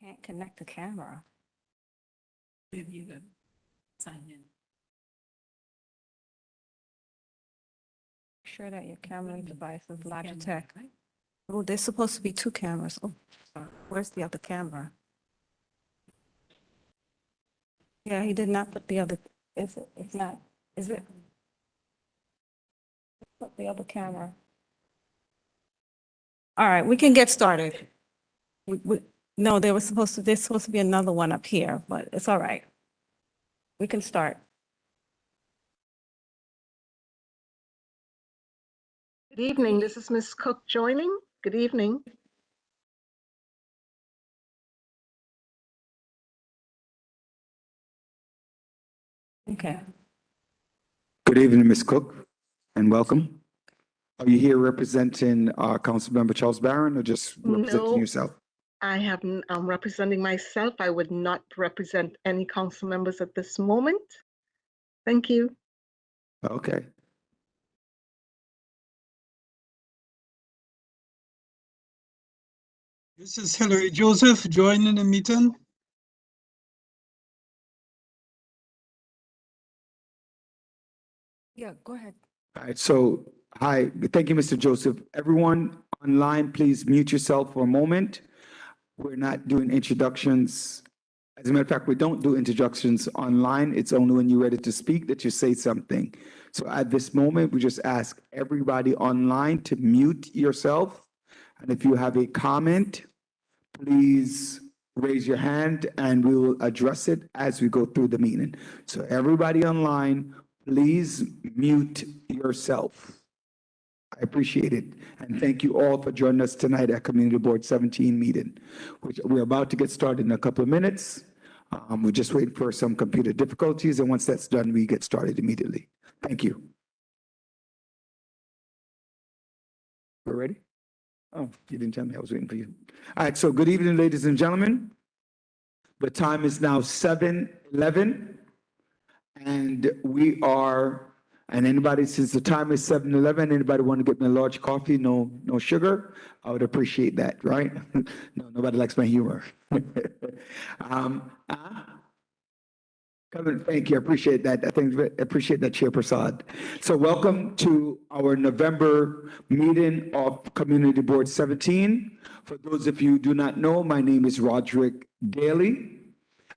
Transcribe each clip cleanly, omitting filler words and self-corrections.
Can't connect the camera. Maybe you could sign in. Sure that your camera device is Logitech. Oh, there's supposed to be two cameras. Oh, sorry. Where's the other camera? Yeah, he did not put the other, is it, it's not, is it? Put the other camera. All right, we can get started. No, there's supposed to be another one up here, but it's all right. We can start. Good evening. This is Ms. Cook joining. Good evening. Okay. Good evening, Ms. Cook, and welcome. Are you here representing Councilmember Charles Barron or just representing No. yourself? I'm representing myself. I would not represent any council members at this moment. Thank you. Okay. This is Hilary Joseph joining the meeting. Yeah, go ahead. All right, so, hi, thank you, Mr. Joseph. Everyone online, please mute yourself for a moment. We're not doing introductions. As a matter of fact, we don't do introductions online. It's only when you're ready to speak that you say something. So at this moment, we just ask everybody online to mute yourself. And if you have a comment, please raise your hand and we will address it as we go through the meeting. So everybody online, please mute yourself. I appreciate it. And thank you all for joining us tonight at Community Board 17 meeting, which we're about to get started in a couple of minutes. We're just waiting for some computer difficulties, and once that's done, we get started immediately. Thank you. We're ready? Oh, you didn't tell me I was waiting for you. All right, so good evening, ladies and gentlemen. The time is now 7:11, and we are, and anybody, since the time is 7:11, anybody want to get me a large coffee, no sugar? I would appreciate that, right? No, nobody likes my humor. Thank you, I appreciate that. Appreciate that, Chair Prasad. So welcome to our November meeting of Community Board 17. For those of you who do not know, my name is Roderick Daly,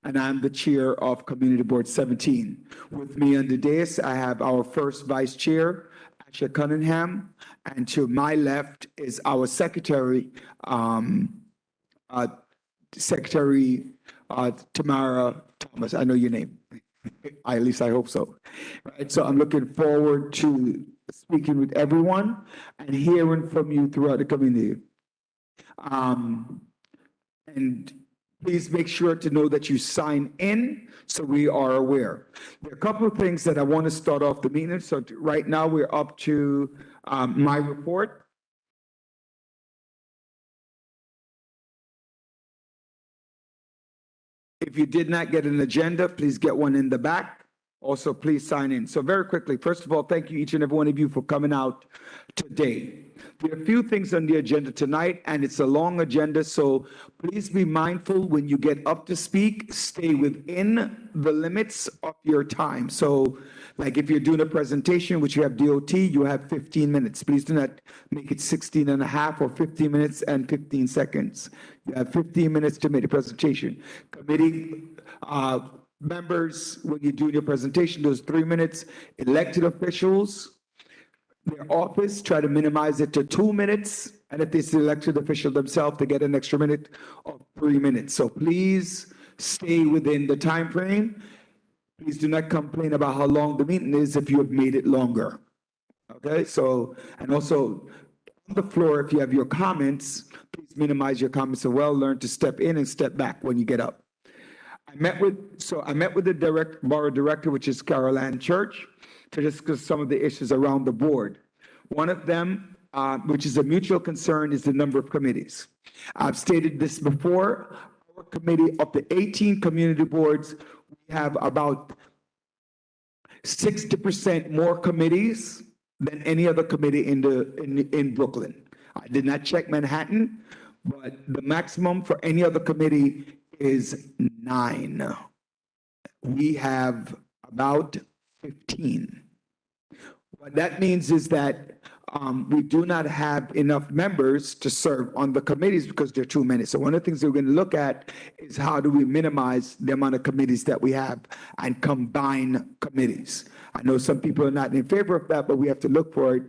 and I'm the chair of Community Board 17. With me on the dais, I have our first vice chair, Asha Cunningham, and to my left is our secretary, Tamara Thomas. I know your name. At least I hope so. Right, so I'm looking forward to speaking with everyone and hearing from you throughout the community. And please make sure to know that you sign in so we are aware. There are a couple of things that I want to start off the meeting. So right now we're up to my report. If you did not get an agenda, please get one in the back. Also, please sign in. So very quickly, first of all, thank you each and every one of you for coming out today. There are a few things on the agenda tonight, and it's a long agenda, so please be mindful when you get up to speak, stay within the limits of your time. So like if you're doing a presentation, which you have DOT, you have 15 minutes. Please do not make it 16 and a half or 15 minutes and 15 seconds. You have 15 minutes to make a presentation. Committee members, when you're doing your presentation, those 3 minutes. Elected officials, their office, try to minimize it to 2 minutes. And if it's the elected official themselves, they get an extra minute of 3 minutes. So please stay within the time frame. Please do not complain about how long the meeting is if you have made it longer. Okay, so, and also on the floor, if you have your comments, please minimize your comments as well. Learn to step in and step back when you get up. I met with the borough director, which is Carol Ann Church, to discuss some of the issues around the board. One of them, which is a mutual concern, is the number of committees. I've stated this before. Our committee, of the 18 community boards, we have about 60% more committees than any other committee in Brooklyn. I did not check Manhattan, but the maximum for any other committee is 9. We have about 15. What that means is that we do not have enough members to serve on the committees because there are too many. So one of the things that we're going to look at is how do we minimize the amount of committees that we have and combine committees. I know some people are not in favor of that, but we have to look for it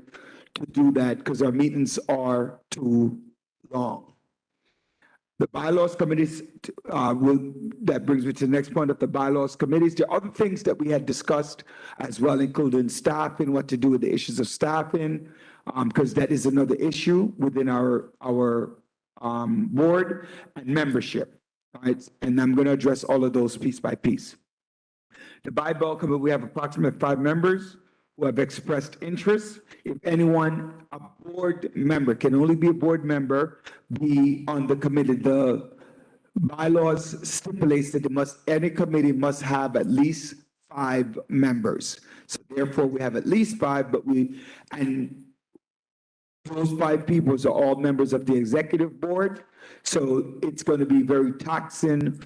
to do that because our meetings are too long. The bylaws committees that brings me to the next point of the bylaws committees. There are other things that we had discussed as well, including staffing, what to do with the issues of staffing, because that is another issue within our board, and membership, right? And I'm going to address all of those piece by piece. The bylaw committee, we have approximately 5 members who have expressed interest. If anyone, a board member, can only be a board member, be on the committee. The bylaws stipulates that any committee must have at least 5 members. So therefore, we have at least 5, and those 5 people are all members of the executive board. So it's going to be very taxing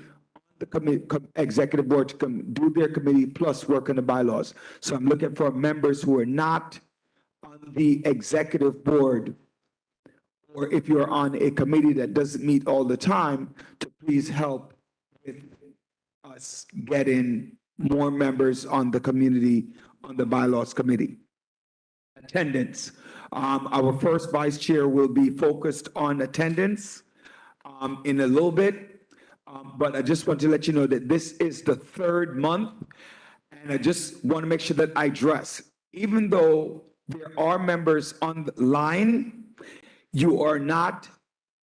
the executive board to do their committee plus work on the bylaws. So I'm looking for members who are not on the executive board, or if you're on a committee that doesn't meet all the time, to please help with us getting more members on the community, on the bylaws committee. Attendance. Our first vice chair will be focused on attendance in a little bit. But I just want to let you know that this is the 3rd month, and I just want to make sure that I address, even though there are members on the line, you are not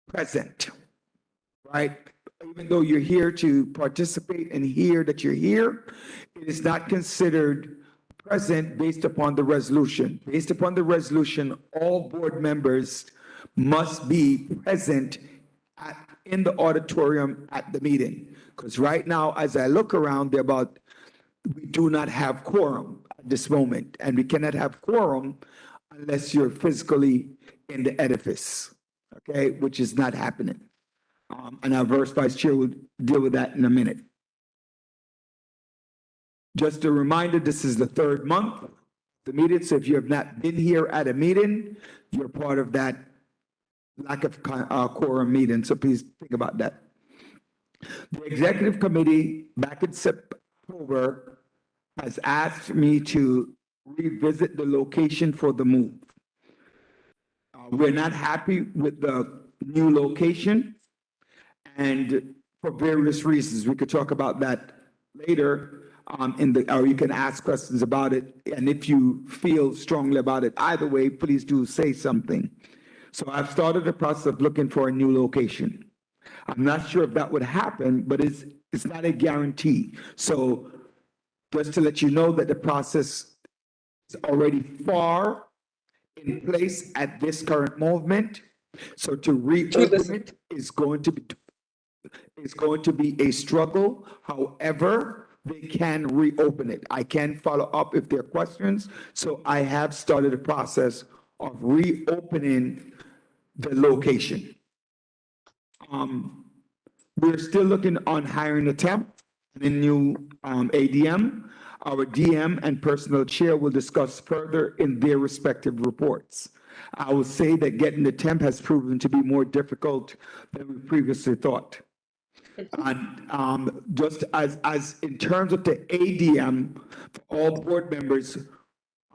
present, right? Even though you're here to participate and hear that you're here, it is not considered present based upon the resolution. Based upon the resolution, all board members must be present in the auditorium at the meeting. Because right now, as I look around, we do not have quorum at this moment. And we cannot have quorum unless you're physically in the edifice, okay, which is not happening. And our first vice chair will deal with that in a minute. Just a reminder, this is the 3rd month of the meeting. So if you have not been here at a meeting, you're part of that lack of quorum meeting, so please think about that. The executive committee back in October has asked me to revisit the location for the move. We're not happy with the new location, and for various reasons. We could talk about that later, or you can ask questions about it, and if you feel strongly about it, either way, please do say something. So I've started the process of looking for a new location. I'm not sure if that would happen, but it's not a guarantee. So just to let you know that the process is already far in place at this current moment. So to reopen it is going to be a struggle. However, they can reopen it. I can follow up if there are questions. So I have started a process of reopening the location. We're still looking on hiring a temp and a new ADM. Our DM and personnel chair will discuss further in their respective reports. I will say that getting the temp has proven to be more difficult than we previously thought. And just as in terms of the ADM, for all board members,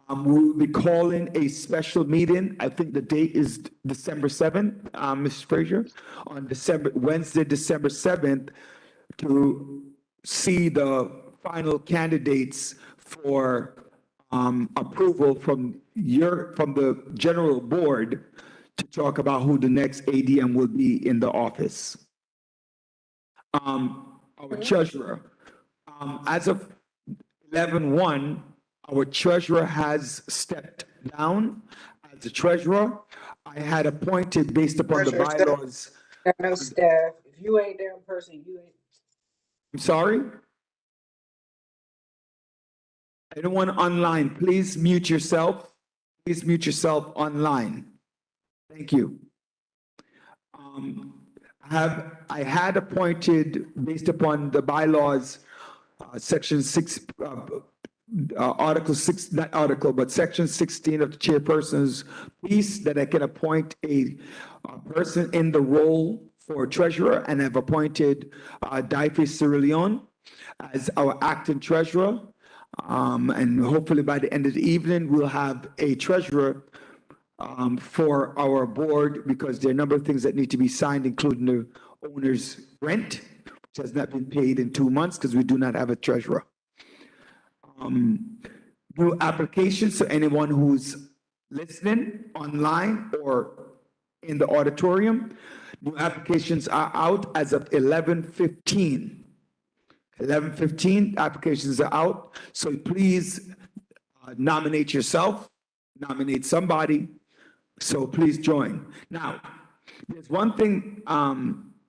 we'll be calling a special meeting. I think the date is December 7th, Mr. Frazier, on Wednesday, December 7th, to see the final candidates for approval from the general board to talk about who the next ADM will be in the office. Our treasurer, as of 11/1, our treasurer has stepped down as the treasurer. I had appointed based upon the bylaws. No staff. If you ain't there in person, you ain't. I'm sorry? Anyone online, please mute yourself. Please mute yourself online. Thank you. I had appointed, based upon the bylaws, section 6, article 6, not article, but section 16 of the chairperson's piece, that I can appoint a person in the role for treasurer, and have appointed Daife Cirillion as our acting treasurer. And hopefully by the end of the evening, we'll have a treasurer for our board, because there are a number of things that need to be signed, including the owner's rent, which has not been paid in 2 months because we do not have a treasurer. New applications, so anyone who's listening online or in the auditorium, new applications are out as of 11:15. 11:15, applications are out, so please nominate yourself, nominate somebody, so please join. Now, there's one thing,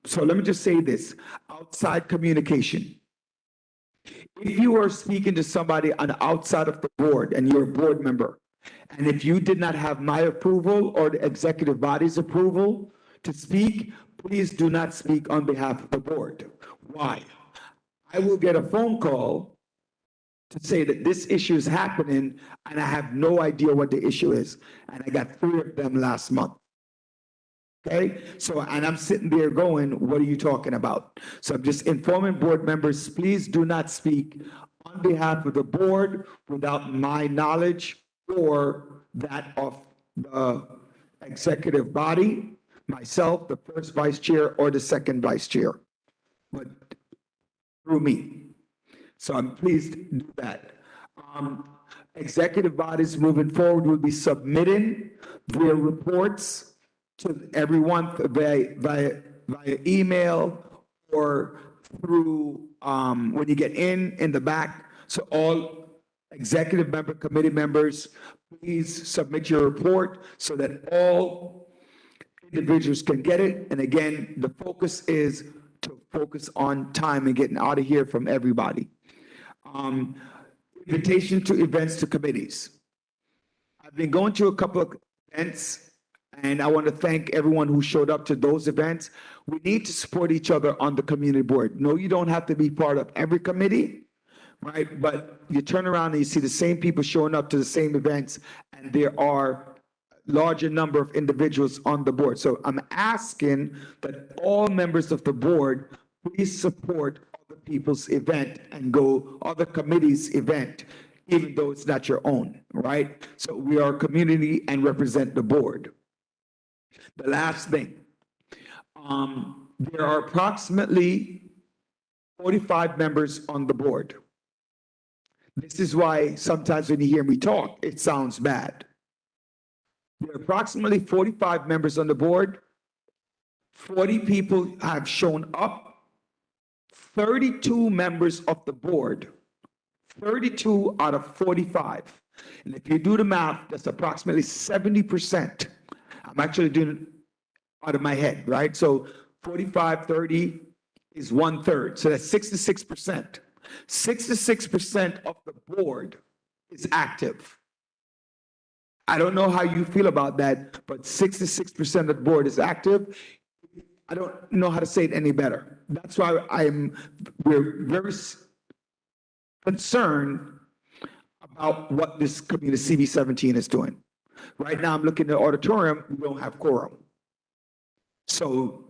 so let me just say this, outside communication. If you are speaking to somebody on the outside of the board and you're a board member, and if you did not have my approval or the executive body's approval to speak, please do not speak on behalf of the board. Why? I will get a phone call to say that this issue is happening and I have no idea what the issue is. And I got 3 of them last month. Okay, so, and I'm sitting there going, what are you talking about? So I'm just informing board members, please do not speak on behalf of the board without my knowledge or that of the executive body, myself, the first vice chair, or the second vice chair, but through me. So I'm pleased to do that. Executive bodies moving forward will be submitting their reports to everyone via email or through, when you get in the back. So all executive member, committee members, please submit your report so that all individuals can get it. And again, the focus is to focus on time and getting out of here from everybody. Invitation to events to committees. I've been going to a couple of events, and I want to thank everyone who showed up to those events. We need to support each other on the community board. No, you don't have to be part of every committee, right? But you turn around and you see the same people showing up to the same events, and there are a larger number of individuals on the board. So I'm asking that all members of the board please support other people's event and go other committees' event, even though it's not your own, right? So we are a community and represent the board. The last thing, there are approximately 45 members on the board. This is why sometimes when you hear me talk, it sounds bad. There are approximately 45 members on the board. 40 people have shown up. 32 members of the board, 32 out of 45. And if you do the math, that's approximately 70%. I'm actually doing it out of my head, right? So 45, 30 is 1/3. So that's 66%. 66% of the board is active. I don't know how you feel about that, but 66% of the board is active. I don't know how to say it any better. That's why we're very concerned about what this community CV17 is doing. Right now, I'm looking at the auditorium, we don't have quorum. So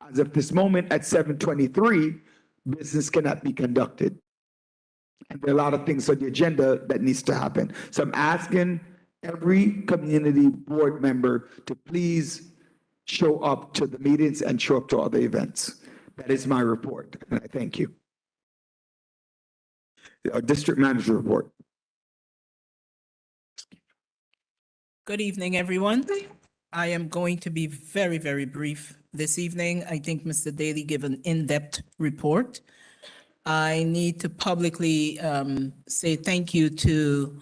as of this moment at 7:23, business cannot be conducted. And there are a lot of things on the agenda that needs to happen. So I'm asking every community board member to please show up to the meetings and show up to other events. That is my report, and I thank you. Our district manager report. Good evening, everyone. I am going to be very, very brief this evening. I think Mr. Daly gave an in-depth report. I need to publicly say thank you to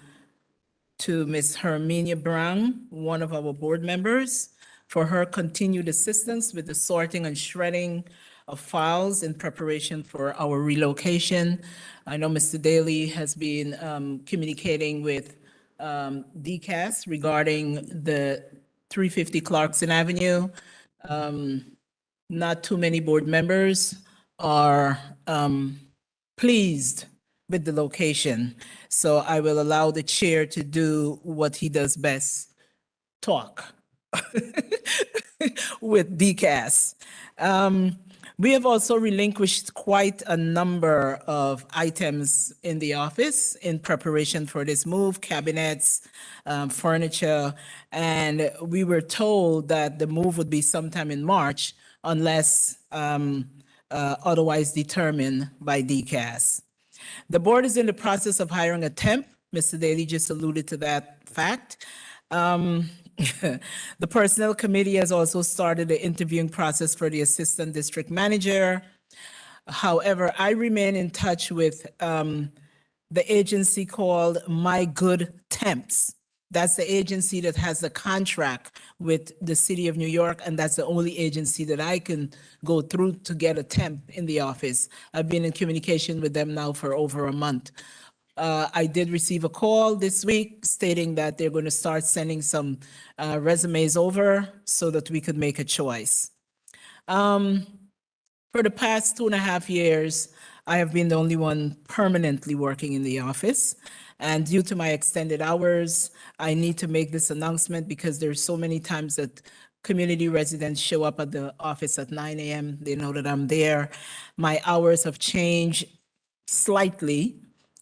Ms. Herminia Brown, one of our board members, for her continued assistance with the sorting and shredding of files in preparation for our relocation. I know Mr. Daly has been communicating with DCAS regarding the 350 Clarkson Avenue. not too many board members are pleased with the location. So I will allow the chair to do what he does best, talk with DCAS. We have also relinquished quite a number of items in the office in preparation for this move, cabinets, furniture, and we were told that the move would be sometime in March unless otherwise determined by DCAS. The board is in the process of hiring a temp. Mr. Daly just alluded to that fact. The Personnel Committee has also started the interviewing process for the Assistant District Manager. However, I remain in touch with the agency called My Good Temps. That's the agency that has the contract with the City of New York, and that's the only agency that I can go through to get a temp in the office. I've been in communication with them now for over a month. I did receive a call this week stating that they're going to start sending some resumes over so that we could make a choice. For the past 2.5 years, I have been the only one permanently working in the office. And due to my extended hours, I need to make this announcement because there's so many times that community residents show up at the office at 9 a.m. They know that I'm there. My hours have changed slightly.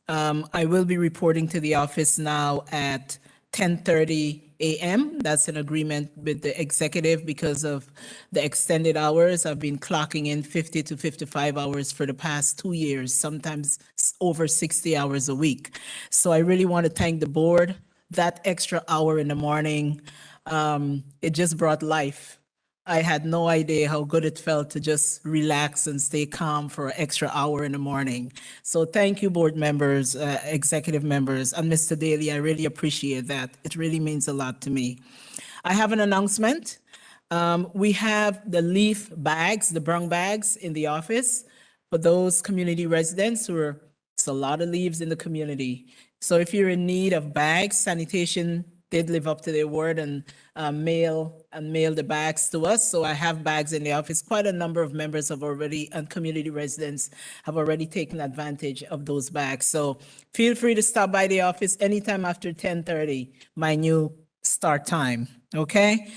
I will be reporting to the office now at 10:30 a.m. That's an agreement with the executive because of the extended hours. I've been clocking in 50 to 55 hours for the past 2 years, sometimes over 60 hours a week. So I really want to thank the board. That extra hour in the morning, it just brought life. I had no idea how good it felt to just relax and stay calm for an extra hour in the morning. So thank you, board members, executive members, and Mr. Daly. I really appreciate that. It really means a lot to me. I have an announcement. We have the leaf bags, the brown bags in the office for those community residents it's a lot of leaves in the community. So if you're in need of bags, sanitation did live up to their word and mail the bags to us. So I have bags in the office. Quite a number of members have already, and community residents have already taken advantage of those bags. So feel free to stop by the office anytime after 10:30, my new start time, okay?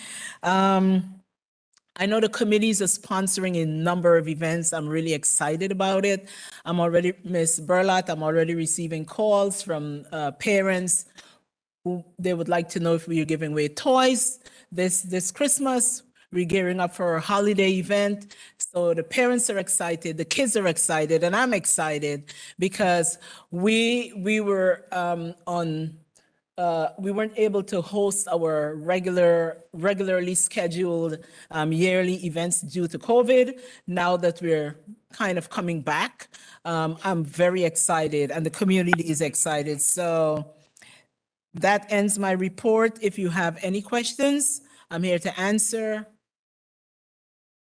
I know the committees are sponsoring a number of events. I'm really excited about it. Ms. Burlott, I'm already receiving calls from parents who they would like to know if we are giving away toys this Christmas. We're gearing up for a holiday event. So the parents are excited, the kids are excited, and I'm excited because we weren't able to host our regularly scheduled yearly events due to COVID. Now that we're kind of coming back, I'm very excited and the community is excited. So that ends my report. If you have any questions, I'm here to answer.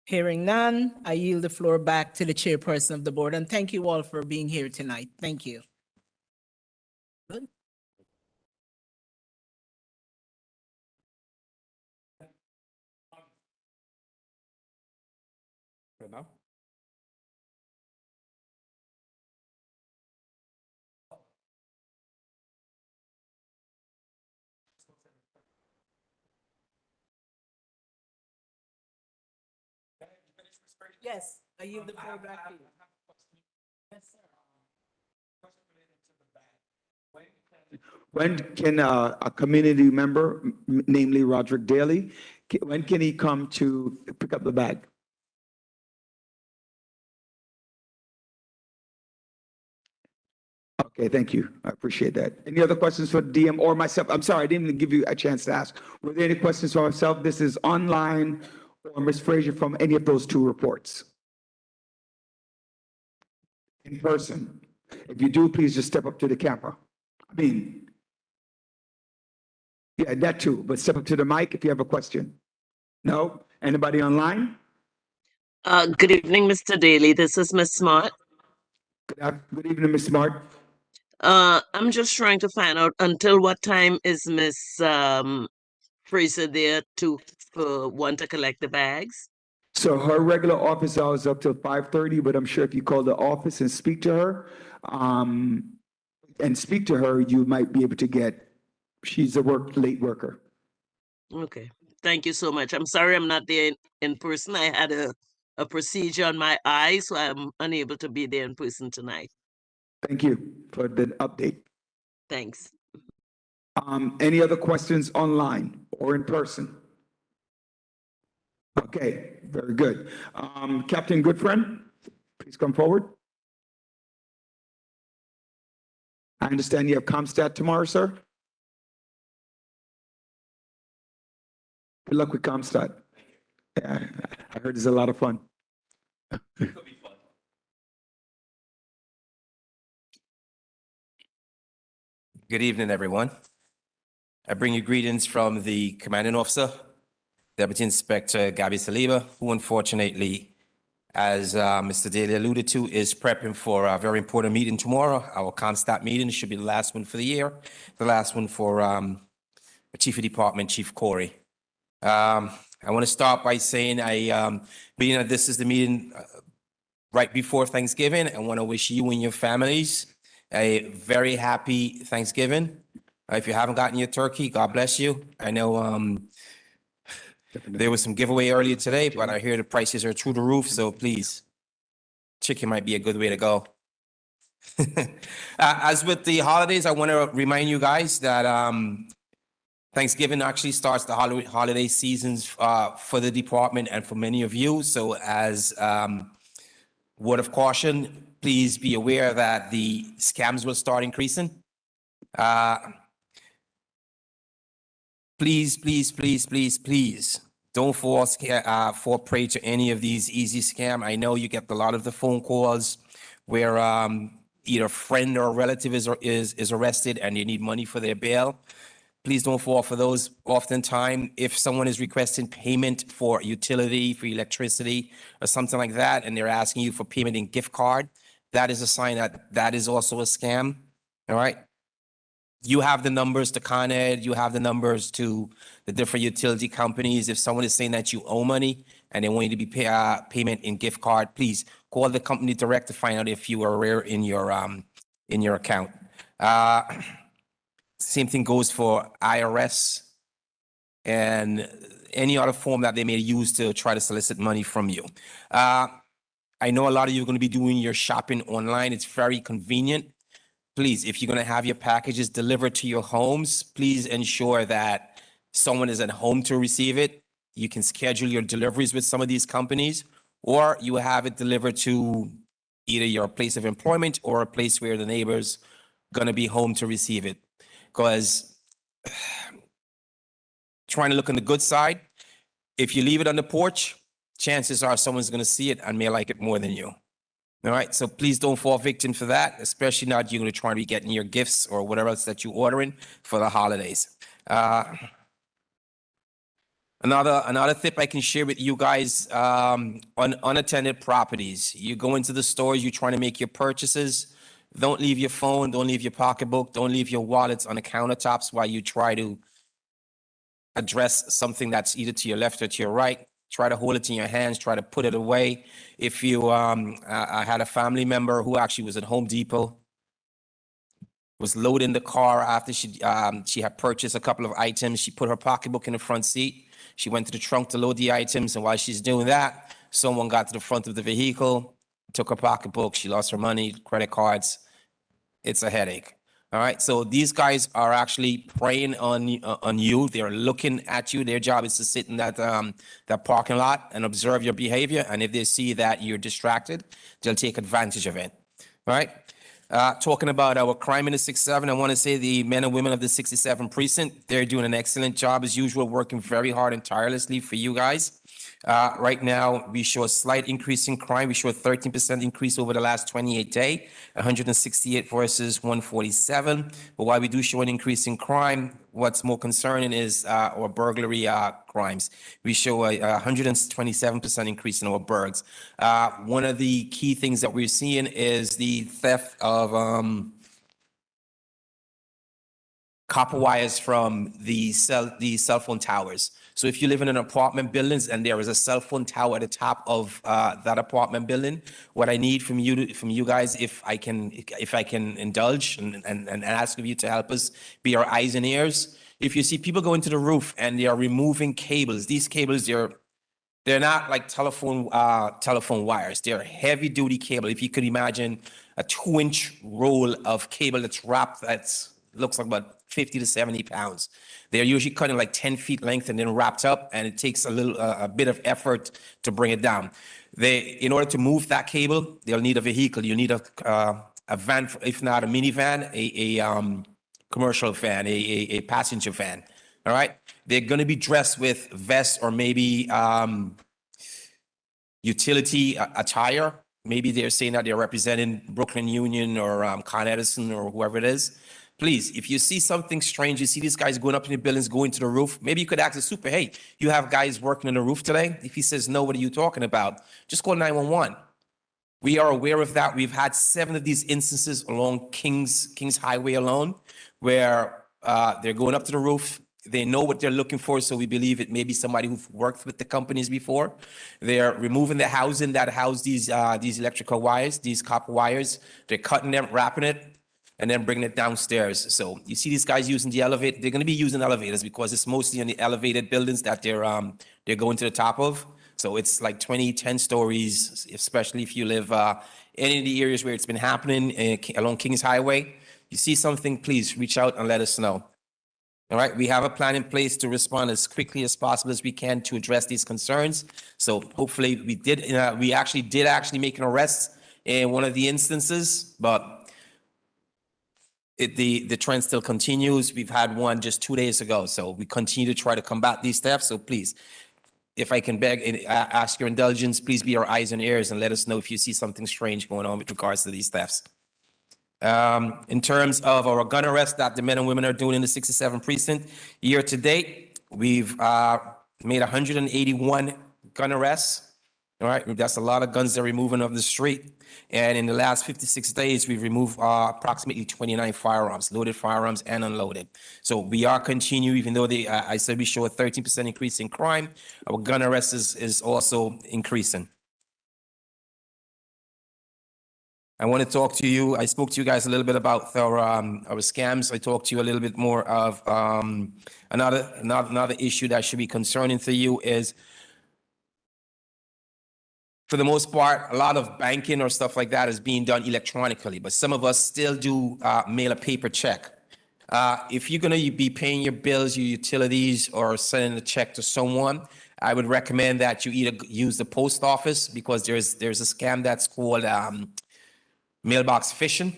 Hearing none, I yield the floor back to the chairperson of the board. And thank you all for being here tonight. Thank you. Good. Yes, I yield the floor back to you. Yes, sir. When can a community member, namely Roderick Daly, when can he come to pick up the bag? Okay, thank you. I appreciate that. Any other questions for DM or myself? I'm sorry, I didn't even give you a chance to ask. Were there any questions for myself? This is online or Ms. Frazier from any of those two reports? In person. If you do, please just step up to the camera. Yeah, that too, but step up to the mic if you have a question. No? Anybody online? Good evening, Mr. Daly. This is Ms. Smart. Good evening, Ms. Smart. I'm just trying to find out until what time is Ms. Fraser there to want to collect the bags? So her regular office hours up till 5:30, but I'm sure if you call the office and speak to her, you might be able to get, she's a late worker. Okay. Thank you so much. I'm sorry I'm not there in person. I had a procedure on my eye, so I'm unable to be there in person tonight. Thank you for the update. Thanks. Any other questions online or in person? Okay, very good. Captain Goodfriend, please come forward. I understand you have ComStat tomorrow, sir? Good luck with ComStat. Yeah, I heard it's a lot of fun. Good evening, everyone. I bring you greetings from the commanding officer, Deputy Inspector Gabby Saliba, who unfortunately, as Mr. Daly alluded to, is prepping for a very important meeting tomorrow. Our ComStat meeting should be the last one for the year, the last one for the Chief of Department, Chief Corey. I want to start by saying being that this is the meeting right before Thanksgiving, I want to wish you and your families a very happy Thanksgiving. If you haven't gotten your turkey, God bless you. I know there was some giveaway earlier today, but I hear the prices are through the roof, so please, chicken might be a good way to go. As with the holidays, I want to remind you guys that Thanksgiving actually starts the holiday seasons for the department and for many of you. So as word of caution, please be aware that the scams will start increasing. Please don't fall prey to any of these easy scam. I know you get a lot of the phone calls where either a friend or a relative is arrested and you need money for their bail. Please don't fall for those. Oftentimes, if someone is requesting payment for utility, for electricity, or something like that, and they're asking you for payment in gift card, that is a sign that that is also a scam. All right. You have the numbers to Con Ed, you have the numbers to the different utility companies. If someone is saying that you owe money and they want you to be payment in gift card, please call the company direct to find out if you are aware in your account. Same thing goes for IRS and any other form that they may use to try to solicit money from you. I know a lot of you are going to be doing your shopping online. It's very convenient. Please, if you're going to have your packages delivered to your homes, please ensure that someone is at home to receive it. You can schedule your deliveries with some of these companies, or you have it delivered to either your place of employment or a place where the neighbor's going to be home to receive it. Because trying to look on the good side, if you leave it on the porch, chances are someone's going to see it and may like it more than you. All right, so please don't fall victim to that, especially not you're going to try to be getting your gifts or whatever else that you're ordering for the holidays. Another tip I can share with you guys on unattended properties. You go into the stores, you're trying to make your purchases. Don't leave your phone, don't leave your pocketbook, don't leave your wallets on the countertops while you try to address something that's either to your left or to your right. Try to hold it in your hands, try to put it away. If you, I had a family member who actually was at Home Depot, was loading the car after she had purchased a couple of items. She put her pocketbook in the front seat. She went to the trunk to load the items, and while she's doing that, someone got to the front of the vehicle, took her pocketbook, she lost her money, credit cards. It's a headache. All right, so these guys are actually preying on you. They're looking at you. Their job is to sit in that parking lot and observe your behavior. And if they see that you're distracted, they'll take advantage of it. All right. Talking about our crime in the 6-7, I want to say the men and women of the 67 precinct, they're doing an excellent job as usual, working very hard and tirelessly for you guys. Right now, we show a slight increase in crime. We show a 13% increase over the last 28 days, 168 versus 147. But while we do show an increase in crime, what's more concerning is our burglary crimes. We show a 127% increase in our burgs. One of the key things that we're seeing is the theft of copper wires from the cell phone towers. So if you live in an apartment buildings and there is a cell phone tower at the top of that apartment building, what I need from you guys, if I can indulge and ask of you to help us be our eyes and ears. If you see people go into the roof and they are removing cables, these cables, they're not like telephone wires. They're heavy duty cable. If you could imagine a 2-inch roll of cable that's wrapped, looks like about 50 to 70 pounds. They're usually cutting like 10 feet length and then wrapped up, and it takes a bit of effort to bring it down. In order to move that cable, they'll need a vehicle. You need a van, if not a minivan, a commercial van, a passenger van. All right. They're going to be dressed with vests or maybe utility attire. Maybe they're saying that they're representing Brooklyn Union or Con Edison or whoever it is. Please, if you see something strange, you see these guys going up in the buildings, going to the roof, maybe you could ask the super, hey, you have guys working on the roof today? If he says no, what are you talking about? Just call 911. We are aware of that. We've had 7 of these instances along Kings Highway alone, where they're going up to the roof. They know what they're looking for, so we believe it may be somebody who've worked with the companies before. They're removing the housing that house these electrical wires, these copper wires. They're cutting them, wrapping it, and then bringing it downstairs. So you see these guys using the elevator. They're going to be using elevators because it's mostly in the elevated buildings that they're going to the top of. So it's like 10 stories, especially if you live any of the areas where it's been happening along Kings Highway. You see something, please reach out and let us know. All right, we have a plan in place to respond as quickly as possible as we can to address these concerns. So hopefully we actually did make an arrest in one of the instances, but the trend still continues. We've had one just 2 days ago, so we continue to try to combat these thefts. So please, if I can beg and ask your indulgence, please be our eyes and ears and let us know if you see something strange going on with regards to these thefts. In terms of our gun arrests that the men and women are doing in the 67 precinct, year to date, we've made 181 gun arrests. All right, that's a lot of guns they're removing off the street. And in the last 56 days, we've removed approximately 29 firearms, loaded firearms and unloaded. So we are continuing, even though I said we show a 13% increase in crime, our gun arrests is also increasing. I want to talk to you. I spoke to you guys a little bit about our scams. I talked to you a little bit more of another issue that should be concerning to you is, for the most part, a lot of banking or stuff like that is being done electronically, but some of us still do mail a paper check. If you're going to be paying your bills, your utilities, or sending a check to someone, I would recommend that you either use the post office, because there's a scam that's called mailbox phishing,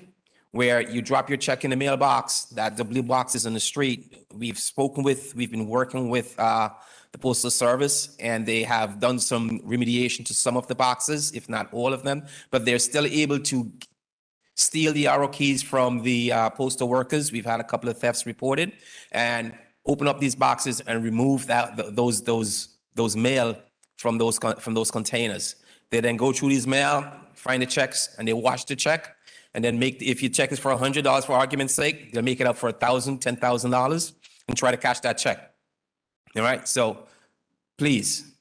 where you drop your check in the mailbox, that the blue box is on the street. We've been working with the Postal Service, and they have done some remediation to some of the boxes, if not all of them, but they're still able to steal the arrow keys from the postal workers. We've had a couple of thefts reported, and open up these boxes and remove those mail from those containers. They then go through these mail, find the checks, and they wash the check, and then if your check is for $100, for argument's sake, they'll make it up for $1,000, $10,000, and try to cash that check. All right, so please,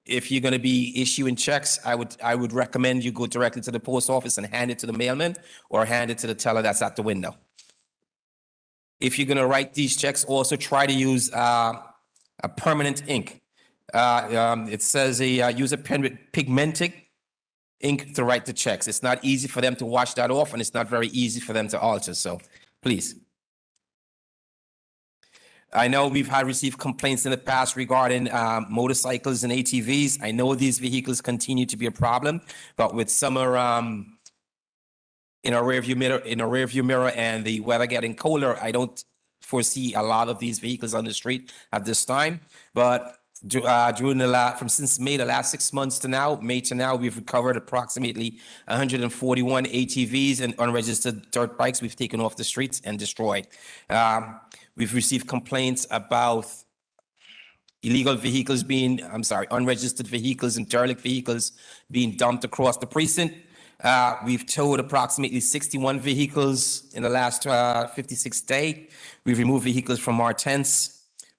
if you're going to be issuing checks, I would recommend you go directly to the post office and hand it to the mailman or hand it to the teller that's at the window. If you're going to write these checks, also try to use a permanent ink. It says use a pen with pigmented ink to write the checks. It's not easy for them to wash that off, and it's not very easy for them to alter. So please. I know we've received complaints in the past regarding motorcycles and ATVs. I know these vehicles continue to be a problem, but with summer in our rearview mirror and the weather getting colder, I don't foresee a lot of these vehicles on the street at this time. But since May, the last 6 months to now, we've recovered approximately 141 ATVs and unregistered dirt bikes we've taken off the streets and destroyed. We've received complaints about unregistered vehicles and derelict vehicles being dumped across the precinct. We've towed approximately 61 vehicles in the last 56 days. We've removed vehicles from Martens.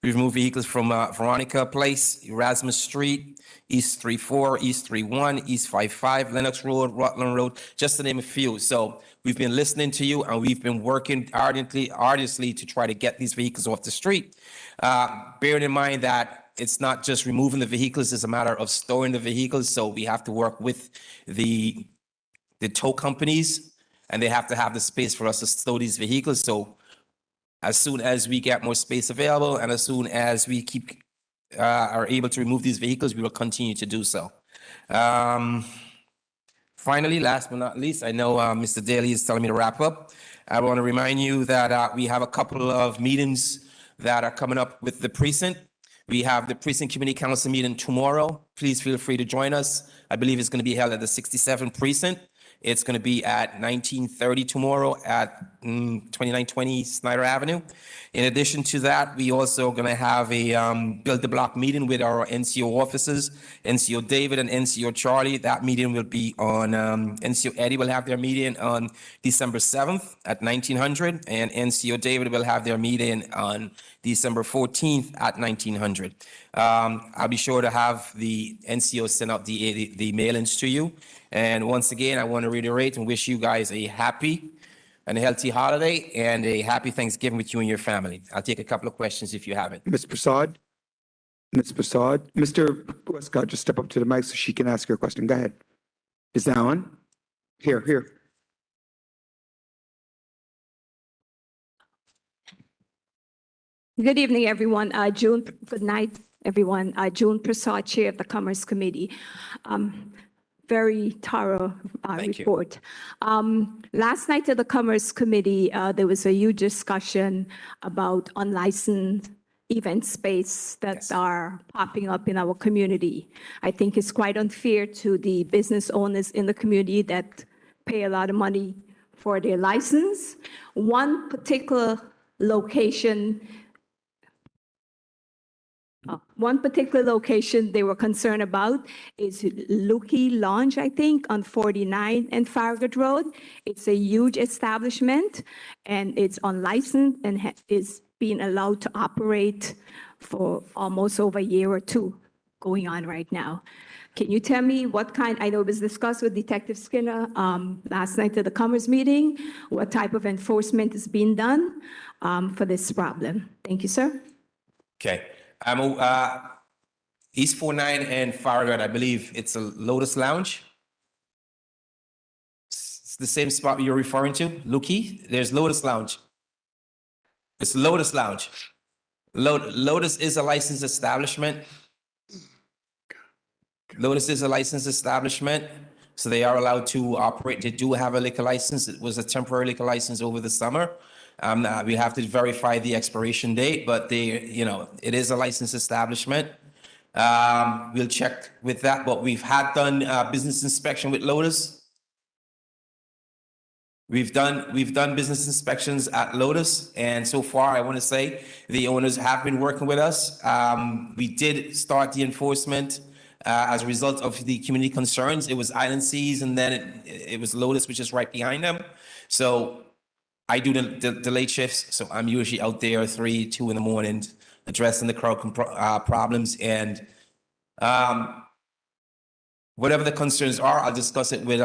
We've removed vehicles from Veronica Place, Erasmus Street, East 34, East 31, East 55, Lennox Road, Rutland Road, just to name a few. So we've been listening to you, and we've been working arduously to try to get these vehicles off the street. Bearing in mind that it's not just removing the vehicles, it's a matter of storing the vehicles. So we have to work with the tow companies, and they have to have the space for us to stow these vehicles. So as soon as we get more space available, and as soon as we are able to remove these vehicles, we will continue to do so. Finally, last but not least, I know Mr. Daly is telling me to wrap up. I want to remind you that we have a couple of meetings that are coming up with the precinct. We have the precinct community council meeting tomorrow. Please feel free to join us. I believe it's going to be held at the 67th precinct. It's going to be at 1930 tomorrow at 2920 Snyder Avenue. In addition to that, we also going to have a build the block meeting with our NCO officers, NCO David and NCO Charlie. That meeting will be on, NCO Eddie will have their meeting on December 7th at 1900, and NCO David will have their meeting on December 14th at 1900. I'll be sure to have the NCO send out the mailings to you. And once again, I want to reiterate and wish you guys a happy and a healthy holiday and a happy Thanksgiving with you and your family. I'll take a couple of questions if you have it. Ms. Prasad? Ms. Prasad? Mr. Westcott, just step up to the mic so she can ask her question. Go ahead. Is that on? Here. Good evening, everyone. Good night, everyone. June Prasad, Chair of the Commerce Committee. Very thorough Thank you. report. Last night at the Commerce Committee, there was a huge discussion about unlicensed event space that Yes. are popping up in our community. I think it's quite unfair to the business owners in the community that pay a lot of money for their license. One particular location they were concerned about is Lukey Lounge, I think, on 49 and Farragut Road. It's a huge establishment, and it's unlicensed and is being allowed to operate for almost over a year or two going on right now. Can you tell me what kind, I know it was discussed with Detective Skinner last night at the Commerce meeting, what type of enforcement is being done for this problem? Thank you, sir. Okay. East 49 and Farragut, I believe it's a Lotus Lounge. It's the same spot you're referring to, Lukey. There's Lotus Lounge. It's Lotus Lounge. Lotus is a licensed establishment. Lotus is a licensed establishment, so they are allowed to operate. They do have a liquor license. It was a temporary liquor license over the summer. We have to verify the expiration date, but it is a licensed establishment. We'll check with that, but we've had done business inspection with Lotus. We've done business inspections at Lotus, and so far, I want to say the owners have been working with us. We did start the enforcement as a result of the community concerns. It was Island Seas, and then it was Lotus, which is right behind them. So I do the late shifts, so I'm usually out there 3, 2 in the morning addressing the crowd problems, and whatever the concerns are, I'll discuss it with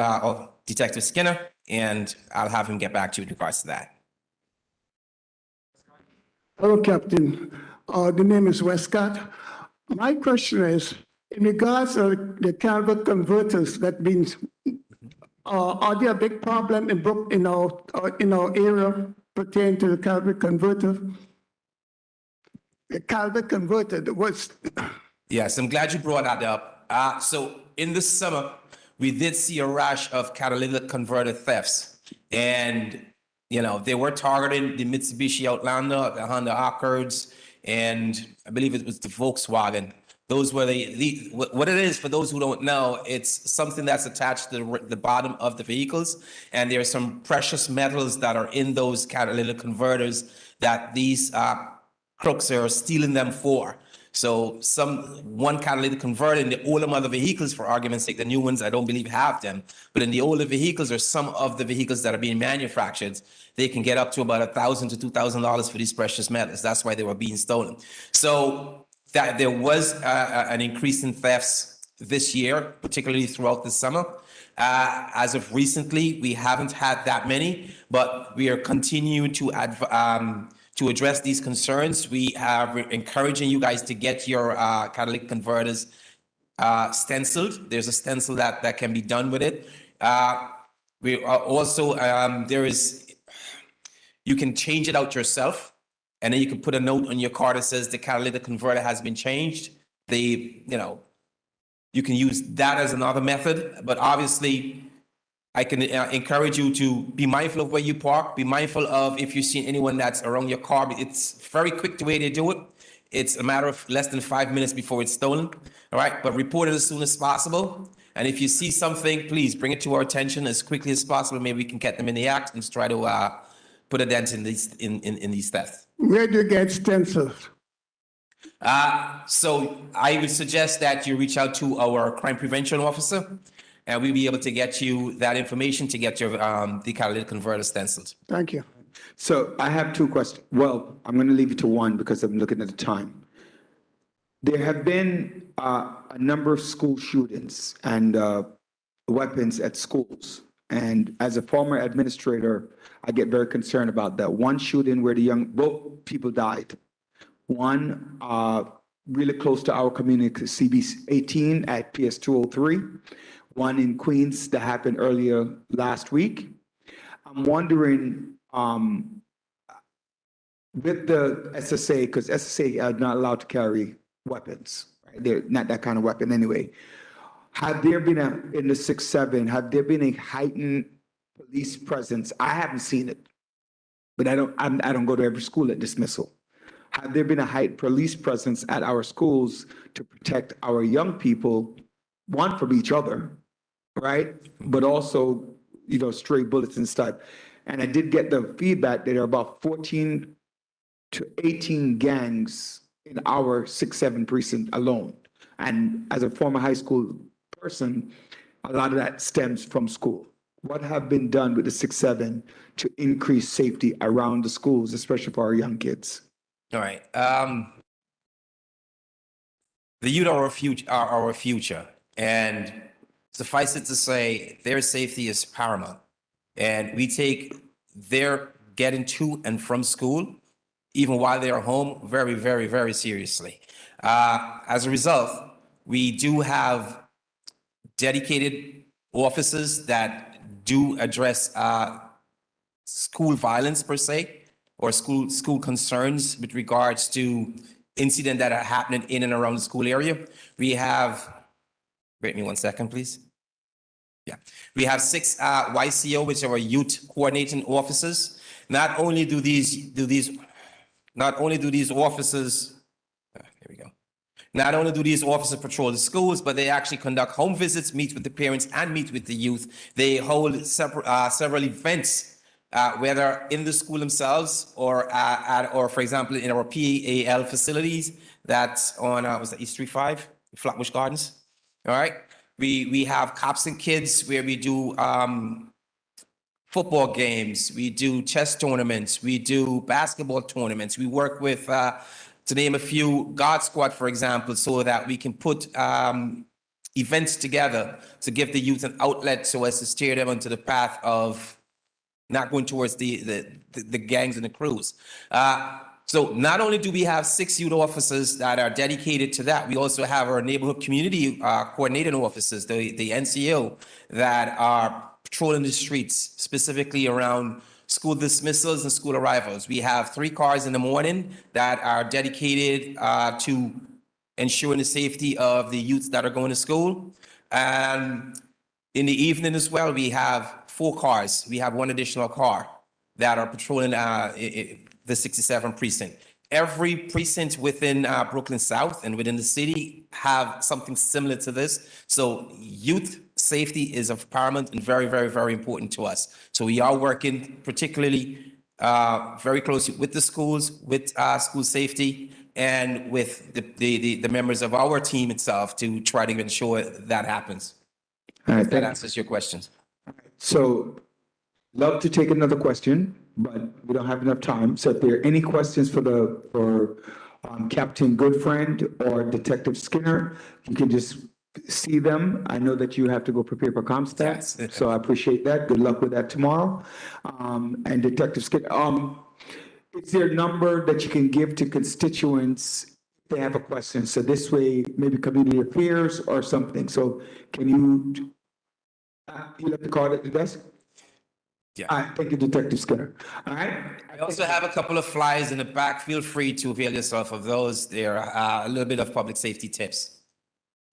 Detective Skinner, and I'll have him get back to you in regards to that. Hello, Captain. The name is Westcott. My question is, in regards to the Calvert converters that means, are there a big problem in our area pertaining to the Calvert converter? The Calvert converter was. Yes, I'm glad you brought that up. So in the summer, we did see a rash of catalytic converter thefts, and they were targeting the Mitsubishi Outlander, the Honda Accords, and I believe it was the Volkswagen. Those were what it is, for those who don't know, it's something that's attached to the bottom of the vehicles, and there are some precious metals that are in those catalytic converters that these crooks are stealing them for. So one catalytic converter in the older model vehicles, for argument's sake, the new ones, I don't believe have them, but in the older vehicles or some of the vehicles that are being manufactured, they can get up to about $1,000 to $2,000 for these precious metals. That's why they were being stolen. So that there was an increase in thefts this year, particularly throughout the summer. As of recently, we haven't had that many, but we are continuing to address these concerns. We are encouraging you guys to get your catalytic converters stenciled. There's a stencil that can be done with it. We are also, you can change it out yourself, and then you can put a note on your car that says the catalytic converter has been changed. You can use that as another method, but obviously I can encourage you to be mindful of where you park, be mindful of if you see anyone that's around your car. It's very quick the way they do it. It's a matter of less than 5 minutes before it's stolen, all right? But report it as soon as possible. And if you see something, please bring it to our attention as quickly as possible. Maybe we can get them in the act and try to put a dent in these thefts. Where do you get stencils? So I would suggest that you reach out to our crime prevention officer, and we'll be able to get you that information to get your the catalytic converter stenciled. Thank you. So I have two questions. Well, I'm going to leave it to one because I'm looking at the time. There have been a number of school shootings and weapons at schools. And as a former administrator, I get very concerned about that. One shooting where both people died. One really close to our community, CB18 at PS 203. One in Queens that happened earlier last week. I'm wondering with the SSA, because SSA are not allowed to carry weapons, right? They're not that kind of weapon anyway. Have there been in the 6-7, have there been a heightened police presence? I haven't seen it, but I don't go to every school at dismissal. Have there been a heightened police presence at our schools to protect our young people, one from each other, right? But also, stray bullets and stuff. And I did get the feedback that there are about 14 to 18 gangs in our 6-7 precinct alone. And as a former high school person, a lot of that stems from school. What have been done with the 6-7 to increase safety around the schools, especially for our young kids? All right. The youth are our future, and suffice it to say, their safety is paramount. And we take their getting to and from school, even while they are home, very, very, very seriously. As a result, we do have dedicated officers that do address school violence per se, or school concerns with regards to incidents that are happening in and around the school area. We have, wait me 1 second, please. Yeah, we have 6 YCO, which are youth coordinating officers. Not only do these officers, here we go. Not only do these officers patrol the schools, but they actually conduct home visits, meet with the parents, and meet with the youth. They hold several events, whether in the school themselves or for example, in our PAL facilities. That's on was that East Street 5, Flatbush Gardens. All right. We have Cops and Kids where we do football games, we do chess tournaments, we do basketball tournaments. We work with, to name a few, God Squad, for example, so that we can put events together to give the youth an outlet so as to steer them onto the path of not going towards the gangs and the crews. So not only do we have 6 youth officers that are dedicated to that, we also have our neighborhood community coordinating officers, the NCO, that are patrolling the streets, specifically around school dismissals and school arrivals. We have 3 cars in the morning that are dedicated to ensuring the safety of the youths that are going to school. And in the evening as well, we have 4 cars. We have 1 additional car that are patrolling the 67 precinct. Every precinct within Brooklyn South and within the city have something similar to this. So youth safety is of paramount and very, very, very important to us. So we are working particularly very closely with the schools, with school safety, and with the members of our team itself to try to ensure that happens. All right, If that thank you. answers your questions. So, love to take another question, but we don't have enough time. So if there are any questions for Captain Goodfriend or Detective Skinner, you can just see them. I know that you have to go prepare for CompStat, Yes. so I appreciate that. Good luck with that tomorrow. And Detective Skinner, is there a number that you can give to constituents if they have a question? So this way, maybe community affairs or something. So can you left the card at the desk? Yeah. All right, thank you, Detective Skinner. All right. I also have a couple of flyers in the back. Feel free to avail yourself of those. They're a little bit of public safety tips.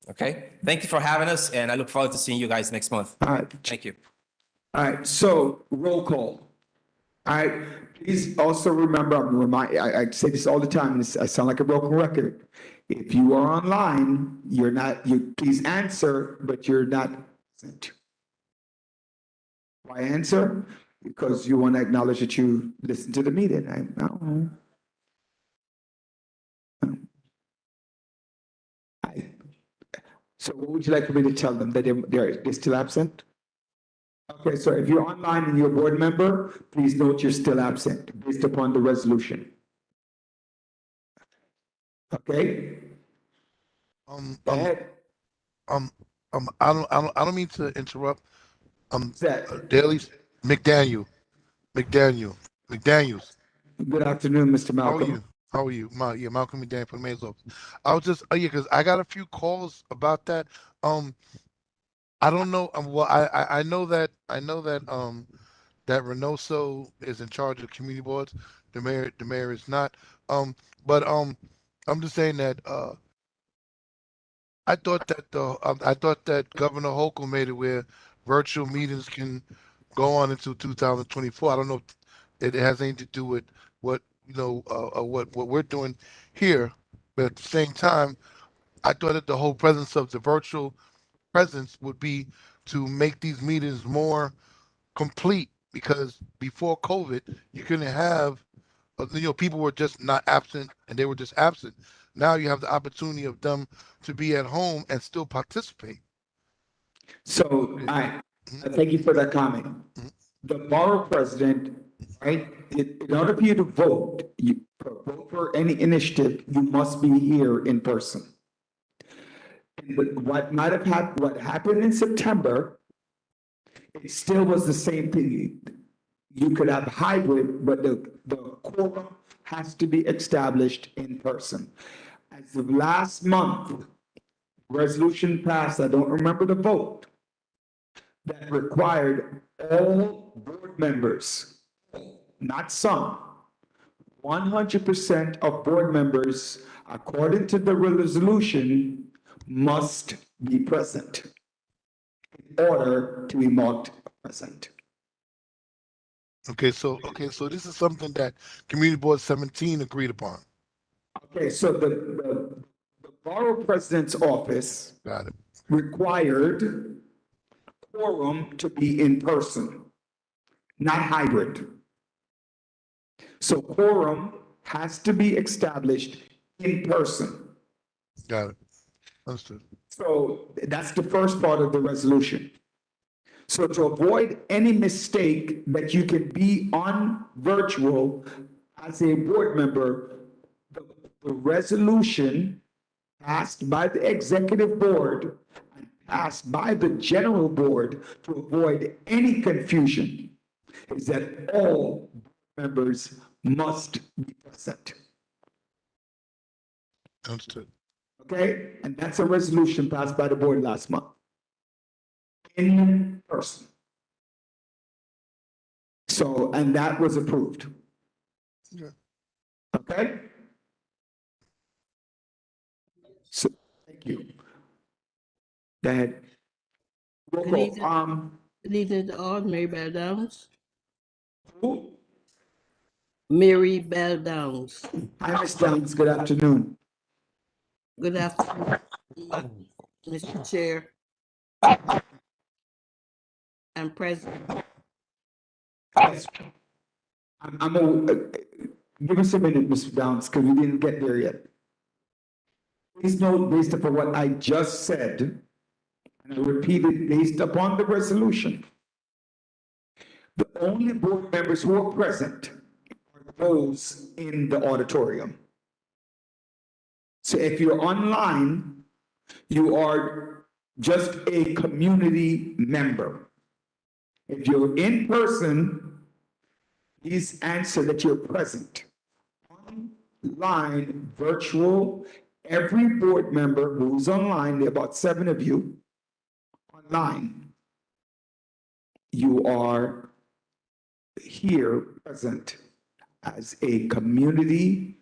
Okay? Thank you for having us, and I look forward to seeing you guys next month. All right. Thank you. All right, so roll call. All right, please also remember, I say this all the time, and I sound like a broken record. If you are online, please answer, but you're not present. Why answer? Because you want to acknowledge that you listened to the meeting. So what would you like for me to tell them? That they're still absent? Okay, so if you're online and you're a board member, please note you're still absent based upon the resolution. Okay? Go ahead. I don't mean to interrupt. Who's that? Daily McDaniels. Good afternoon, Mr. Malcolm. How are you? Malcolm McDaniel from the mayor's office. I was just because I got a few calls about that. I don't know. Well, I know that that Reynoso is in charge of community boards. The mayor is not. But I'm just saying that I thought that Governor Hochul made it where virtual meetings can go on until 2024. I don't know if it has anything to do with what what we're doing here, but at the same time, I thought that the whole presence of the virtual presence would be to make these meetings more complete, because before COVID, you couldn't have, people were just not absent and they were just absent. Now you have the opportunity of them to be at home and still participate. So I thank you for that comment. The borough president, right, in order for you to vote, vote for any initiative, you must be here in person. What might have happened, what happened in September, it still was the same thing. You could have hybrid, but the quorum has to be established in person. As of last month, resolution passed, I don't remember the vote, that required all board members, not some, 100% of board members, according to the resolution, must be present in order to be marked present. Okay, so this is something that Community Board 17 agreed upon. Okay, so the borough president's office Got it. required quorum to be in person, not hybrid. So quorum has to be established in person. Got it. Understood. So that's the first part of the resolution. So to avoid any mistake that you can be on virtual as a board member, the resolution passed by the executive board and passed by the general board to avoid any confusion is that all members must be present. Understood. Okay, and that's a resolution passed by the board last month. In person. So, and that was approved. Yeah. Okay? So, thank you. Go ahead. Roll Good call. evening. Good evening to all. Mary Bell Downs. Who? Mary Bell Downs. Hi, Ms. Downs. Good afternoon. Good afternoon, Mr. Chair and President. Yes. Give us a minute, Mr. Downs, because we didn't get there yet. Please note, based upon what I just said, and I repeat it based upon the resolution, the only board members who are present are those in the auditorium. So if you're online, you are just a community member. If you're in person, please answer that you're present. Online, virtual, every board member who's online, there are about 7 of you online, you are here present as a community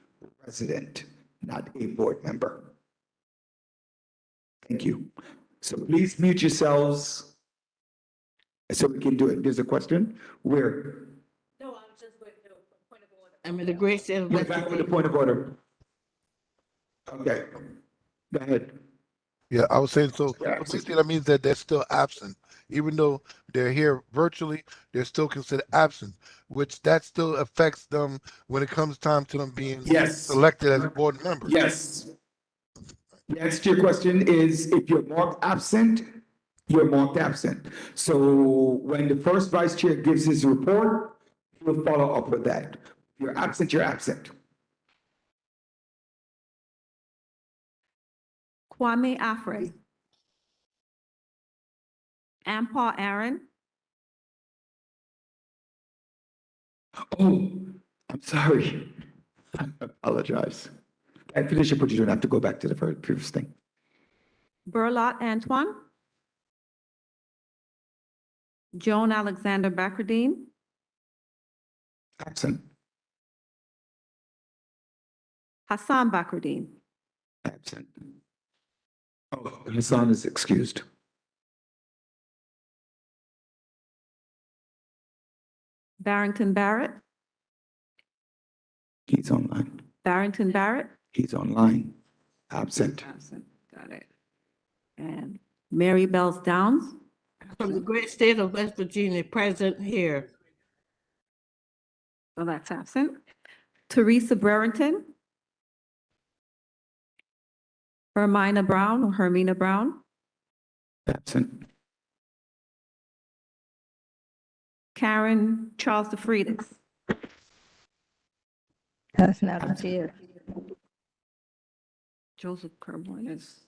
resident, not a board member. Thank you. So please mute yourselves so we can do it. There's a question? Where? I'm in the great state of Yeah, West back with the Virginia. point of order. Okay, go ahead. Yeah, I was saying, so Yeah, basically that means that they're still absent. Even though they're here virtually, they're still considered absent, which that still affects them when it comes time to them being Yes. selected as board members. Yes. The answer to your question is if you're marked absent, you're marked absent. So when the first vice chair gives his report, he'll follow up with that. If you're absent, you're absent. Kwame Afre. Ampar Aaron. Oh, I'm sorry. I apologize. I finish up what you don't have to go back to the previous thing. Burlot Antoine. Joan Alexander Bakradine. Absent. Hassan Bakradine. Absent. Oh, Hassan is excused. Barrington Barrett. He's online. Barrington Barrett. He's online. Absent. Absent. Got it. And Mary Bells Downs. From the great state of West Virginia, present here. So that's absent. Teresa Brereton. Hermina Brown or Hermina Brown. Absent. Karen Charles DeFreitas. That's not here. Joseph Kerwin is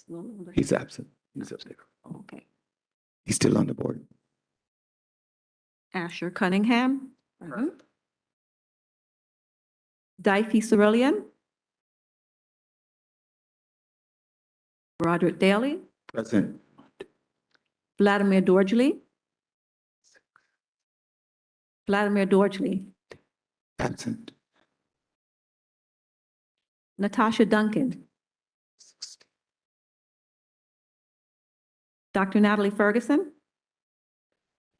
no longer. He's absent. He's upstairs. Okay. He's still on the board. Asher Cunningham. Present. Diphy Cerulean. Roderick Daly. Present. Vladimir Dorjli. Vladimir Dorjli. Absent. Natasha Duncan. Dr. Natalie Ferguson.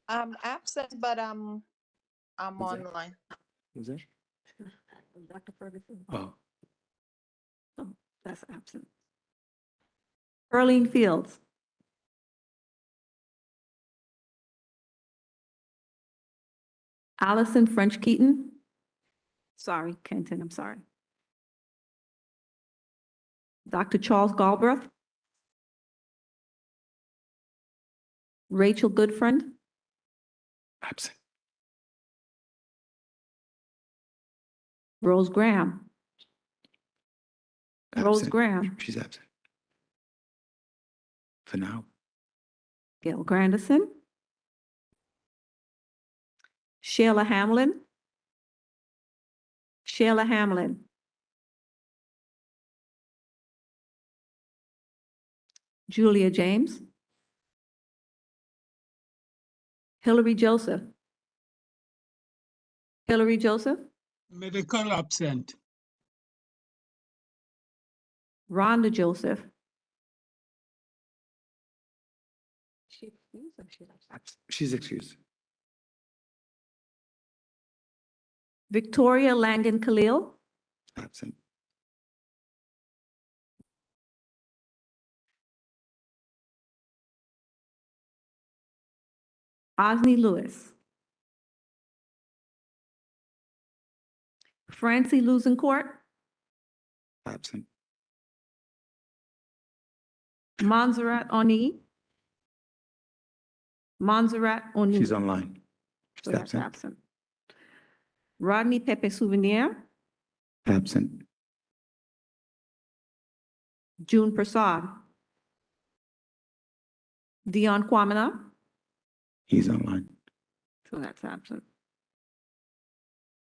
I'm absent, but I'm online. Who's that? Dr. Ferguson. Oh, Oh, that's absent. Earlene Fields. Allison French Keaton. Sorry, Kenton, I'm sorry. Dr. Charles Galbraith. Rachel Goodfriend. absent. Rose Graham. Rose Absent. Graham. She's absent. For now. Gail Grandison. Sheila Hamlin. Sheila Hamlin. Julia James. Hillary Joseph. Hillary Joseph. Medical absent. Rhonda Joseph. She's excused. Victoria Langan Khalil. Absent. Osney Lewis. Francie Luzencourt, Absent. Montserrat Oni. Montserrat Oni. She's online. So She's that's absent. absent. Rodney Pepe Souvenir, Absent. June Prasad. Dion Kwamina, He's online. so that's absent.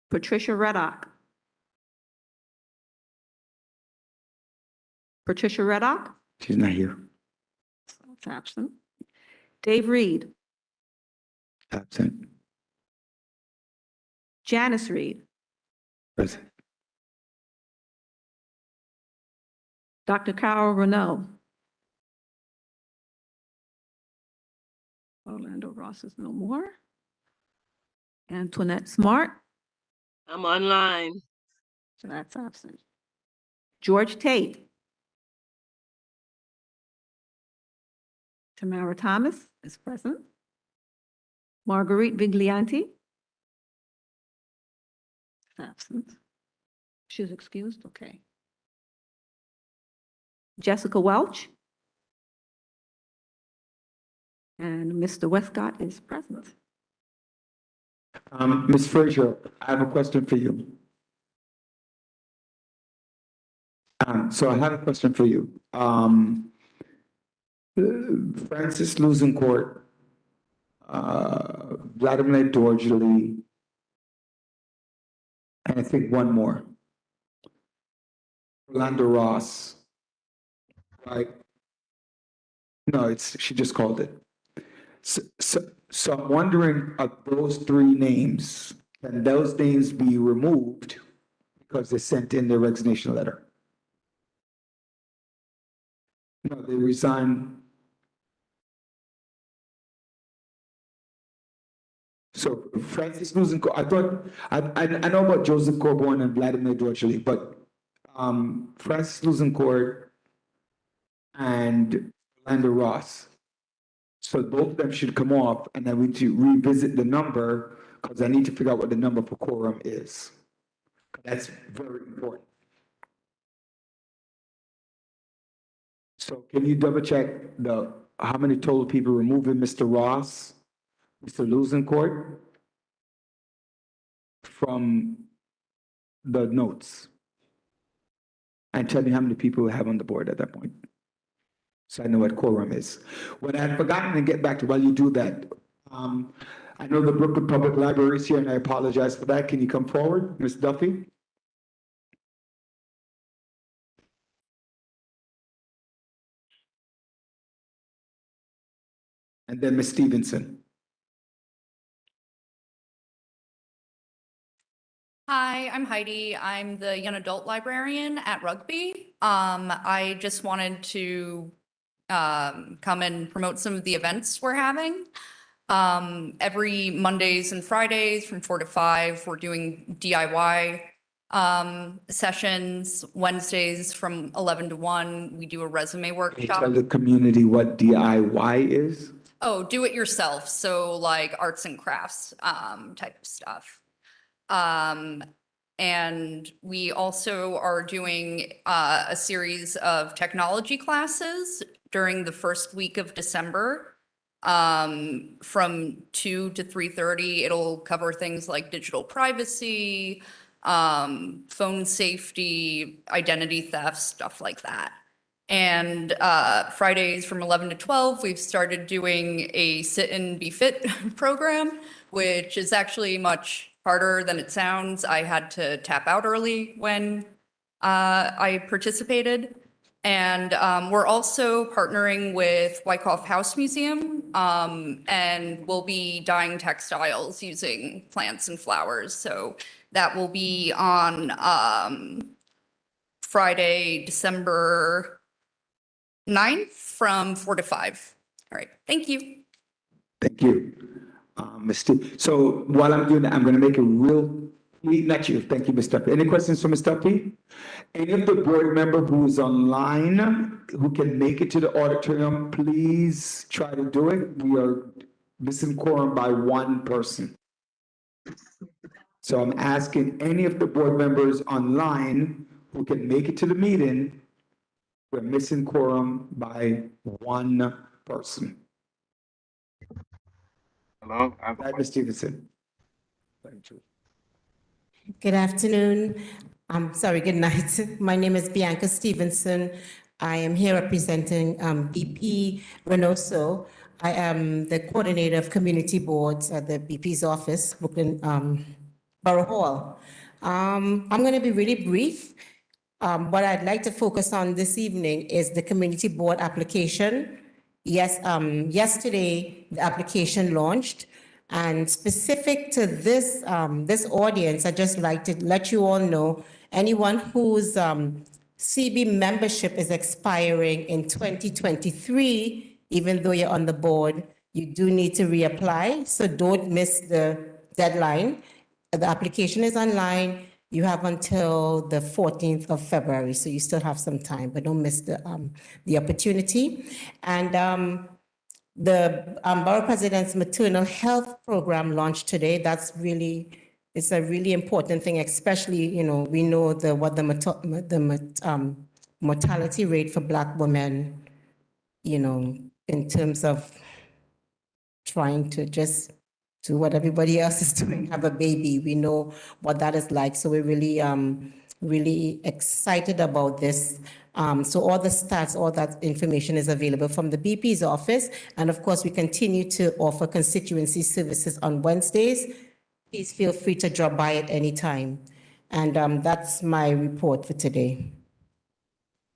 Patricia Reddock. Patricia Reddock, She's not here. so that's absent. Dave Reed, Absent. Janice Reed, Present. Dr. Carol Renault. Orlando Ross is no more. Antoinette Smart, I'm online. so that's absent. George Tate. Tamara Thomas is present. Marguerite Viglianti. Absent. She's excused, okay. Jessica Welch. And Mr. Westcott is present. Ms. Frazier, I have a question for you. So I have a question for you. Francis Luzencourt, Vladimir Dorjali, and I think one more. Orlando Ross. Right? No, she just called it. So I'm wondering, of those three names, can those names be removed because they sent in their resignation letter? No, they resigned. So Francis Luzencourt, I know about Joseph Coburn and Vladimir Dorjali, but Francis Luzencourt and Orlando Ross. So both of them should come off, and then we need to revisit the number, because I need to figure out what the number for quorum is. That's very important. So can you double check how many total people removing Mr. Ross, Mr. Luzencourt from the notes? And tell me how many people we have on the board at that point, so I know what quorum is. What I've forgotten to get back to while you do that, I know the Brooklyn Public Library is here, and I apologize for that. Can you come forward, Ms. Duffy? And then Ms. Stevenson. Hi, I'm Heidi. I'm the young adult librarian at Rugby. I just wanted to come and promote some of the events we're having. Every Mondays and Fridays from 4 to 5, we're doing DIY sessions. Wednesdays from 11 to 1, we do a resume Can you workshop. tell the community what DIY is? Oh, do it yourself. So like arts and crafts type of stuff. And we also are doing a series of technology classes during the first week of December. From 2 to 3:30, it'll cover things like digital privacy, phone safety, identity theft, stuff like that. And Fridays from 11 to 12, we've started doing a sit and be fit program, which is actually much harder than it sounds. I had to tap out early when I participated. And we're also partnering with Wyckoff House Museum, and we'll be dyeing textiles using plants and flowers. So that will be on Friday, December 9th from 4 to 5. All right, thank you. Thank you. So while I'm doing that, I'm going to make it real, not you, thank you, Ms. Duffy. Any questions for Ms. Duffy? Any of the board member who is online, who can make it to the auditorium, please try to do it. We are missing quorum by one person. So I'm asking any of the board members online who can make it to the meeting. We're missing quorum by one person. Hello? Ms. Stevenson. Good afternoon. I'm sorry, good night. My name is Bianca Stevenson. I am here representing BP Reynoso. I am the coordinator of community boards at the BP's office, Brooklyn Borough Hall. I'm going to be really brief. What I'd like to focus on this evening is the community board application. Yes, yesterday the application launched, and specific to this this audience, I'd just like to let you all know anyone whose CB membership is expiring in 2023, even though you're on the board, you do need to reapply. So don't miss the deadline. The application is online. You have until the 14th of February, so you still have some time, but don't miss the opportunity. And the Borough President's maternal health program launched today. It's a really important thing, especially, we know what the mortality rate for Black women, in terms of trying to just do what everybody else is doing, have a baby. We know what that is like. So we're really, really excited about this. So all the stats, all that information is available from the BP's office. And of course, we continue to offer constituency services on Wednesdays. Please feel free to drop by at any time. And that's my report for today.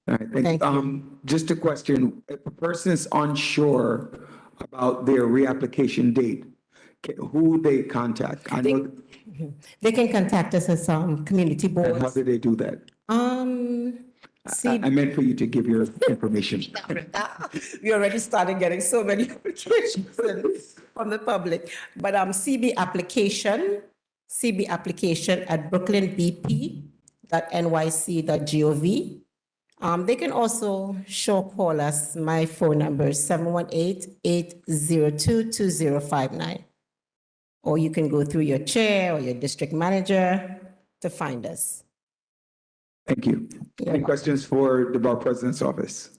All right, thank you. Just a question, if a person is unsure about their reapplication date, who they contact? I know. They can contact us as community boards. And how do they do that? I meant for you to give your information. We already started getting so many applications from the public. But CB application at brooklynbp.nyc.gov. They can also call us. My phone number is 718-802-2059. Or you can go through your chair or your district manager to find us. Thank you. Any questions for the Borough President's office?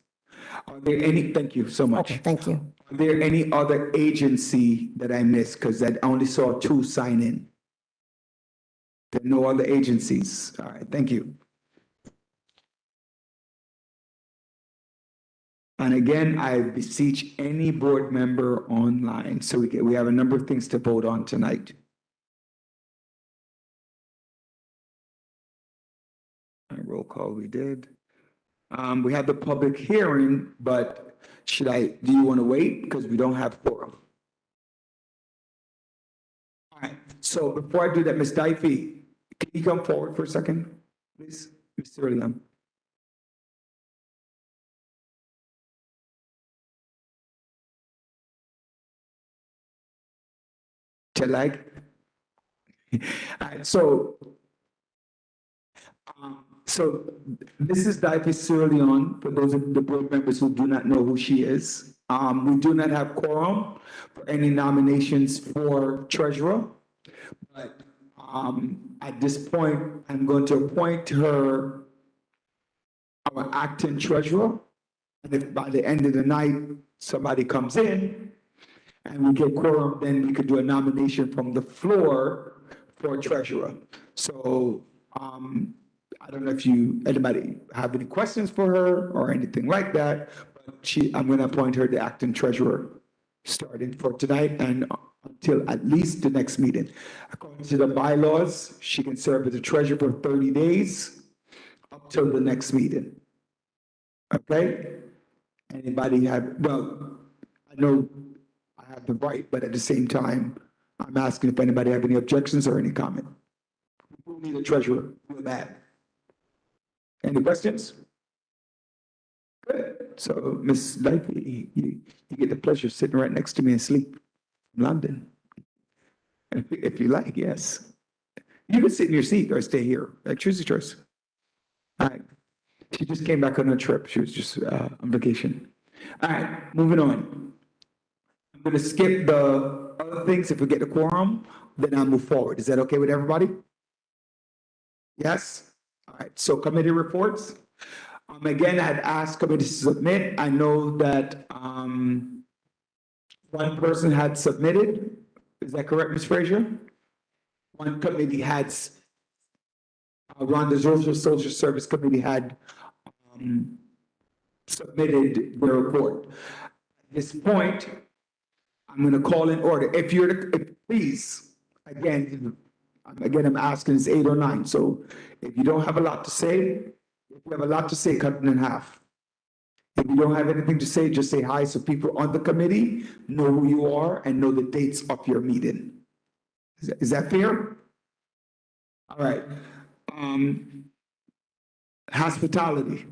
Are there any, thank you so much. Okay, thank you. Are there any other agency that I missed? Because I only saw 2 sign in. There are no other agencies. All right, thank you. And again, I beseech any board member online. So we have a number of things to vote on tonight. Roll call we did. We had the public hearing, but do you want to wait? Because we don't have quorum. All right, so before I do that, Ms. Dyfee, can you come forward for a second, please? Mr. Leon. All right, so Mrs. Dyfee Sirleon, for those of the board members who do not know who she is, we do not have quorum for any nominations for treasurer, but at this point, I'm going to appoint her our acting treasurer, and if by the end of the night somebody comes in and we get quorum, then we could do a nomination from the floor for treasurer. So I don't know if anybody have any questions for her or anything like that, but I'm going to appoint her the acting treasurer starting for tonight and until at least the next meeting. According to the bylaws, she can serve as a treasurer for 30 days up till the next meeting. Okay? Anybody have, well, I know I have the right, but at the same time, I'm asking if anybody have any objections or any comment. We need a treasurer. We're bad. Any questions? Good. So, Ms. Dyfee, you get the pleasure of sitting right next to me and sleep in London. If you like, yes. You can sit in your seat or stay here. Choose your choice. All right. She just came back on a trip. She was just on vacation. All right, moving on. I'm going to skip the other things if we get the quorum. then I'll move forward. Is that okay with everybody? Yes? All right, so committee reports. Again, I had asked committee to submit. I know that one person had submitted. Is that correct, Ms. Frazier? One committee had, Rhonda's Social Service Committee had submitted their report. At this point, I'm going to call in order. If please, again, I'm asking, it's 8 or 9. So if you don't have a lot to say, if you have a lot to say, cut it in half. If you don't have anything to say, just say hi so people on the committee know who you are and know the dates of your meeting. Is that fair? All right. Hospitality.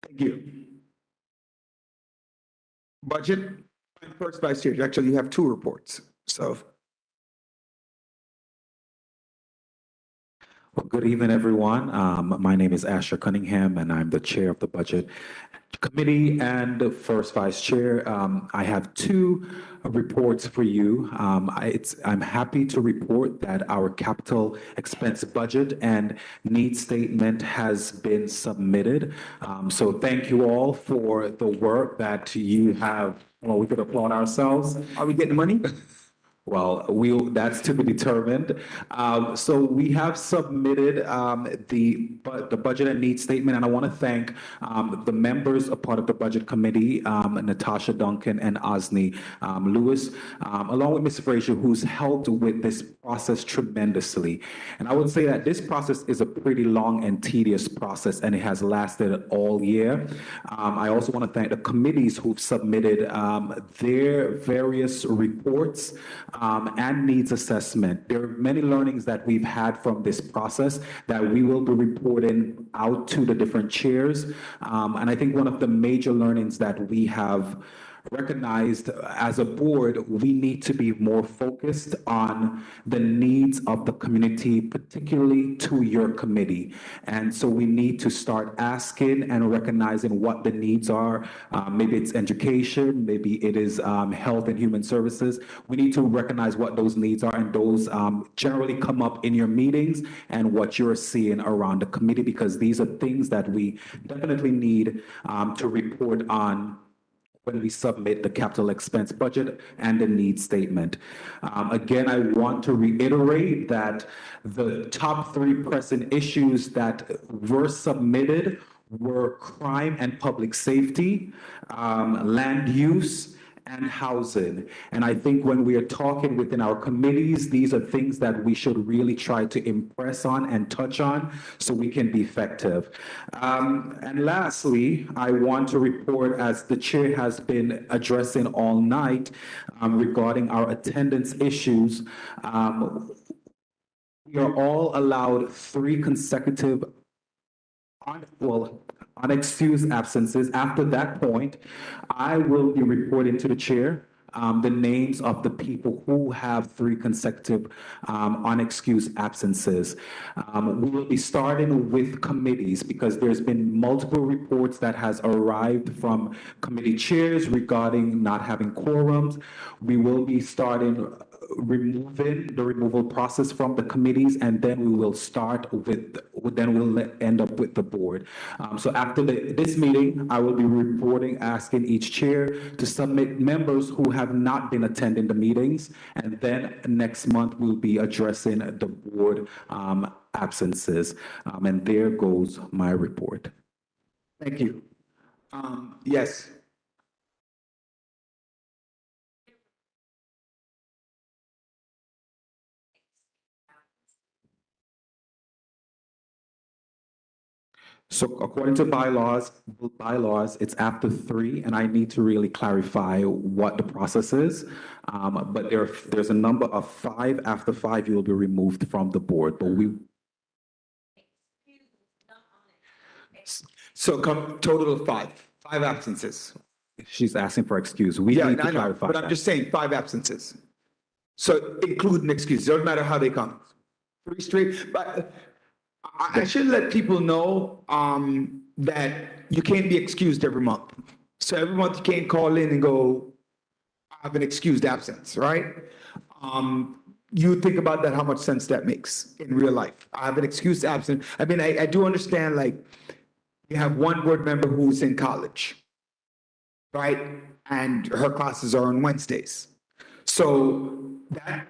Thank you. Budget, first Vice Chair, actually you have 2 reports, so. Well, good evening, everyone. My name is Asher Cunningham, and I'm the Chair of the Budget Committee and the First Vice Chair. I have 2 reports for you. I'm happy to report that our capital expense budget and need statement has been submitted. So thank you all for the work that you have. Well, we could applaud ourselves. Are we getting money? Well, that's to be determined. So we have submitted the budget and needs statement, and I want to thank the members a part of the budget committee, Natasha Duncan and Osni Lewis, along with Ms. Frazier, who's helped with this process tremendously. And I would say that this process is a pretty long and tedious process, and it has lasted all year. I also want to thank the committees who've submitted their various reports and needs assessment. There are many learnings that we've had from this process that we will be reporting out to the different chairs. And I think one of the major learnings that we have recognized as a board, we need to be more focused on the needs of the community, particularly to your committee. And so we need to start asking and recognizing what the needs are. Maybe it's education, maybe it is health and human services. We need to recognize what those needs are, and those generally come up in your meetings and what you're seeing around the committee, because these are things that we definitely need to report on when we submit the capital expense budget and the needs statement. Again, I want to reiterate that the top 3 pressing issues that were submitted were crime and public safety, land use, and housing. And I think when we are talking within our committees, these are things that we should really try to impress on and touch on so we can be effective. And lastly, I want to report, as the chair has been addressing all night regarding our attendance issues, we are all allowed 3 consecutive unexcused absences. After that point, I will be reporting to the chair the names of the people who have 3 consecutive unexcused absences. We will be starting with committees because there's been multiple reports that has arrived from committee chairs regarding not having quorums. We will be starting removing the removal process from the committees, and then we will start with, then we'll end up with the board. So after this meeting, I will be reporting, asking each chair to submit members who have not been attending the meetings, and then next month we'll be addressing the board absences. And there goes my report. Thank you. Yes. So according to bylaws, it's after 3, and I need to really clarify what the process is. But there's a number of 5. After 5, you will be removed from the board. But So total of 5 absences. She's asking for excuse. We need to clarify but I'm just saying 5 absences. So include an excuse. Doesn't matter how they come. 3 straight. But I should let people know that you can't be excused every month. So every month you can't call in and go, I have an excused absence, right? You think about that, how much sense that makes in real life. I have an excused absence. I mean, I do understand, like, you have one board member who's in college, right? And her classes are on Wednesdays. So that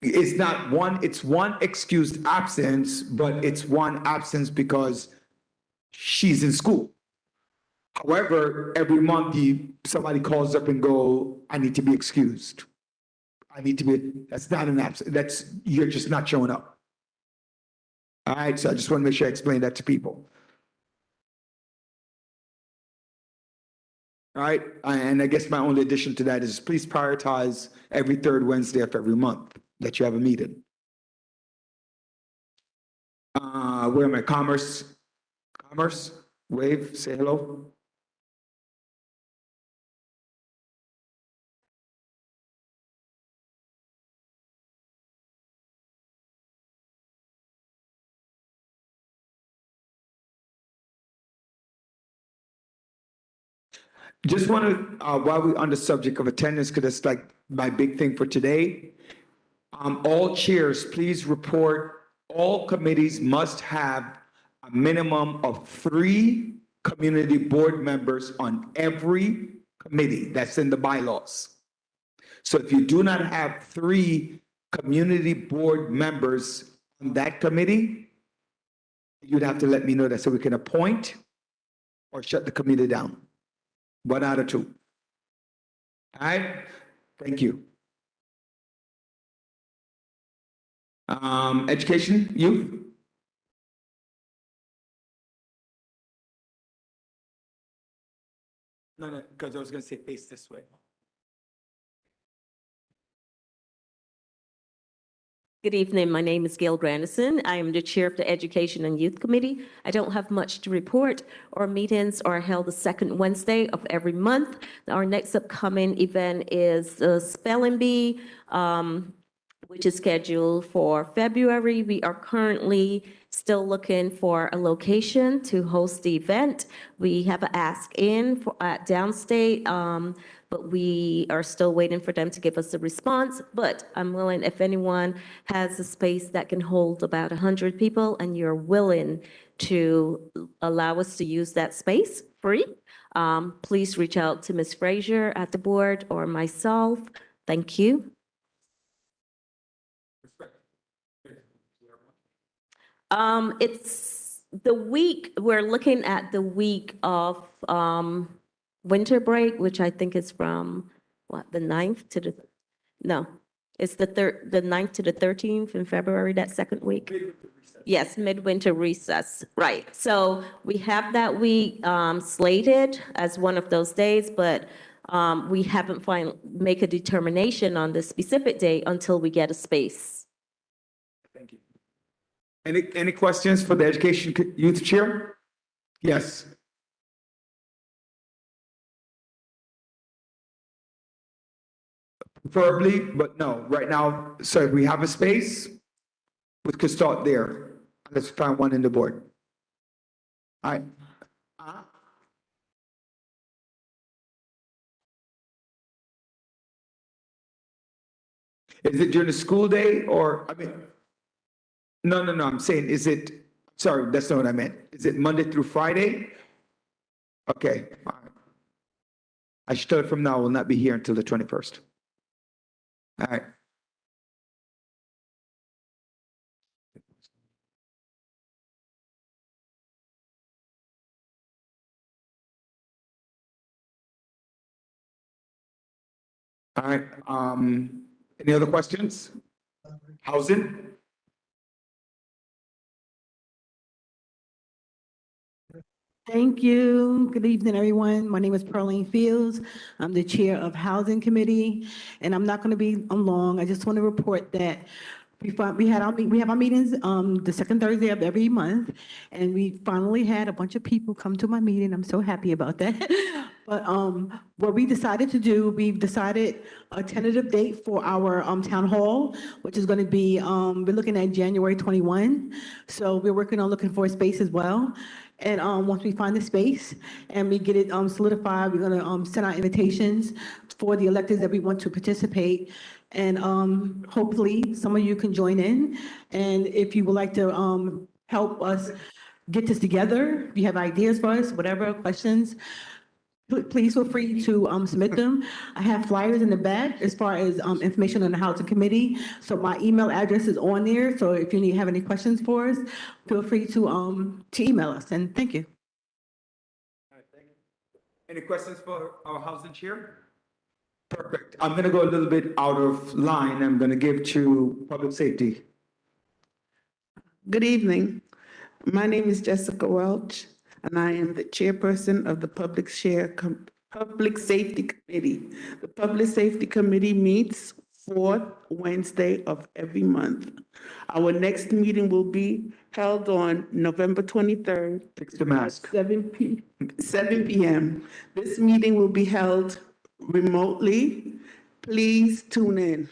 is not one, it's one excused absence, but it's one absence because she's in school. However, every month somebody calls up and go, I need to be excused. I need to be, that's not an absence, you're just not showing up. All right, so I just want to make sure I explain that to people. All right, and I guess my only addition to that is please prioritize every third Wednesday of every month that you have a meeting. Where am I? Commerce, wave, say hello. Just want to, while we're on the subject of attendance, because it's like my big thing for today, all chairs, please report, all committees must have a minimum of 3 community board members on every committee. That's in the bylaws. So if you do not have 3 community board members on that committee, you'd have to let me know that so we can appoint or shut the committee down. 1 out of 2. All right, thank you. Education, youth? No, because I was going to say face this way. Good evening. My name is Gail Grandison. I am the chair of the Education and Youth Committee. I don't have much to report. Our meetings are held the second Wednesday of every month. Our next upcoming event is the Spelling Bee, which is scheduled for February. We are currently still looking for a location to host the event. We have an ask in at Downstate, but we are still waiting for them to give us a response. But I'm willing, if anyone has a space that can hold about 100 people and you're willing to allow us to use that space free, please reach out to Ms. Frazier at the board or myself. Thank you. It's the week, we're looking at the week of winter break, which I think is from, what, the 9th to the, no, it's the 9th to the 13th in February, that second week. Yes, midwinter recess, right. So we have that week slated as one of those days, but we haven't make a determination on the specific day until we get a space. Thank you. Any questions for the Education Youth Chair? Yes. Preferably, but no, right now, so if we have a space, we could start there. Let's find one in the board. All right. Is it during the school day or, I mean, no, I'm saying, is it, sorry, that's not what I meant. Is it Monday through Friday? Okay. All right. I should tell it from now, I will not be here until the 21st. All right. All right. Any other questions? Housing? Thank you. Good evening, everyone. My name is Pearline Fields. I'm the chair of Housing Committee, and I'm not going to be long. I just want to report that we have our meetings the second Thursday of every month, and we finally had a bunch of people come to my meeting. I'm so happy about that. But what we decided to do, we've decided a tentative date for our town hall, which is going to be, we're looking at January 21. So we're working on looking for a space as well. And once we find the space and we get it solidified, we're going to send out invitations for the electeds that we want to participate. And hopefully some of you can join in. And if you would like to help us get this together, if you have ideas for us, whatever, questions, please feel free to submit them. I have flyers in the back as far as information on the housing committee. So my email address is on there. So if you have any questions for us, feel free to email us. And thank you. Any questions for our housing chair? Perfect. I'm going to go a little bit out of line. I'm going to give to public safety. Good evening. My name is Jessica Welch, and I am the chairperson of the Public Safety Committee. The Public Safety Committee meets fourth Wednesday of every month. Our next meeting will be held on November 23rd. Fix the mask. 7 p.m. This meeting will be held remotely. Please tune in.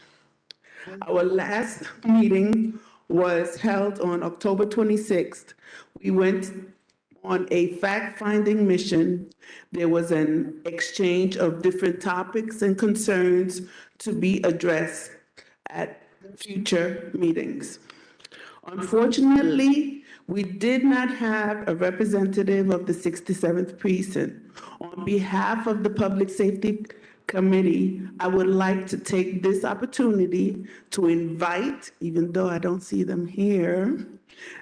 Our last meeting was held on October 26th. We went on a fact-finding mission. There was an exchange of different topics and concerns to be addressed at future meetings. Unfortunately, we did not have a representative of the 67th Precinct. On behalf of the Public Safety Committee, I would like to take this opportunity to invite, even though I don't see them here,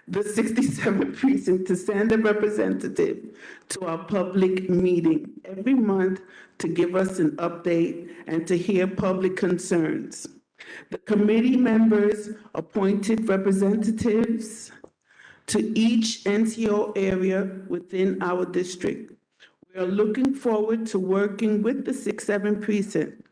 the 67th Precinct to send a representative to our public meeting every month to give us an update and to hear public concerns. The committee members appointed representatives to each NCO area within our district. We are looking forward to working with the 67th Precinct.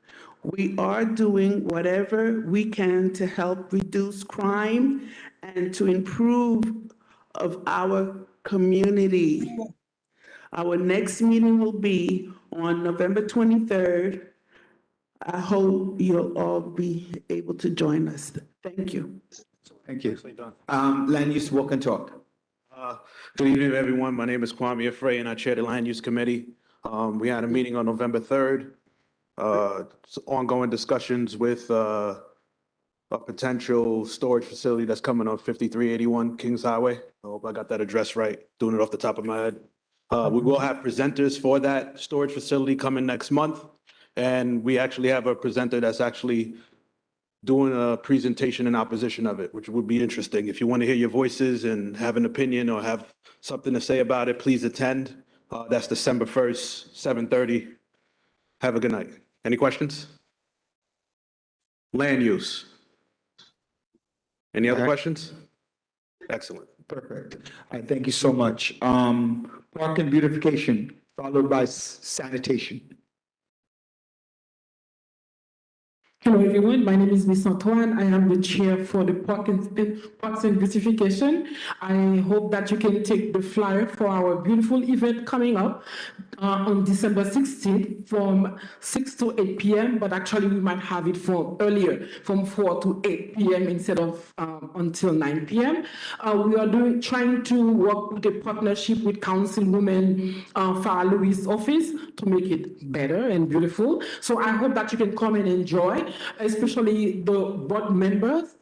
We are doing whatever we can to help reduce crime and to improve of our community. Our next meeting will be on November 23rd. I hope you'll all be able to join us. Thank you. Thank you. Land use walk and talk. Good evening, everyone. My name is Kwame Afray, and I chair the Land Use Committee. We had a meeting on November 3rd. Ongoing discussions with a potential storage facility that's coming on 5381 Kings Highway. I hope I got that address right, doing it off the top of my head. We will have presenters for that storage facility coming next month. And we actually have a presenter that's actually doing a presentation in opposition of it, which would be interesting. If you want to hear your voices and have an opinion or have something to say about it, please attend. That's December 1st, 7:30. Have a good night. Any questions? Land use. Any other questions? Excellent. Perfect. Thank you so much. Park and beautification, followed by sanitation. Hello, everyone. My name is Miss Antoine. I am the chair for the Parks and Beautification. I hope that you can take the flyer for our beautiful event coming up on December 16th from 6 to 8 p.m. But actually, we might have it from earlier, from 4 to 8 p.m. instead of until 9 p.m. We are trying to work with a partnership with Councilwoman Farah Louis' office to make it better and beautiful. So I hope that you can come and enjoy, especially the board members,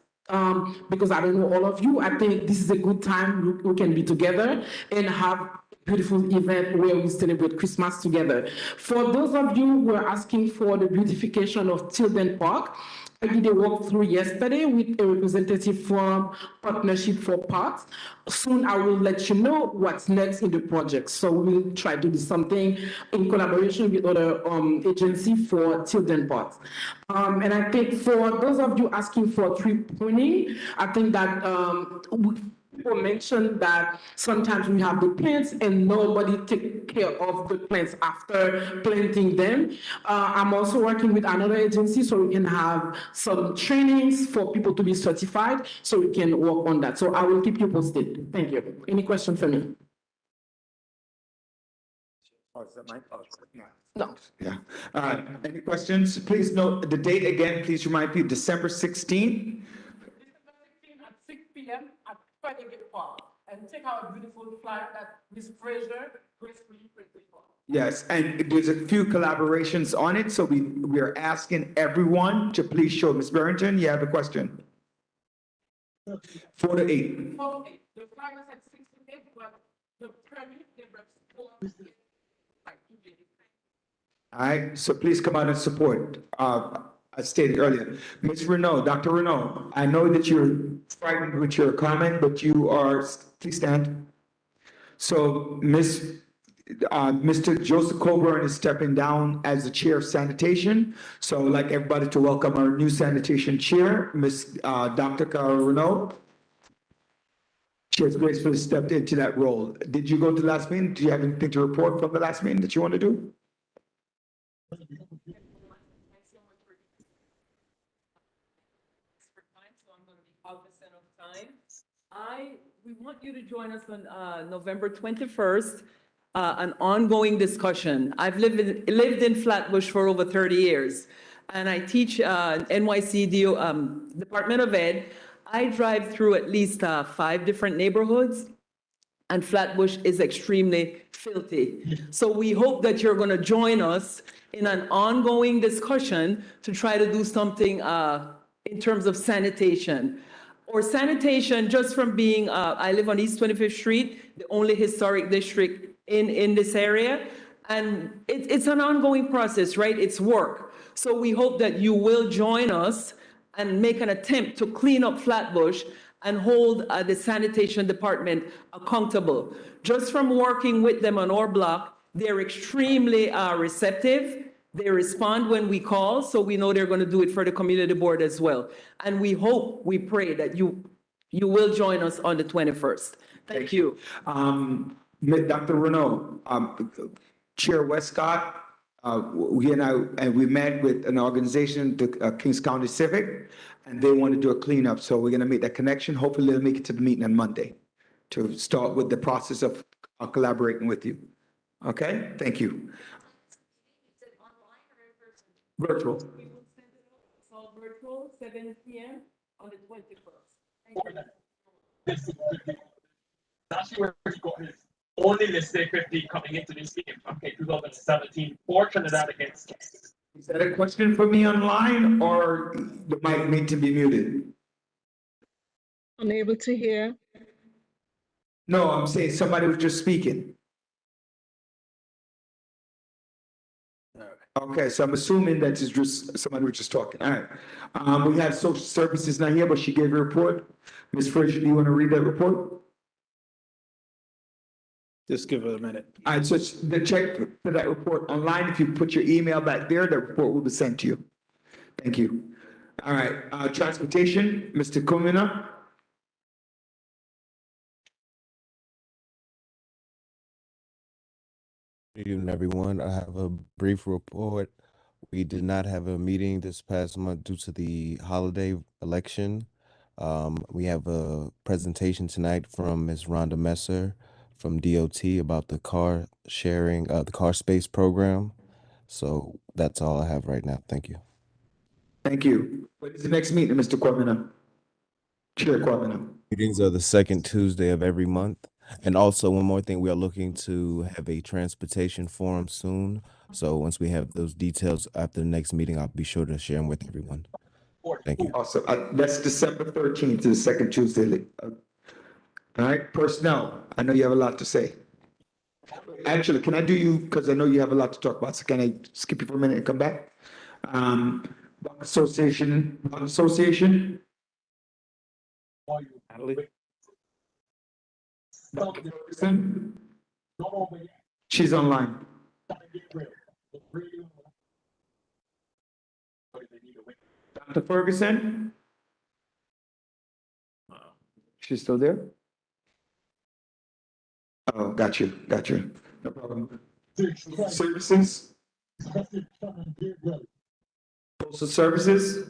because I don't know all of you. I think this is a good time we can be together and have a beautiful event where we celebrate Christmas together. For those of you who are asking for the beautification of Tilden Park, I did a walkthrough yesterday with a representative from Partnership for Parks. Soon I will let you know what's next in the project. So we'll try to do something in collaboration with other agencies for Tilden Parks. And I think for those of you asking for tree pruning, I think that people mentioned that sometimes we have the plants and nobody take care of the plants after planting them. I'm also working with another agency so we can have some trainings for people to be certified so we can work on that. So I will keep you posted. Thank you. Any question for me? No. Yeah. Any questions? Please note the date again, please remind me, December 16th. At 6 p.m. at Fenimore Park, and check out a beautiful flyer that Ms. Fraser gracefully printed for. Yes, and there's a few collaborations on it, so we are asking everyone to please show. Ms. Barrington, you have a question? 4 to 8. Okay, the flyer said 6 to 8, but the permit, they were 4 to 8. Like 2 days. All right, so please come out and support. I stated earlier, Ms. Renault, Dr. Renault, I know that you're frightened with your comment, but you are, please stand. So Mr. Joseph Coburn is stepping down as the chair of sanitation. So I'd like everybody to welcome our new sanitation chair, Ms. Dr. Cara Renault. She has gracefully stepped into that role. Did you go to the last meeting? Do you have anything to report from the last meeting that you want to do? We want you to join us on November 21st, an ongoing discussion. I've lived in Flatbush for over 30 years, and I teach NYC Department of Ed. I drive through at least 5 different neighborhoods, and Flatbush is extremely filthy. So we hope that you're going to join us in an ongoing discussion to try to do something in terms of sanitation. Or sanitation, just from being, I live on East 25th Street, the only historic district in this area. And it's an ongoing process, right? It's work. So we hope that you will join us and make an attempt to clean up Flatbush and hold the sanitation department accountable. Just from working with them on our block, they're extremely receptive. They respond when we call, so we know they're going to do it for the community board as well. And we hope, we pray that you will join us on the 21st. Thank you. Dr. Renault, Chair Westcott, we met with an organization, the Kings County Civic, and they want to do a cleanup. So we're going to make that connection. Hopefully they'll make it to the meeting on Monday to start with the process of collaborating with you. Okay, thank you. Virtual. It's all virtual, 7 p.m. on the 21st. That's where we got his only listed 50 coming into this game. Okay, 2017 for Trinidad against Texas. Is that a question for me online or the mic need to be muted? Unable to hear. No, I'm saying somebody was just speaking. Okay, so I'm assuming that it's just somebody was just talking. All right. We have social services not here, but she gave a report. Ms. Frazier, do you want to read that report? Just give it a minute. All right, so the check for that report online. If you put your email back there, the report will be sent to you. Thank you. All right, transportation, Mr. Kumina. Good evening, everyone. I have a brief report. We did not have a meeting this past month due to the holiday election. We have a presentation tonight from Ms. Rhonda Messer from DOT about the car sharing, the car space program. So that's all I have right now. Thank you. Thank you. What is the next meeting, Mr. Kwabena? Chair Kwabena. Meetings are the second Tuesday of every month. And also one more thing, we are looking to have a transportation forum soon. So once we have those details after the next meeting, I'll be sure to share them with everyone. Thank you. Awesome. That's December 13th, the second Tuesday. All right, personnel, I know you have a lot to say. Actually, can I do you, because I know you have a lot to talk about, so can I skip you for a minute and come back? Association. She's online. Dr. Ferguson? She's still there? Oh, got you. No problem. Services? Postal Services?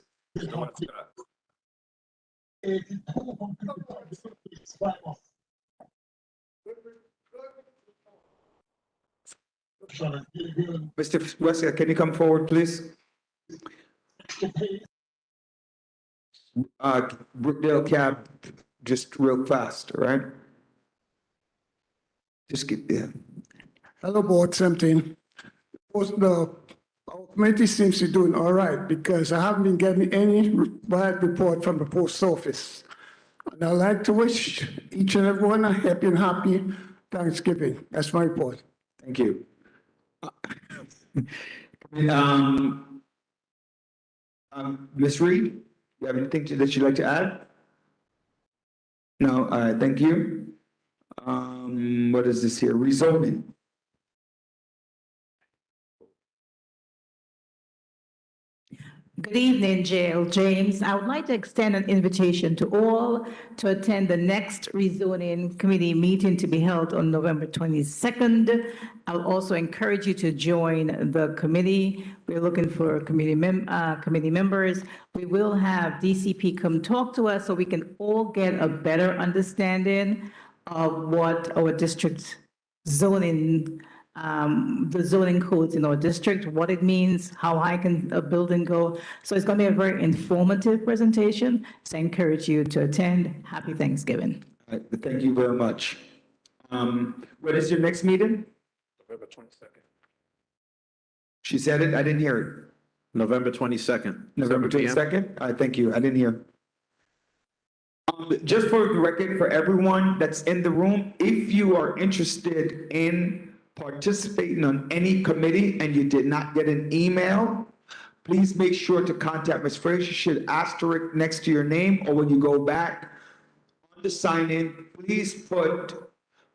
Mr. Wesley, can you come forward, please? Brookdale Cab, just real fast, all right? Just get there. Hello, Board, something. The our committee seems to be doing all right because I haven't been getting any bad report from the post office. And I'd like to wish each and everyone a happy Thanksgiving. That's my report. Thank you. Ms. Reed, you have anything that you'd like to add? No, all right, thank you. What is this here? Rezoning. Good evening, Jail James. I would like to extend an invitation to all to attend the next rezoning committee meeting to be held on November 22nd. I'll also encourage you to join the committee. We're looking for committee members. We will have DCP come talk to us so we can all get a better understanding of what our district zoning the zoning codes in our district, what it means, how high can a building go. So it's going to be a very informative presentation. So I encourage you to attend. Happy Thanksgiving. All right, thank you very much. What is your next meeting? November 22nd. She said it, I didn't hear it. November 22nd. November 22nd? All right, thank you, I didn't hear. Just for the record, for everyone that's in the room, if you are interested in participating on any committee and you did not get an email, please make sure to contact Ms. Frazier. Should asterisk next to your name, or when you go back on the sign-in, please put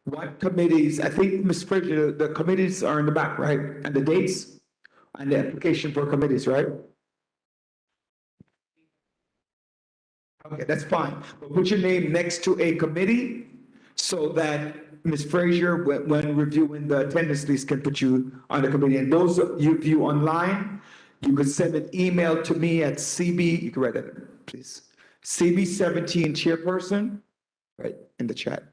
what committees. I think, Ms. Frazier, the committees are in the back, right? And the dates and the application for committees, right? Okay, that's fine. But put your name next to a committee so that Ms. Frazier, when reviewing the attendance list, can put you on the committee. And those of you view online, you can send an email to me at CB, you can write that, please. CB17 chairperson, right, in the chat.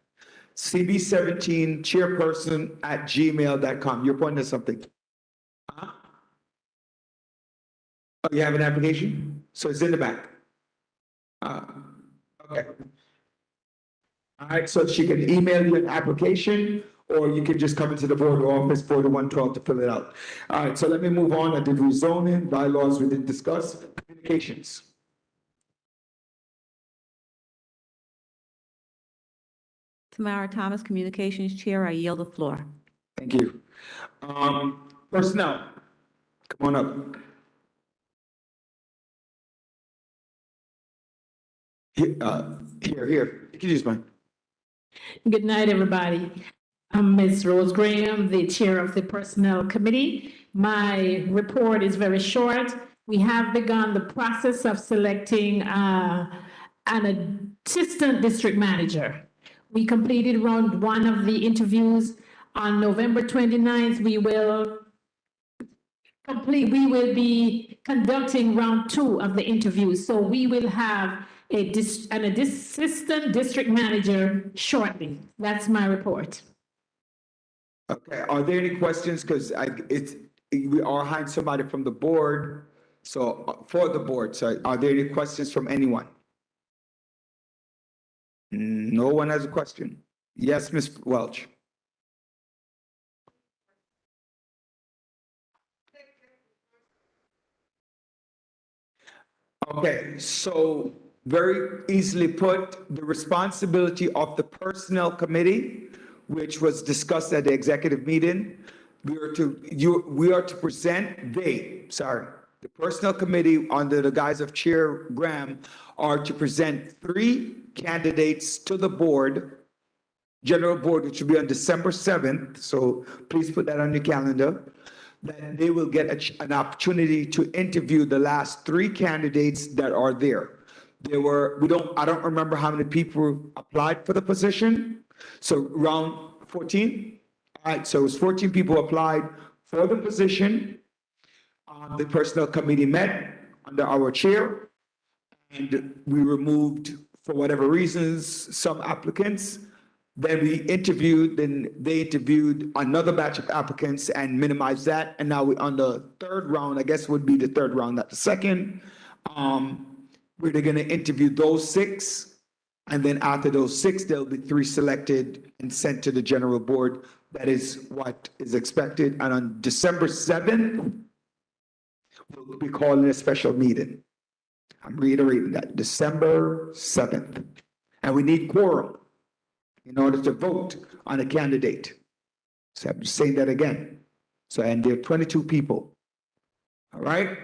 CB17 chairperson at gmail.com. You're pointing at something. Oh, you have an application? So it's in the back. Okay. All right, so she can email you an application, or you can just come into the board office 4112 to fill it out. All right, so let me move on. I did rezoning, bylaws we didn't discuss, communications. Tamara Thomas, Communications Chair, I yield the floor. Thank you. Personnel, come on up. Here, you can use mine. Good night, everybody. I'm Ms. Rose Graham, the Chair of the Personnel Committee. My report is very short. We have begun the process of selecting an assistant district manager. We completed round one of the interviews. On November 29th, we will be conducting round two of the interviews. So we will have an assistant district manager shortly. That's my report. Okay, are there any questions? Because we are hiring somebody from the board, so for the board. So are there any questions from anyone? No one has a question. Yes, Ms. Welch. Okay, so very easily put, the responsibility of the personnel committee, which was discussed at the executive meeting, we are to present, the personnel committee under the guise of Chair Graham are to present 3 candidates to the board, general board, which will be on December 7th. So please put that on your calendar. That they will get an opportunity to interview the last 3 candidates that are there. I don't remember how many people applied for the position. So around 14. All right, so it was 14 people applied for the position. The personnel committee met under our chair, and we removed, for whatever reasons, some applicants. Then we interviewed, then they interviewed another batch of applicants and minimized that. And now we're on the third round, I guess would be the third round, not the second. We're gonna interview those 6. And then after those 6, there'll be 3 selected and sent to the general board. That is what is expected. And on December 7th, we'll be calling a special meeting. I'm reiterating that, December 7th. And we need quorum in order to vote on a candidate. So I'm saying that again. So, and there are 22 people. All right?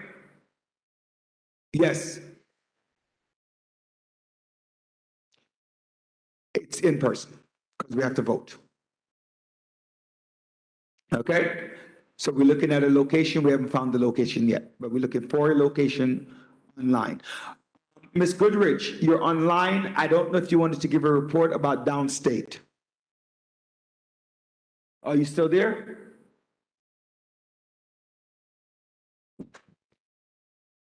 Yes. It's in person, because we have to vote. Okay? So we're looking at a location. We haven't found the location yet, but we're looking for a location online. Ms. Goodrich, you're online. I don't know if you wanted to give a report about downstate. Are you still there?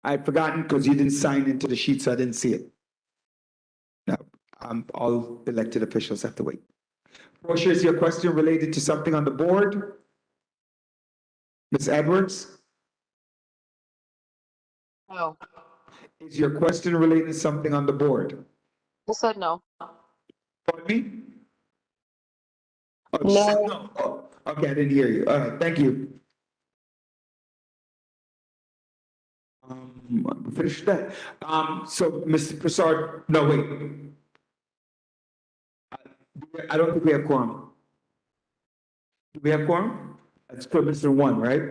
I'd forgotten because you didn't sign into the sheet, so I didn't see it. No, all elected officials have to wait. Portia, is your question related to something on the board? Ms. Edwards? No. Is your question related to something on the board? I said no. Pardon me? Oh, you said no. Oh, okay, I didn't hear you. All right, thank you. Finish that. So, Mr. Prasad, no, wait. I don't think we have quorum. Do we have quorum? That's for Mr. 1, right?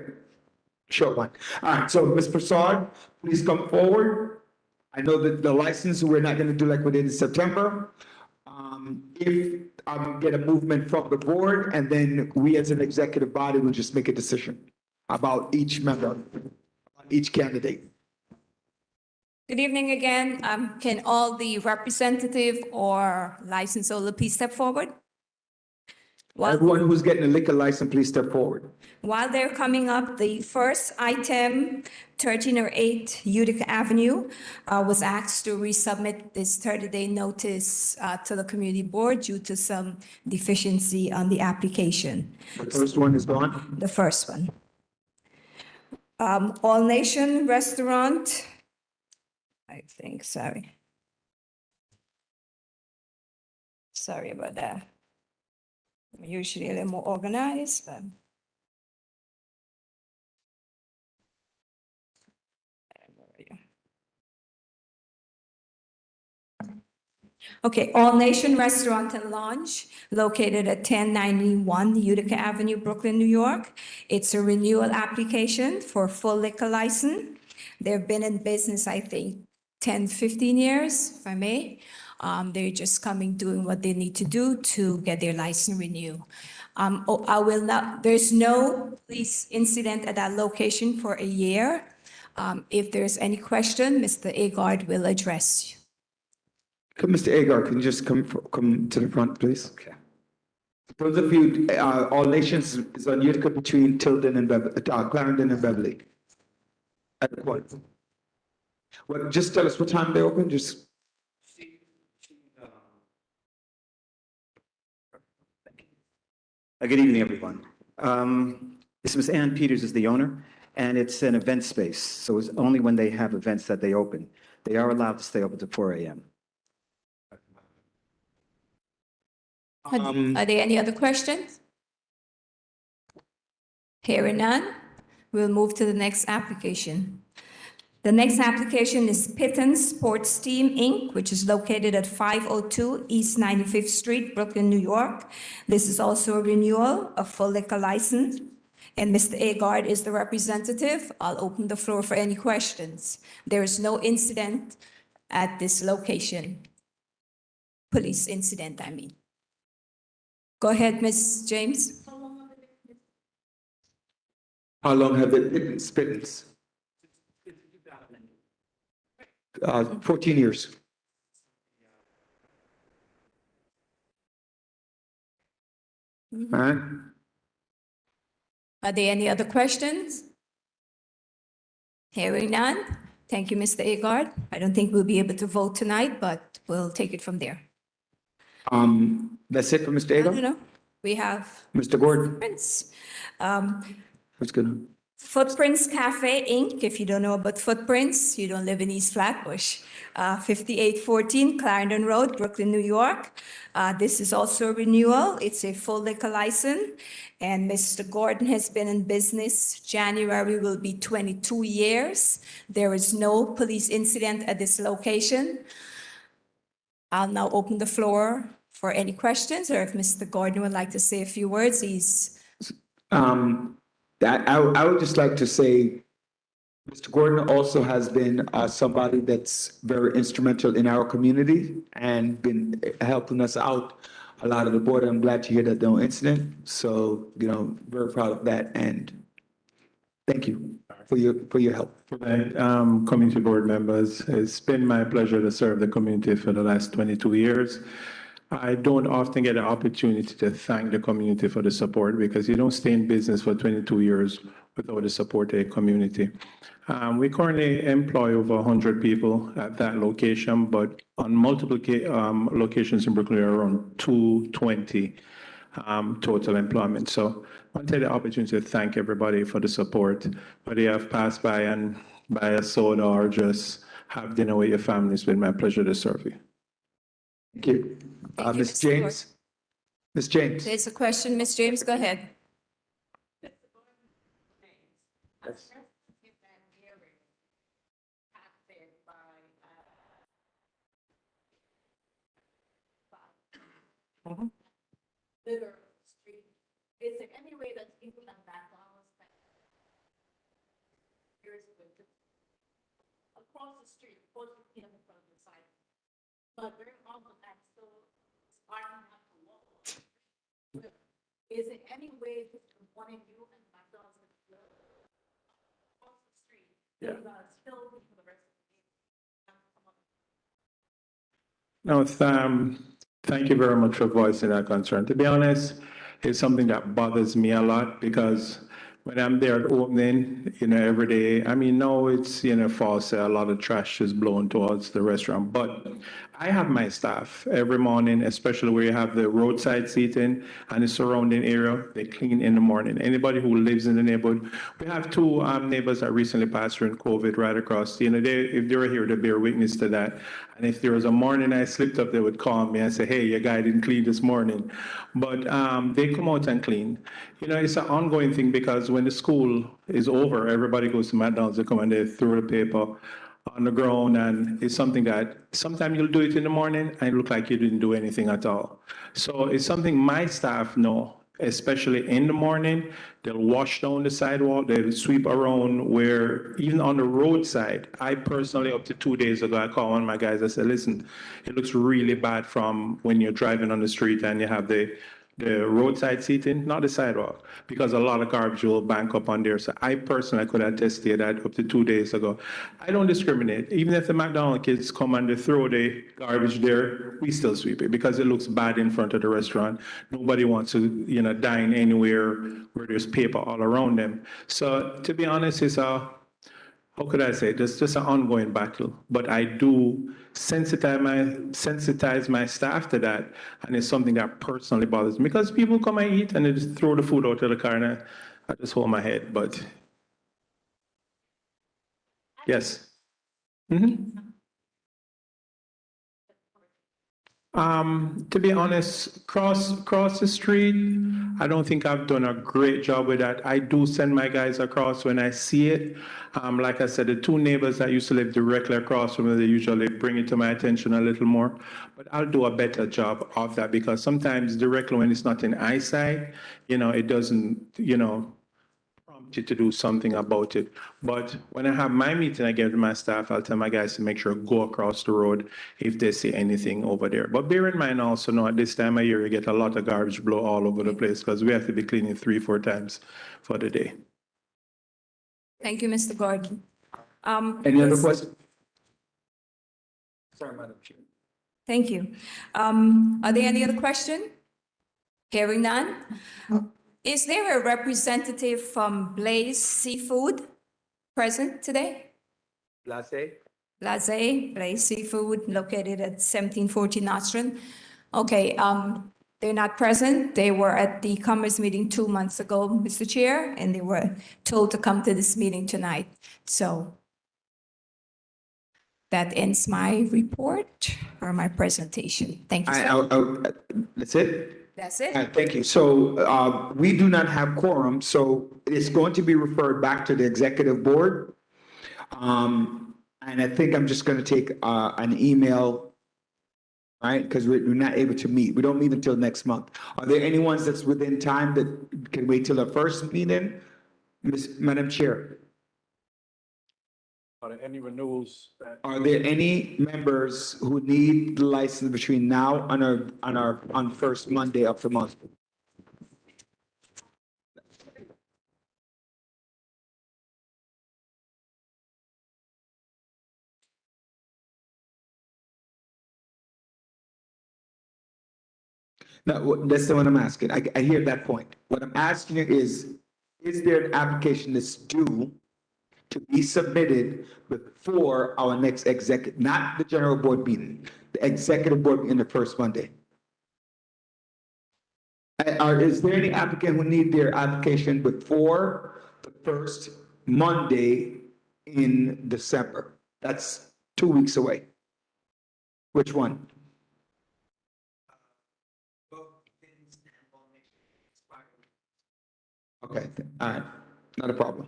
Short one. All right, so Ms. Prasad, please come forward. I know that the license, we're not gonna do like we did in September. If I get a movement from the board, and then we as an executive body will just make a decision about each member, each candidate. Good evening again. Can all the representative or licensed holder please step forward? Everyone who's getting a liquor license, please step forward. While they're coming up, the first item, 1308 Utica Avenue, was asked to resubmit this 30-day notice to the community board due to some deficiency on the application. The first one is gone? The first one. All Nation Restaurant, I think, sorry. Sorry about that. I'm usually a little more organized, but. Okay, All Nation Restaurant and Lounge, located at 1091 Utica Avenue, Brooklyn, New York. It's a renewal application for a full liquor license. They've been in business, I think, 10, 15 years, if I may. They're just coming, doing what they need to do to get their license renewed. I will not, there's no police incident at that location for a year. If there's any question, Mr. Agard will address you. Mr. Agar, can you just come to the front, please? Okay. For those of you, All Nations is on Utica between Tilden and Clarendon and Beverly. At the point. Well, just tell us what time they open, just. Good evening, everyone. This is Ann Peters is the owner, and it's an event space. So it's only when they have events that they open. They are allowed to stay open to 4 a.m. Are there any other questions? Hearing none, we'll move to the next application. The next application is Pittons Sports Team, Inc., which is located at 502 East 95th Street, Brooklyn, New York. This is also a renewal of full liquor license, and Mr. Agard is the representative. I'll open the floor for any questions. There is no incident at this location. Police incident, I mean. Go ahead, Ms. James. How long have they been in Pittons? 14 years. All right. Are there any other questions? Hearing none. Thank you, Mr. Agard. I don't think we'll be able to vote tonight, but we'll take it from there. That's it for Mr. No, Agar? no, no. We have Mr. Gordon, Footprints. Um, who's gonna? Footprints Cafe Inc., if you don't know about Footprints, you don't live in East Flatbush. 5814 Clarendon Road, Brooklyn, New York. This is also a renewal. It's a full liquor license. And Mr. Gordon has been in business. January will be 22 years. There is no police incident at this location. I'll now open the floor for any questions, or if Mr. Gordon would like to say a few words, he's. I would just like to say, Mr. Gordon also has been somebody that's very instrumental in our community and been helping us out a lot of the board. I'm glad to hear that no incident. So, very proud of that, and thank you for your help. Community board members, it's been my pleasure to serve the community for the last 22 years. I don't often get an opportunity to thank the community for the support, because you don't stay in business for 22 years without the support of the community. We currently employ over 100 people at that location, but on multiple locations in Brooklyn, around 220 total employment. So I want to take the opportunity to thank everybody for the support, whether you have passed by and buy a soda or just have dinner with your family. It's been my pleasure to serve you. Thank you. Ms. James? Ms. James? There's a question. Ms. James, go ahead. Is there any way that people at McDonald's across the street, across the campus on the side, but very often I'm still starting up to walk. Is there any way that one of you and McDonald's across the street, still for the rest of No, thank you very much for voicing that concern. To be honest, it's something that bothers me a lot, because when I'm there at opening, every day, no, it's, false. A lot of trash is blown towards the restaurant, but I have my staff every morning, especially where you have the roadside seating and the surrounding area, they clean in the morning. Anybody who lives in the neighborhood, we have two neighbors that recently passed through in COVID right across, if they were here to bear witness to that. And if there was a morning I slipped up, they would call me and say, hey, your guy didn't clean this morning. But they come out and clean. It's an ongoing thing, because when the school is over, everybody goes to McDonald's, they come and they throw the paper on the ground, and it's something that sometimes you'll do it in the morning and it look like you didn't do anything at all. So it's something my staff know, especially in the morning. They'll wash down the sidewalk, they'll sweep around, where even on the roadside, I personally, up to 2 days ago, I called one of my guys, I said, listen, it looks really bad from when you're driving on the street and you have the roadside seating, not the sidewalk, because a lot of garbage will bank up on there. So I personally could attest to that up to 2 days ago. I don't discriminate. Even if the McDonald's kids come and they throw the garbage there, we still sweep it, because it looks bad in front of the restaurant. Nobody wants to, dine anywhere where there's paper all around them. So to be honest, it's how could I say, it's just an ongoing battle, but I do sensitize my staff to that, and it's something that personally bothers me, because people come and eat and they just throw the food out of the car, and I just hold my head, but yes. To be honest, cross the street, I don't think I've done a great job with that. I do send my guys across when I see it. Like I said, the two neighbors that used to live directly across from me, they usually bring it to my attention a little more. But I'll do a better job of that, because sometimes directly when it's not in eyesight, it doesn't, prompt you to do something about it. But when I have my meeting again with my staff, I'll tell my guys to make sure go across the road if they see anything over there. But bear in mind also, at this time of year, you get a lot of garbage blow all over the place, because we have to be cleaning 3-4 times for the day. Thank you, Mr. Gordon. Any other questions? Sorry, Madam Chair. Thank you. Are there any other question? Hearing none. Is there a representative from Blaze Seafood present today? Blaze Seafood, located at 1714 Nostrand. Okay, They're not present. They were at the Commerce meeting 2 months ago, Mr. Chair, and they were told to come to this meeting tonight. So that ends my report or my presentation. Thank you, sir. That's it? That's it. All right, thank you. So we do not have quorum, so it's going to be referred back to the executive board. And I think I'm just going to take an email, right? Because we're not able to meet. We don't meet until next month. Are there any ones that's within time that can wait till the first meeting? Madam Chair, Are there any renewals that? are there any members who need the license between now and on first Monday of the month? No, that's the one I'm asking. I hear that point. What I'm asking you is there an application that's due to be submitted before our next executive, not the general board meeting, the executive board meeting the first Monday? Is there any applicant who need their application before the first Monday in December? That's 2 weeks away. Which one? Okay, all right, not a problem.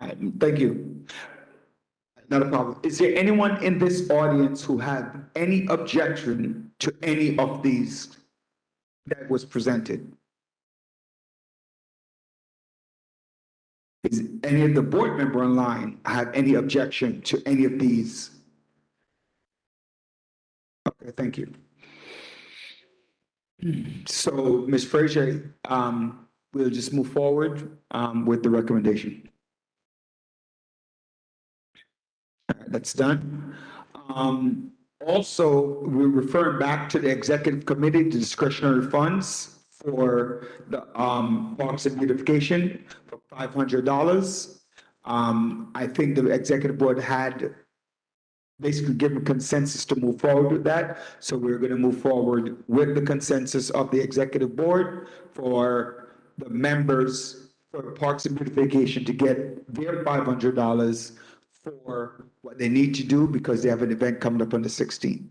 All right, thank you. Not a problem. Is there anyone in this audience who had any objection to any of these that was presented? Is any of the board member online have any objection to any of these? Okay, thank you. So, Ms. Frazier, we'll just move forward with the recommendation. All right, that's done. Also, we're referring back to the executive committee, the discretionary funds for the parks and beautification for $500. I think the executive board had basically given consensus to move forward with that. So we're going to move forward with the consensus of the executive board for the members for Parks and Beautification to get their $500 for what they need to do because they have an event coming up on the 16th.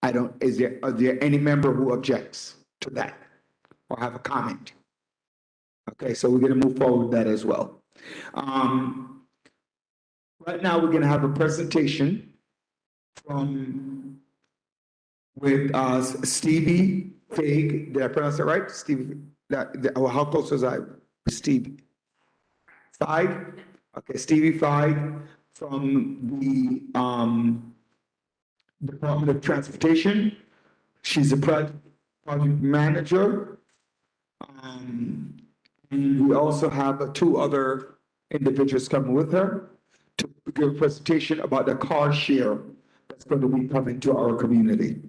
Are there any member who objects to that or have a comment? Okay, so we're going to move forward with that as well. Right now, we're going to have a presentation with Stevie Faig. Did I pronounce that right? Stevie, how close was I? Stevie Faig? Okay, Stevie Faig from the Department of Transportation. She's a project manager. And we also have two other individuals coming with her to give a presentation about the car share that's going to be coming to our community.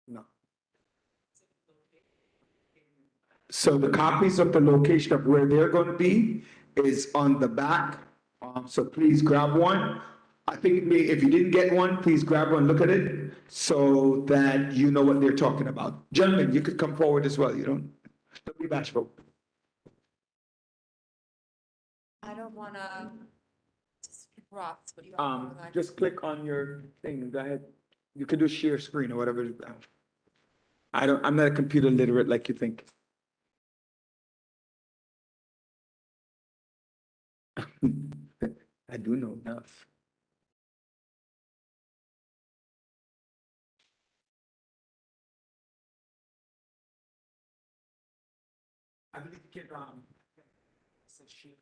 No. So the copies of the location of where they're going to be is on the back. So please grab one. I think if you didn't get one, please grab one, look at it so that you know what they're talking about. Gentlemen, you could come forward as well. Don't be bashful. I don't want to disrupt, but you Just click on your thing. Go ahead. You can do share screen or whatever. I'm not a computer literate like you think. I do know enough. I believe you can share screen.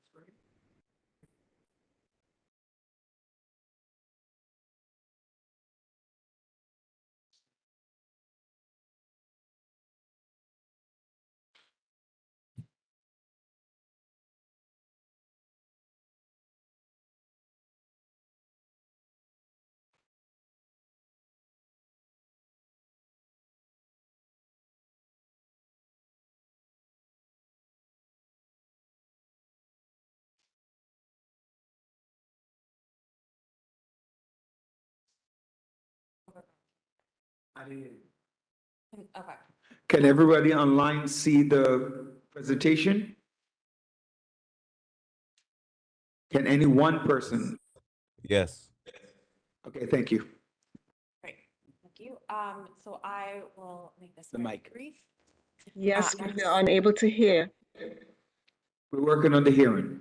Okay. Can everybody online see the presentation? Can any one person? Yes. Okay, thank you. Great, thank you. So I will make this The very mic. brief. Yes, we're unable to hear. We're working on the hearing.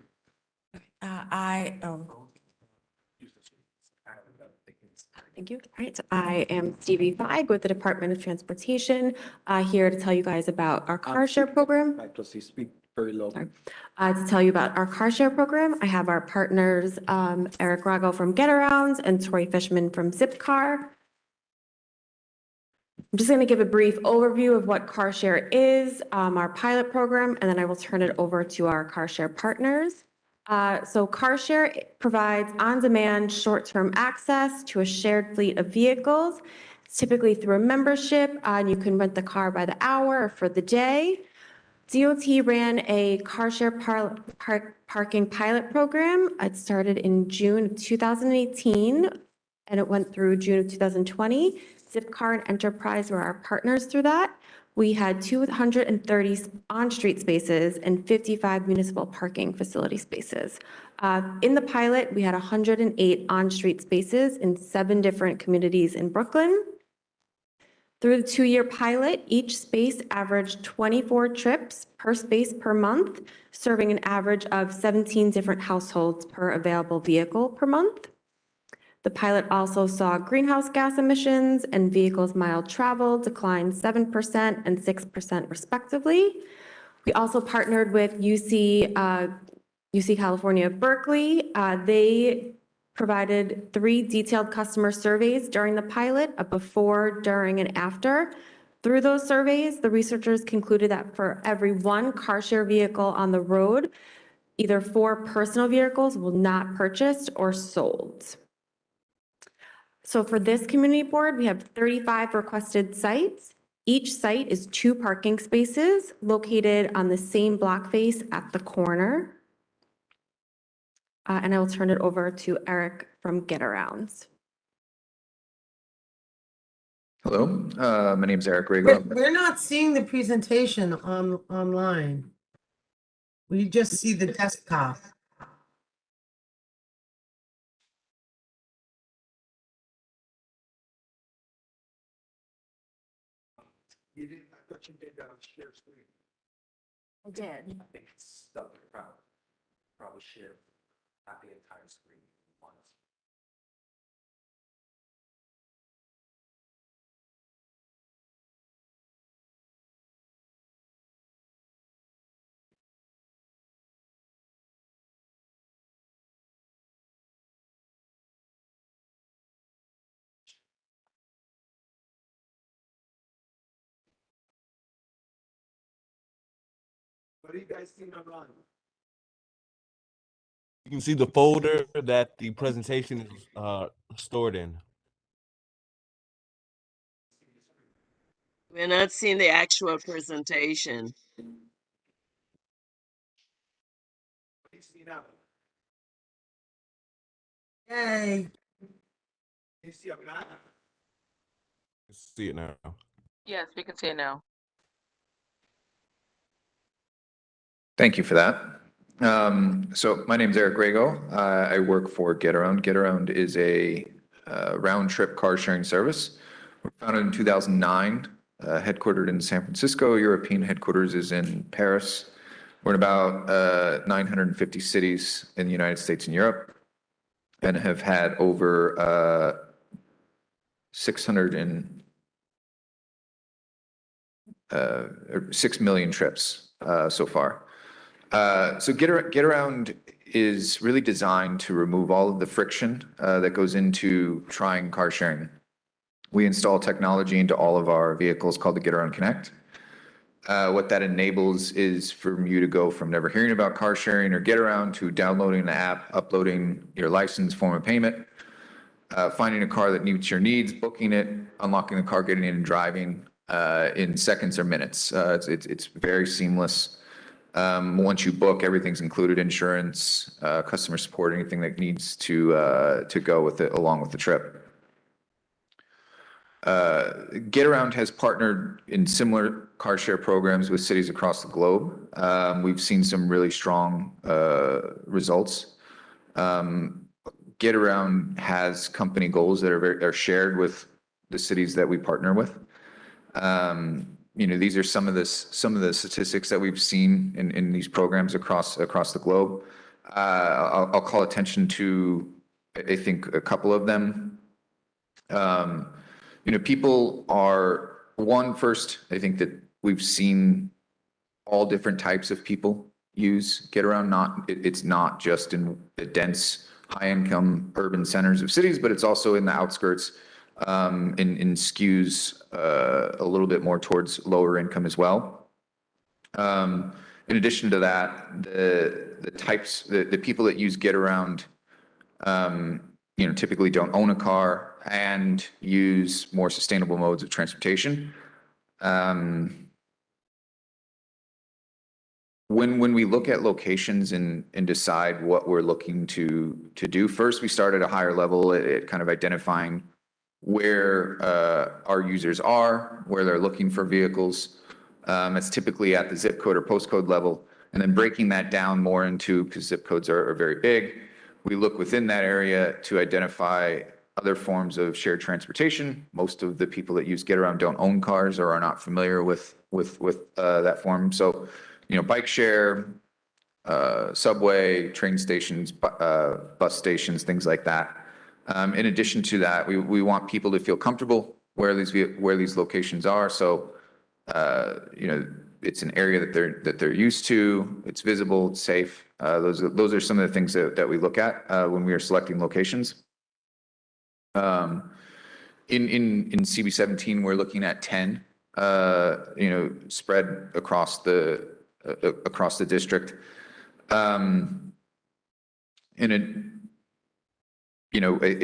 Thank you. All right, so I am Stevie Feig with the Department of Transportation, here to tell you guys about our car share program. Right, please speak very low. To tell you about our car share program, I have our partners, Eric Rago from Get Around and Tori Fishman from Zipcar. I'm just going to give a brief overview of what car share is, our pilot program, and then I will turn it over to our car share partners. So car share provides on-demand, short-term access to a shared fleet of vehicles, typically through a membership, and you can rent the car by the hour or for the day. DOT ran a car share parking pilot program. It started in June of 2018, and it went through June of 2020. Zipcar and Enterprise were our partners through that. We had 230 on-street spaces and 55 municipal parking facility spaces. In the pilot, we had 108 on-street spaces in 7 different communities in Brooklyn. Through the 2-year pilot, each space averaged 24 trips per space per month, serving an average of 17 different households per available vehicle per month. The pilot also saw greenhouse gas emissions and vehicles mile traveled decline 7% and 6% respectively. We also partnered with UC California, Berkeley. They provided 3 detailed customer surveys during the pilot, a before, during, and after. Through those surveys, the researchers concluded that for every 1 car share vehicle on the road, either 4 personal vehicles were not purchased or sold. So for this community board, we have 35 requested sites. Each site is 2 parking spaces located on the same block face at the corner. And I will turn it over to Eric from Get Around. Hello, my name is Eric Rago. We're not seeing the presentation online. We just see the desktop. You didn't, I thought you did share screen. I did. I think it's stuck, probably share, not the entire screen once. What do you guys think online? You can see the folder that the presentation is stored in. We're not seeing the actual presentation. What do you see now? Yay. You see up now? See it now. Yes, we can see it now. Thank you for that. So my name is Eric Rago. I work for Get Around. Get Around is a round-trip car sharing service. We were founded in 2009, headquartered in San Francisco. European headquarters is in Paris. We're in about 950 cities in the United States and Europe, and have had over 6 million trips so far. So Get Around is really designed to remove all of the friction that goes into trying car sharing. We install technology into all of our vehicles called the Get Around Connect. What that enables is for you to go from never hearing about car sharing or Get Around to downloading an app, uploading your license, form of payment, finding a car that meets your needs, booking it, unlocking the car, getting in and driving in seconds or minutes. It's very seamless. Once you book, everything's included: insurance, customer support, anything that needs to go with it along with the trip. Getaround has partnered in similar car share programs with cities across the globe. We've seen some really strong results. Getaround has company goals that are shared with the cities that we partner with. These are some of the statistics that we've seen in these programs across the globe. I'll call attention to, I think, a couple of them. People are, first, I think that we've seen all different types of people use Getaround. It's not just in the dense, high-income urban centers of cities, but it's also in the outskirts, in skews a little bit more towards lower income as well. In addition to that, the people that use Getaround, typically don't own a car and use more sustainable modes of transportation. When we look at locations and decide what we're looking to do, first we start at a higher level at kind of identifying where our users are, where they're looking for vehicles. It's typically at the zip code or postcode level, and then breaking that down more into, because zip codes are very big, we look within that area to identify other forms of shared transportation. Most of the people that use Getaround don't own cars or are not familiar with that form. So, bike share, subway, train stations, bus stations, things like that. In addition to that, we want people to feel comfortable where these locations are. So, it's an area that they're used to. It's visible. It's safe. Those are some of the things that we look at when we are selecting locations. In CB17, we're looking at 10. Spread across the district. I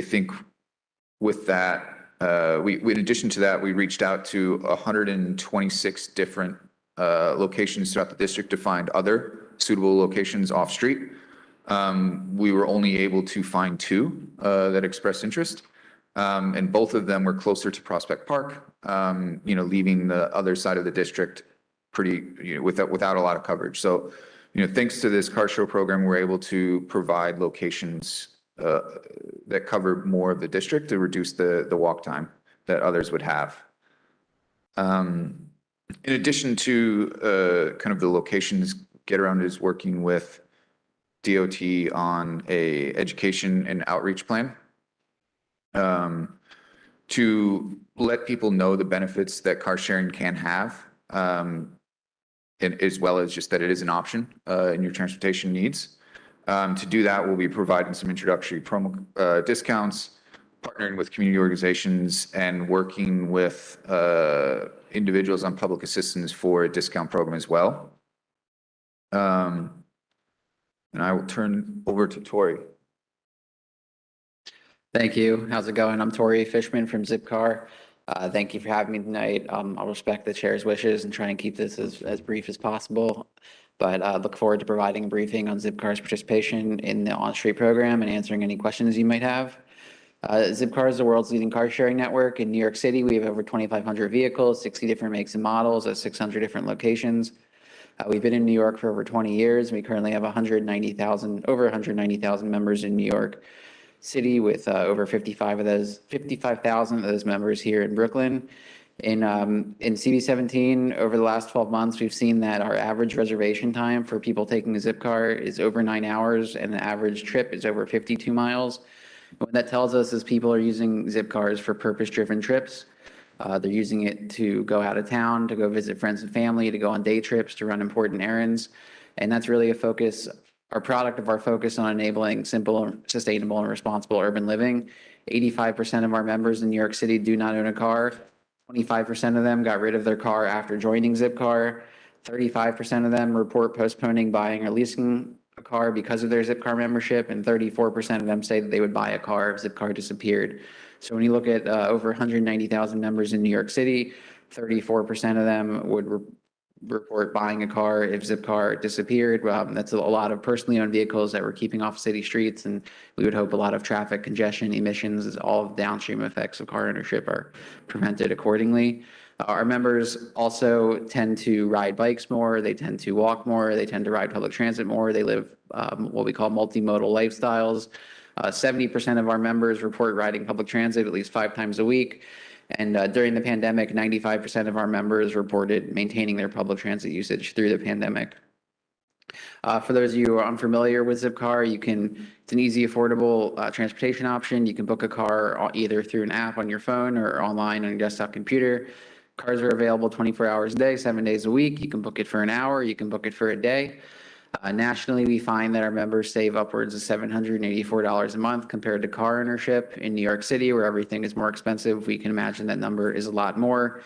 think with that, in addition to that, we reached out to 126 different locations throughout the district to find other suitable locations off street. We were only able to find 2 that expressed interest, and both of them were closer to Prospect Park, leaving the other side of the district pretty, without a lot of coverage. So, thanks to this car show program, we're able to provide locations that cover more of the district to reduce the walk time that others would have. In addition to kind of the locations, Getaround is working with DOT on a education and outreach plan to let people know the benefits that car sharing can have, and as well as just that it is an option in your transportation needs. To do that, we'll be providing some introductory promo discounts, partnering with community organizations, and working with individuals on public assistance for a discount program as well. And I will turn over to Tori. Thank you. How's it going? I'm Tori Fishman from Zipcar. Thank you for having me tonight. I'll respect the chair's wishes and try and keep this as brief as possible. But look forward to providing a briefing on Zipcar's participation in the on-street program and answering any questions you might have. Zipcar is the world's leading car sharing network. In New York City, we have over 2,500 vehicles, 60 different makes and models at 600 different locations. We've been in New York for over 20 years. We currently have over 190,000 members in New York City, with over 55,000 of those members here in Brooklyn. In CB17, over the last 12 months, we've seen that our average reservation time for people taking a Zipcar is over 9 hours, and the average trip is over 52 miles. What that tells us is people are using Zipcars for purpose-driven trips. They're using it to go out of town, to go visit friends and family, to go on day trips, to run important errands. And that's really a focus, our product of our focus on enabling simple, sustainable, and responsible urban living. 85% of our members in New York City do not own a car. 25% of them got rid of their car after joining Zipcar. 35% of them report postponing buying or leasing a car because of their Zipcar membership, and 34% of them say that they would buy a car if Zipcar disappeared. So when you look at over 190,000 members in New York City, 34% of them report buying a car if Zipcar disappeared. That's a lot of personally owned vehicles that we're keeping off city streets, and we would hope a lot of traffic congestion, emissions, all of downstream effects of car ownership are prevented accordingly. Our members also tend to ride bikes more, they tend to walk more, they tend to ride public transit more, they live what we call multimodal lifestyles. 70% of our members report riding public transit at least 5 times a week. And during the pandemic, 95% of our members reported maintaining their public transit usage through the pandemic. For those of you who are unfamiliar with Zipcar, it's an easy, affordable transportation option. You can book a car either through an app on your phone or online on your desktop computer. Cars are available 24 hours a day, 7 days a week. You can book it for an hour, you can book it for a day. Nationally, we find that our members save upwards of $784 a month compared to car ownership. In New York City, where everything is more expensive, we can imagine that number is a lot more.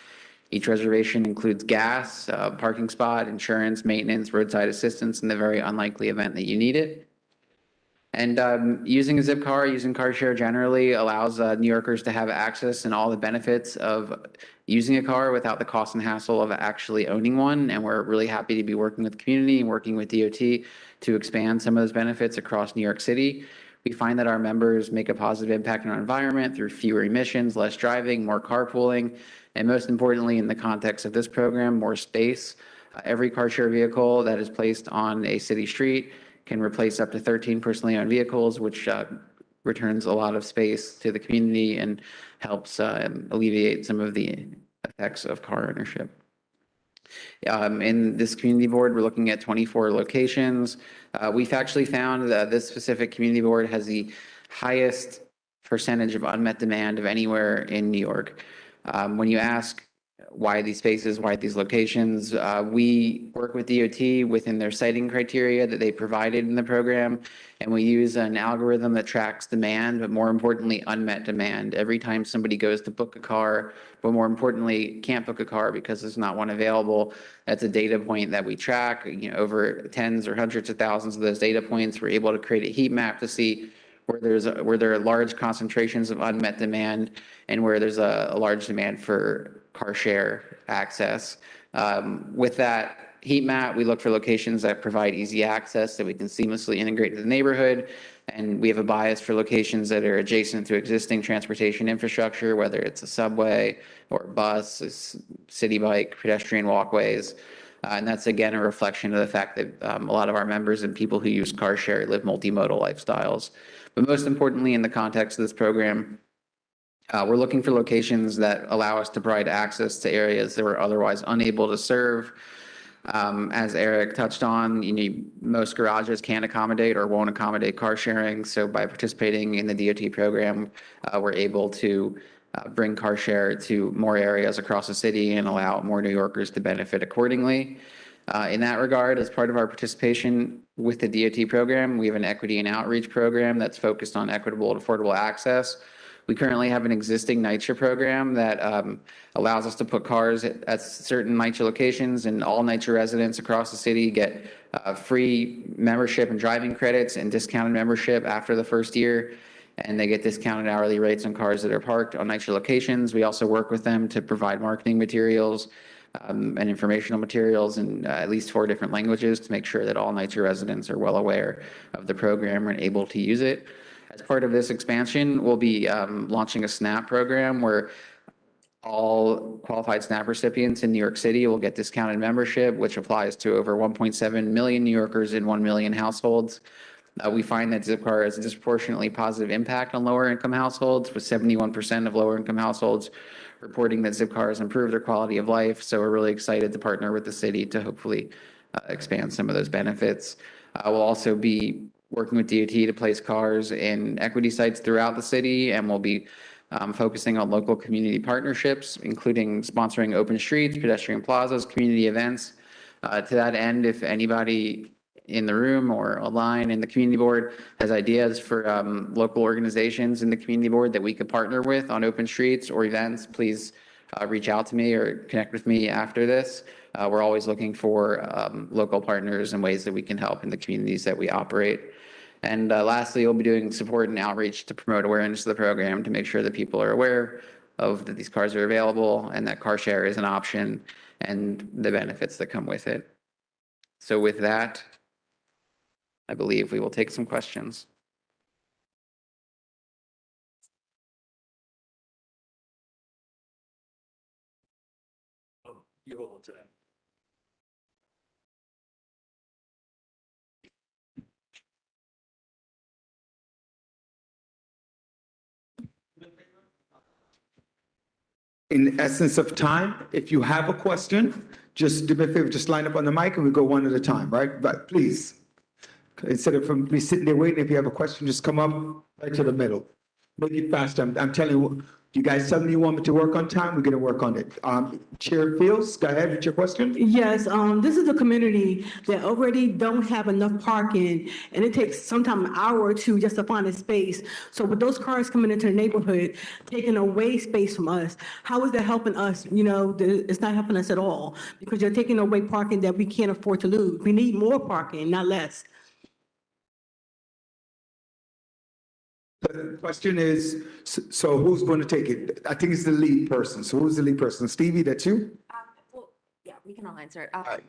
Each reservation includes gas, parking spot, insurance, maintenance, roadside assistance in the very unlikely event that you need it. And using a Zipcar, using car share generally allows New Yorkers to have access and all the benefits of using a car without the cost and hassle of actually owning one. And we're really happy to be working with the community and working with DOT to expand some of those benefits across New York City. We find that our members make a positive impact on our environment through fewer emissions, less driving, more carpooling, and most importantly, in the context of this program, more space. Every car share vehicle that is placed on a city street can replace up to 13 personally owned vehicles, which returns a lot of space to the community and helps alleviate some of the effects of car ownership. In this community board, we're looking at 24 locations. We've actually found that this specific community board has the highest percentage of unmet demand of anywhere in New York. When you ask why these spaces, why these locations, we work with DOT within their siting criteria that they provided in the program, and we use an algorithm that tracks demand, but more importantly, unmet demand. Every time somebody goes to book a car, but more importantly, can't book a car because there's not one available, that's a data point that we track. Over tens or hundreds of thousands of those data points, we're able to create a heat map to see where there are large concentrations of unmet demand and where there's a large demand for car share access. With that heat map, we look for locations that provide easy access that we can seamlessly integrate to the neighborhood. And we have a bias for locations that are adjacent to existing transportation infrastructure, whether it's a subway or a bus, a city bike, pedestrian walkways. And that's, again, a reflection of the fact that a lot of our members and people who use car share live multimodal lifestyles. But most importantly, in the context of this program, we're looking for locations that allow us to provide access to areas that we're otherwise unable to serve. As Eric touched on, most garages can't accommodate or won't accommodate car sharing. So by participating in the DOT program, we're able to bring car share to more areas across the city and allow more New Yorkers to benefit accordingly. In that regard, as part of our participation with the DOT program, we have an equity and outreach program that's focused on equitable and affordable access. We currently have an existing NYCHA program that allows us to put cars at certain NYCHA locations, and all NYCHA residents across the city get free membership and driving credits and discounted membership after the first year, and they get discounted hourly rates on cars that are parked on NYCHA locations. We also work with them to provide marketing materials and informational materials in at least 4 different languages to make sure that all NYCHA residents are well aware of the program and able to use it. As part of this expansion, we'll be launching a SNAP program where all qualified SNAP recipients in New York City will get discounted membership, which applies to over 1.7 million New Yorkers in 1 million households. We find that Zipcar has a disproportionately positive impact on lower income households, with 71% of lower income households reporting that Zipcar has improved their quality of life. So we're really excited to partner with the city to hopefully expand some of those benefits. We'll also be working with DOT to place cars in equity sites throughout the city, and we'll be focusing on local community partnerships, including sponsoring open streets, pedestrian plazas, community events. To that end, if anybody in the room or online in the community board has ideas for local organizations in the community board that we could partner with on open streets or events, please reach out to me or connect with me after this. We're always looking for local partners and ways that we can help in the communities that we operate. And lastly, we'll be doing support and outreach to promote awareness of the program to make sure that people are aware of that these cars are available and that car share is an option and the benefits that come with it. So with that, I believe we will take some questions. In essence of time, if you have a question, just do me a favor, just line up on the mic and we go one at a time, right? But please, instead of me sitting there waiting, if you have a question, just come up right to the middle. Make it fast. I'm telling you, you guys tell me you want me to work on time, we're gonna work on it. Chair Fields, go ahead with your question. Yes, this is a community that already don't have enough parking, and it takes sometimes an hour or two just to find a space. So with those cars coming into the neighborhood, taking away space from us, how is that helping us? You know, it's not helping us at all, because you're taking away parking that we can't afford to lose. We need more parking, not less. The question is, so who's going to take it? I think it's the lead person. So who's the lead person? Stevie, that's you? Yeah, we can all answer it.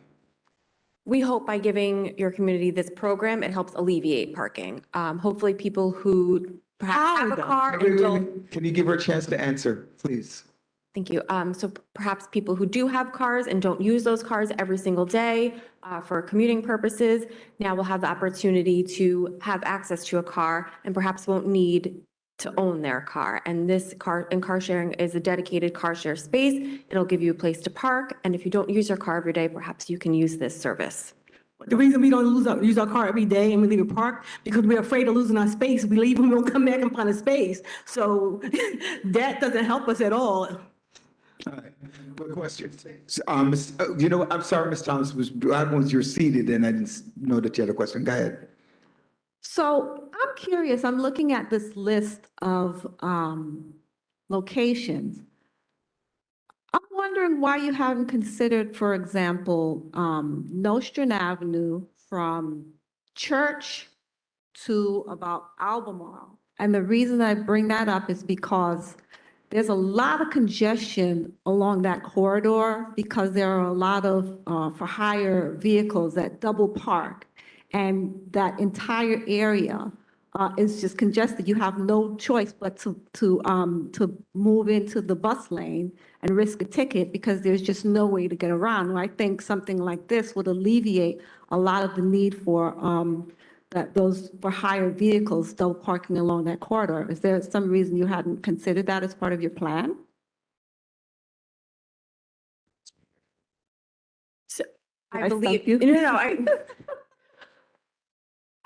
We hope by giving your community this program, it helps alleviate parking. Hopefully people who perhaps have a car and don't. Can you give her a chance to answer, please? Thank you. So perhaps people who do have cars and don't use those cars every single day for commuting purposes, now will have the opportunity to have access to a car and perhaps won't need to own their car. And this car sharing is a dedicated car share space. It'll give you a place to park. And if you don't use your car every day, perhaps you can use this service. The reason we don't use our car every day and we leave it parked, because we're afraid of losing our space. We leave and we don't come back and find a space. So that doesn't help us at all. All right, good question. You know, I'm sorry, Ms. Thomas, once you're seated and I didn't know that you had a question. Go ahead. So I'm curious, I'm looking at this list of locations. I'm wondering why you haven't considered, for example, Nostrand Avenue from Church to about Albemarle. And the reason I bring that up is because there's a lot of congestion along that corridor because there are a lot of for hire vehicles that double park. And that entire area is just congested. You have no choice but to move into the bus lane and risk a ticket because there's just no way to get around. And I think something like this would alleviate a lot of the need for for hire vehicles double parking along that corridor. Is there some reason you hadn't considered that as part of your plan? So I believe,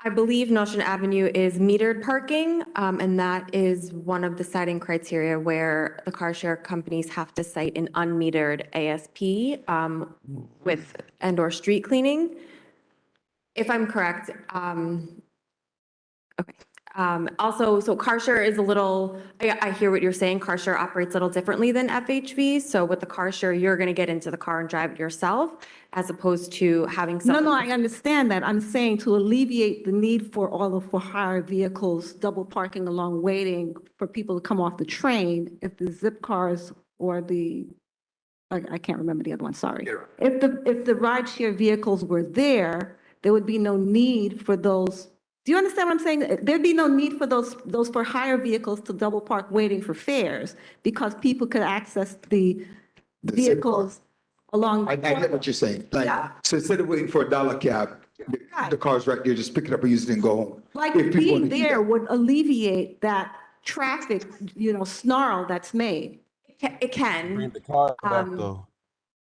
I believe Nostrand Avenue is metered parking, and that is one of the citing criteria where the car share companies have to cite an unmetered ASP with and/or street cleaning. If I'm correct, okay. Also, so car share is a little, I hear what you're saying, car share operates a little differently than FHV. So with the car share, you're going to get into the car and drive it yourself, as opposed to having someone. No, I understand that. I'm saying to alleviate the need for all the for-hire vehicles double parking along waiting for people to come off the train, if the zip cars or I can't remember the other one, sorry. If the rideshare vehicles were there would be no need for those. Do you understand what I'm saying? There'd be no need for those for hire vehicles to double park waiting for fares because people could access the vehicles along. I get what you're saying. Like, Yeah. so instead of waiting for a dollar cab, the car's right there, just pick it up and use it and go home. Like If people being wanna do there that. would alleviate that traffic, snarl that's made. It can. Bring the car back though.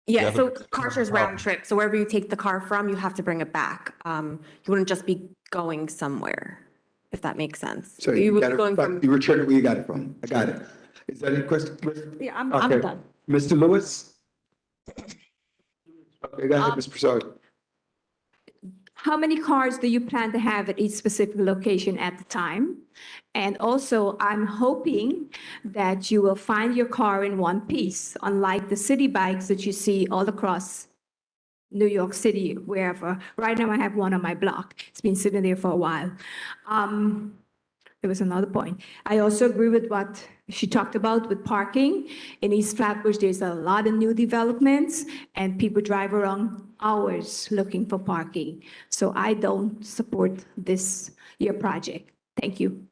Yeah, Yeah, so the- car share is round trip. So wherever you take the car from, you have to bring it back. You wouldn't just be going somewhere, if that makes sense. So You you would got be it, going from. you return it where you got it from. I got it. Is that any question? Yeah, I'm Okay. done. Mr. Lewis? Okay, go ahead, Ms. Broussard. How many cars do you plan to have at each specific location at the time? And also, I'm hoping that you will find your car in one piece, unlike the city bikes that you see all across New York City, wherever. Right now, I have one on my block. It's been sitting there for a while. there was another point. I also agree with what she talked about with parking. In East Flatbush, there's a lot of new developments and people drive around hours looking for parking. So I don't support your project. Thank you.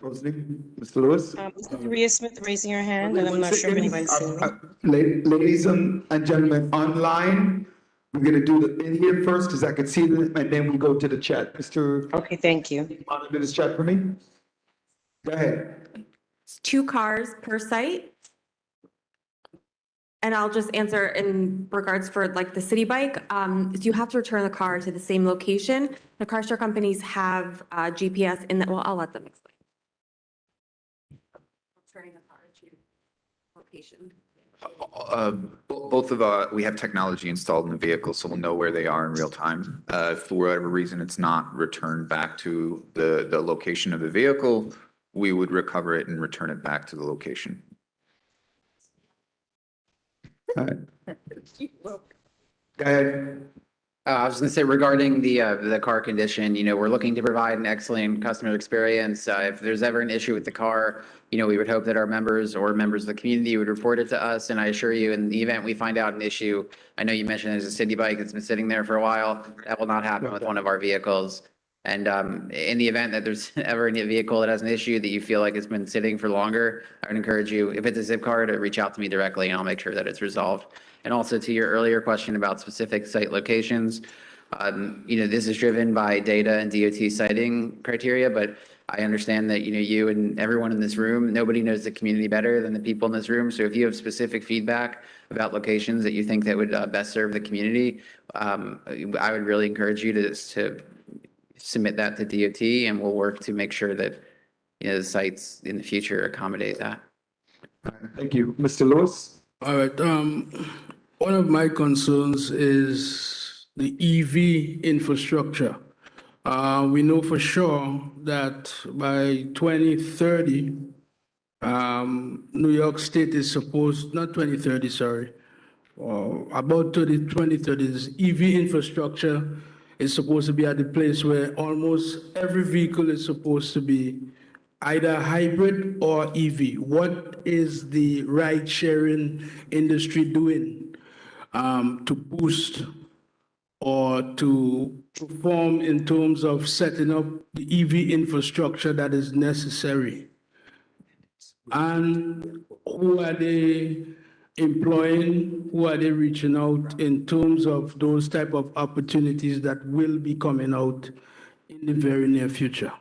Rosalie, Mr. Lewis? Mrs. Rhea Smith raising her hand, and I'm not sure if anybody's seen me. Ladies and gentlemen online, we're going to do the in here first because I can see them, and then we go to the chat. Mr. Okay, thank you. Monitor this chat for me. Go ahead. It's 2 cars per site. And I'll just answer in regards for like the city bike. You have to return the car to the same location. The car share companies have GPS in that. Well, I'll let them explain. Returning the car to location. Both of we have technology installed in the vehicle, so we'll know where they are in real time. If for whatever reason it's not returned back to the location of the vehicle, we would recover it and return it back to the location. Go ahead. I was going to say regarding the car condition, we're looking to provide an excellent customer experience. If there's ever an issue with the car, we would hope that our members or members of the community would report it to us. And I assure you, in the event we find out an issue, I know you mentioned there's a city bike that's been sitting there for a while. That will not happen with one of our vehicles. And in the event that there's ever any vehicle that has an issue that you feel like it's been sitting for longer, I would encourage you, if it's a Zipcar, to reach out to me directly and I'll make sure that it's resolved. And also to your earlier question about specific site locations, this is driven by data and DOT siting criteria, but I understand that, you and everyone in this room, nobody knows the community better than the people in this room. So if you have specific feedback about locations that you think that would best serve the community, I would really encourage you to submit that to DOT, and we'll work to make sure that, the sites in the future accommodate that. Thank you. Mr. Lewis? All right. One of my concerns is the EV infrastructure. We know for sure that by 2030, New York State is supposed, not 2030, sorry, about 2030's EV infrastructure is supposed to be at the place where almost every vehicle is supposed to be either hybrid or EV. What is the ride-sharing industry doing to boost or to perform in terms of setting up the EV infrastructure that is necessary? And who are they employing, who are they reaching out in terms of those type of opportunities that will be coming out in the very near future?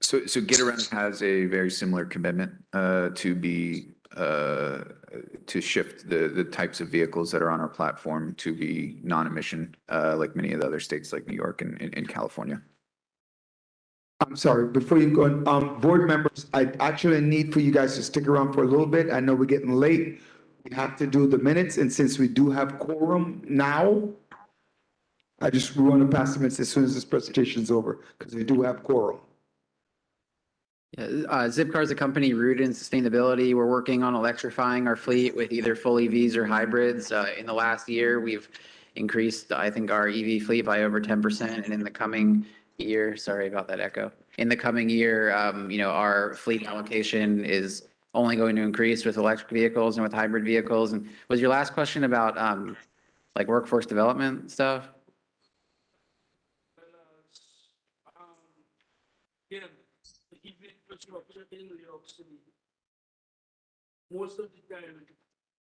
So Get Around has a very similar commitment to shift the types of vehicles that are on our platform to be non-emission, like many of the other states like New York and California. I'm sorry, before you go on, board members, I actually need for you guys to stick around for a little bit. I know we're getting late. We have to do the minutes, and since we do have quorum now, we want to pass the minutes as soon as this presentation is over, because we do have quorum. Yeah, Zipcar is a company rooted in sustainability. We're working on electrifying our fleet with either full EVs or hybrids. In the last year, we've increased, I think, our EV fleet by over 10%, and in the coming year, sorry about that echo. In the coming year, our fleet allocation is only going to increase with electric vehicles and with hybrid vehicles. And was your last question about like workforce development stuff? Yeah, the EV infrastructure in New York City. Most of the time,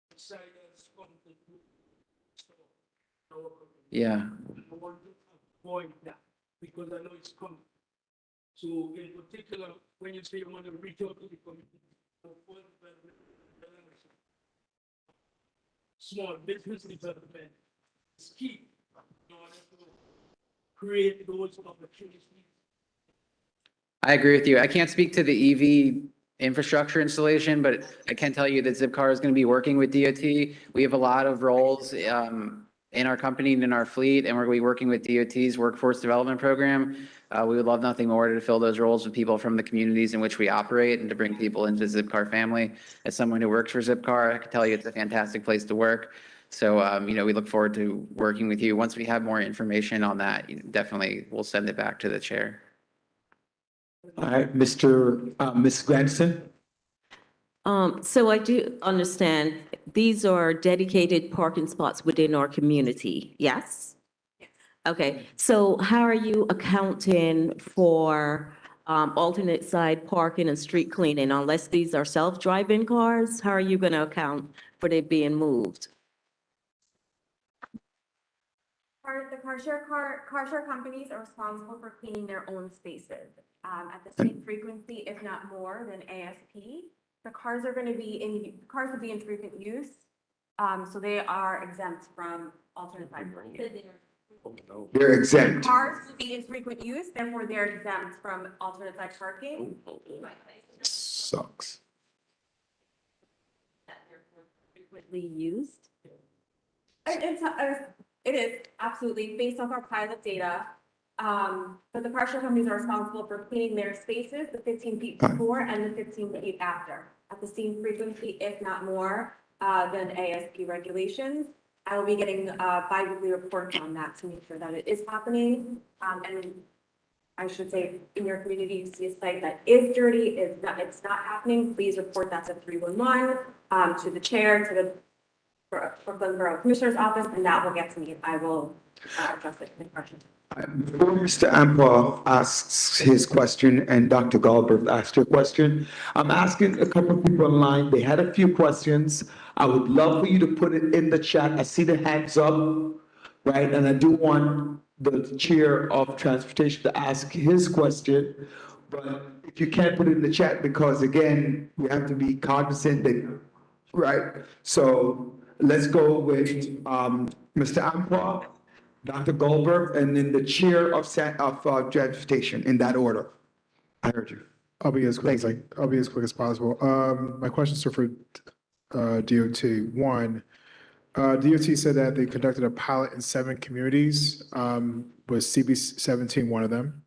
the site has come to Yeah. I want to avoid that because I know it's coming. So in particular, when you say you want to reach out to the community, small business development is key in order to create those opportunities. I agree with you. I can't speak to the EV infrastructure installation, but I can tell you that Zipcar is going to be working with DOT. We have a lot of roles in our company and in our fleet, and we're going to be working with DOT's workforce development program. We would love nothing more to fill those roles with people from the communities in which we operate and to bring people into the Zipcar family. As someone who works for Zipcar, I can tell you it's a fantastic place to work. So, we look forward to working with you. Once we have more information on that, definitely we'll send it back to the chair. All right, Ms. Grandison? So I do understand these are dedicated parking spots within our community, yes? Okay, so how are you accounting for alternate side parking and street cleaning? Unless these are self-driving cars, how are you going to account for they being moved? The car share companies are responsible for cleaning their own spaces at the same frequency, if not more, than ASP. The cars will be in frequent use, so they are exempt from alternate side parking. They're exempt. Cars will be in frequent use, therefore they're exempt from alternate side parking. Sucks. Frequently used? It is absolutely based off our pilot data. But the car share companies are responsible for cleaning their spaces the 15 feet before and the 15 feet after at the same frequency, if not more, than ASP regulations. I will be getting bi-weekly reports on that to make sure that it is happening. And I should say, in your community, you see a site that is dirty, it's not happening, please report that to 311, to the chair, to the Brooklyn Borough Commissioner's Office, and that will get to me. I will address it in the question. Before Mr. Ampa asks his question and Dr. Goldberg asked your question, I'm asking a couple of people online. They had a few questions. I would love for you to put it in the chat. I see the hands up, right? And I do want the chair of transportation to ask his question. But if you can't put it in the chat, because again, we have to be cognizant that, right? So let's go with Mr. Ampa, Dr. Goldberg, and then the chair of transportation in that order. I heard you. I'll be as quick as possible. My questions are for DOT. One, DOT said that they conducted a pilot in 7 communities. Was CB17 one of them?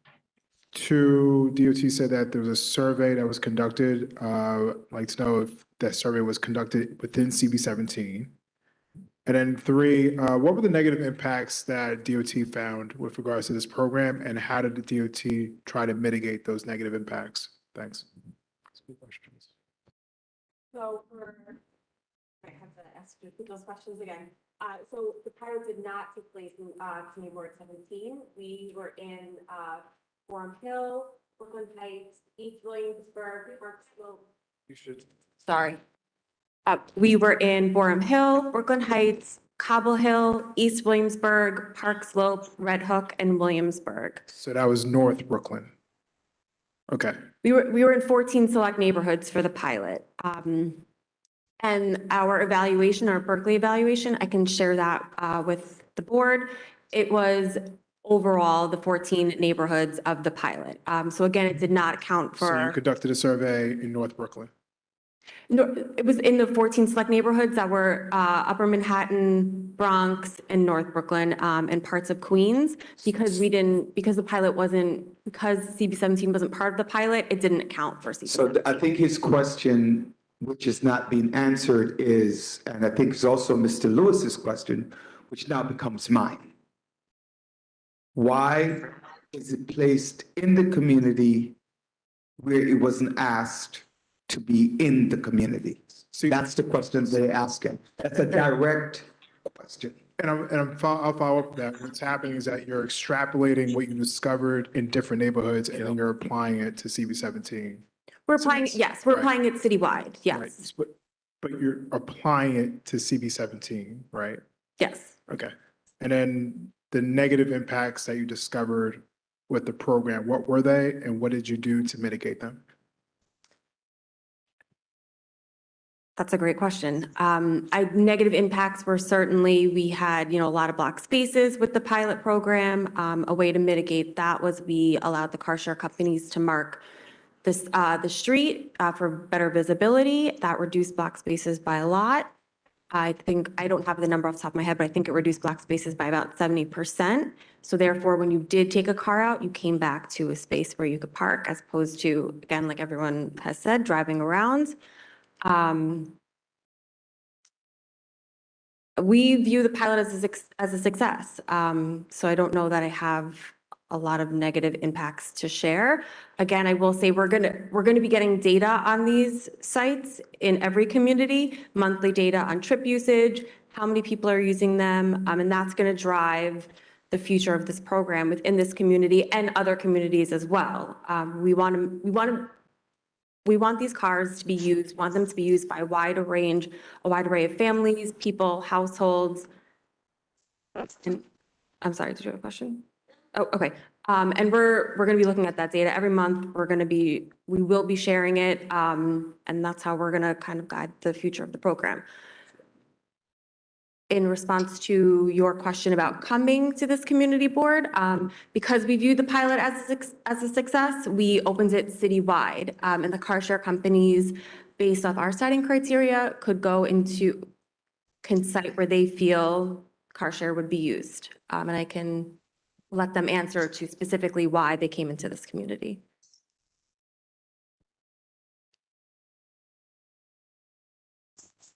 2, DOT said that there was a survey that was conducted. I'd like to know if that survey was conducted within CB17. And then 3, what were the negative impacts that DOT found with regards to this program, and how did the DOT try to mitigate those negative impacts? Thanks. So I have to ask you those questions again. So the pilot did not take place in Community Board 17. We were in Gorham Hill, Brooklyn Heights, East Williamsburg, Park Slope. Sorry. We were in Gorham Hill, Brooklyn Heights, Cobble Hill, East Williamsburg, Park Slope, Red Hook, and Williamsburg. So that was North Brooklyn. Okay. We were in 14 select neighborhoods for the pilot. And our evaluation, our Berkeley evaluation, I can share that with the board. It was overall the 14 neighborhoods of the pilot. So again, it did not account for. So you conducted a survey in North Brooklyn. No, it was in the 14 select neighborhoods that were Upper Manhattan, Bronx, and North Brooklyn, and parts of Queens. Because the pilot wasn't, because CB17 wasn't part of the pilot, it didn't account for CB17. So I think his question, which is not being answered, is, and I think it's also Mr. Lewis's question, which now becomes mine. Why is it placed in the community where it wasn't asked to be in the community? See, that's the question they're asking. That's a direct question. And I'll follow up with that. What's happening is that you're extrapolating what you discovered in different neighborhoods, and then you're applying it to CB17. We're applying, yes, we're applying it citywide, yes. Right. But you're applying it to CB17, right? Yes. Okay. And then the negative impacts that you discovered with the program, what were they, and what did you do to mitigate them? That's a great question. Negative impacts were certainly, we had, a lot of block spaces with the pilot program. A way to mitigate that was we allowed the car share companies to mark the street for better visibility. That reduced block spaces by a lot. I think, I don't have the number off the top of my head, but I think it reduced block spaces by about 70%. So therefore, when you did take a car out, you came back to a space where you could park, as opposed to, again, like everyone has said, driving around. We view the pilot as a success. So I don't know that I have a lot of negative impacts to share. Again, I will say we're gonna be getting data on these sites in every community, monthly data on trip usage, how many people are using them, and that's gonna drive the future of this program within this community and other communities as well. We want these cars to be used, want them to be used by a wide array of families, people, households. And I'm sorry, did you have a question? Oh, okay. And we're going to be looking at that data every month. We will be sharing it. And that's how we're going to kind of guide the future of the program. In response to your question about coming to this community board, because we view the pilot as a success, we opened it citywide. And the car share companies, based off our citing criteria, can cite where they feel car share would be used. And I can let them answer to specifically why they came into this community.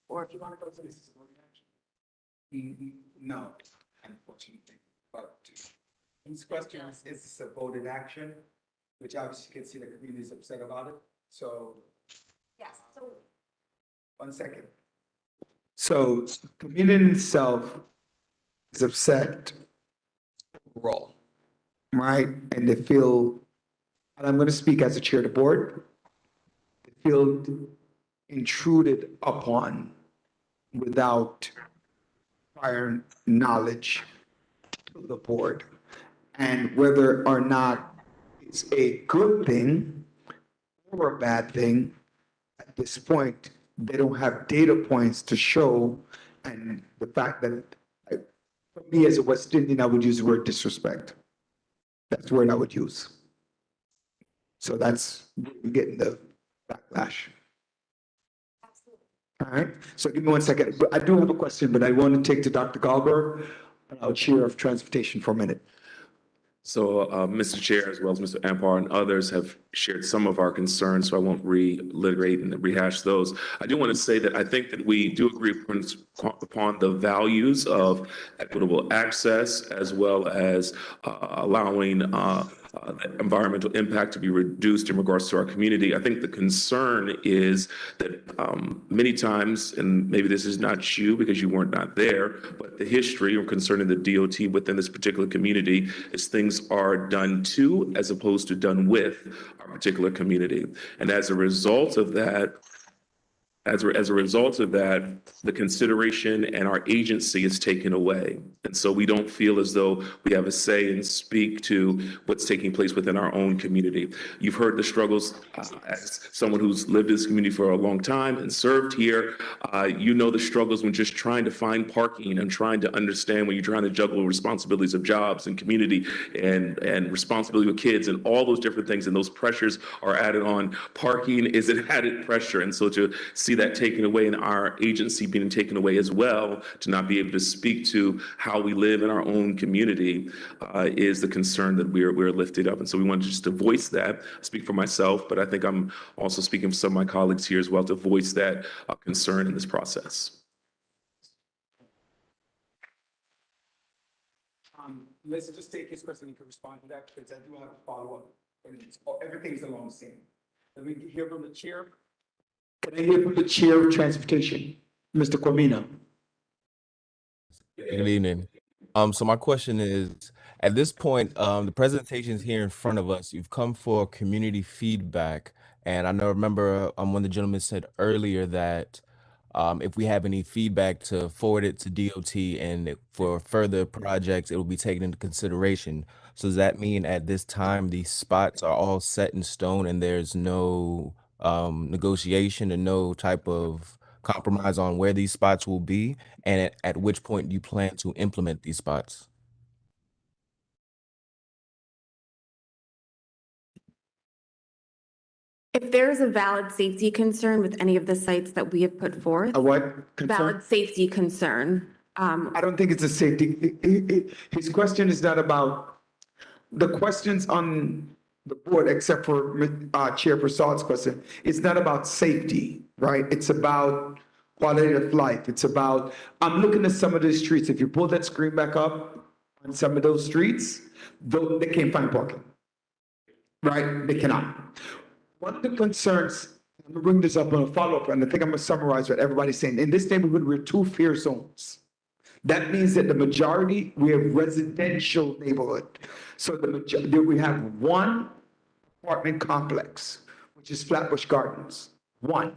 Or if you want to go to this. No, unfortunately, but these questions, is this a voted action? Which obviously you can see the community is upset about it, so. Yes. One second. So community itself is upset overall, right? And they feel, and I'm gonna speak as a chair of the board, they feel intruded upon without prior knowledge to the board, and whether or not it's a good thing or a bad thing, at this point, they don't have data points to show, and the fact that, for me as a West Indian, I would use the word disrespect. That's the word I would use. So that's, we're getting the backlash. All right, so give me 1 second. I do have a question, but I want to take to Dr. Galber, our Chair of Transportation, for a minute. So, Mr. Chair, as well as Mr. Ampar and others have shared some of our concerns, so I won't reiterate and rehash those. I do want to say that I think that we do agree upon the values of equitable access, as well as allowing environmental impact to be reduced in regards to our community. I think the concern is that many times, and maybe this is not you because you weren't not there, but the history or concerning the DOT within this particular community is things are done to as opposed to done with our particular community. And as a result of that, the consideration and our agency is taken away. And so we don't feel as though we have a say and speak to what's taking place within our own community. You've heard the struggles as someone who's lived in this community for a long time and served here. You know the struggles when just trying to find parking and trying to understand when you're trying to juggle responsibilities of jobs and community and responsibility with kids and all those different things. And those pressures are added on. Parking is an added pressure. And so to see that taken away and our agency being taken away as well, to not be able to speak to how we live in our own community is the concern that we're lifted up. And so we wanted just to voice that, speak for myself, but I think I'm also speaking for some of my colleagues here as well to voice that concern in this process. Let's just take his question and you can respond to that, because I do have a follow-up. Everything's along the same. Let me hear from the chair. Can I hear from the Chair of Transportation, Mr. Cormino? Good evening. So my question is, at this point, the presentation is here in front of us. You've come for community feedback. And I remember one of the gentlemen said earlier that if we have any feedback to forward it to DOT and for further projects, it will be taken into consideration. So does that mean at this time, these spots are all set in stone and there's no negotiation and no type of compromise on where these spots will be? And at which point do you plan to implement these spots? If there's a valid safety concern with any of the sites that we have put forth. A what concern? Valid safety concern. I don't think it's a safety. His question is not about the questions on the board, except for Chair Prasad's question. It's not about safety, right? It's about quality of life. It's about, I'm looking at some of these streets. If you pull that screen back up on some of those streets, they can't find parking. Right? They cannot. One of the concerns, I'm gonna bring this up on a follow-up, and I think I'm gonna summarize what everybody's saying. In this neighborhood, we're 2 fear zones. That means that the majority, we have residential neighborhood. So we have 1 apartment complex, which is Flatbush Gardens, 1.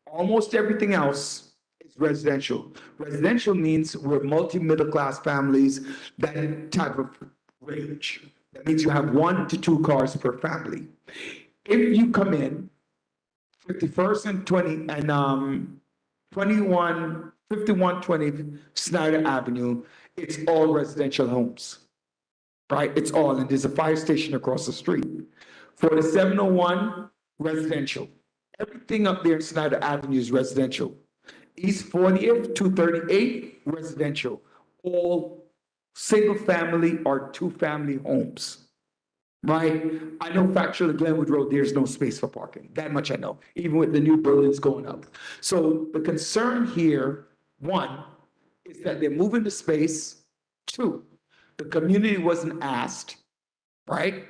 Almost everything else is residential. Residential means we're multi-middle class families, that type of range. That means you have 1 to 2 cars per family. If you come in 51st and 5120 Snyder Avenue, it's all residential homes, right? It's all, and there's a fire station across the street. For the 701, residential. Everything up there in Snyder Avenue is residential. East 40th, 238, residential. All single family or 2-family homes, right? I know factually Glenwood Road, there's no space for parking. That much I know, even with the new buildings going up. So the concern here, 1, is that they're moving the space. 2, the community wasn't asked, right?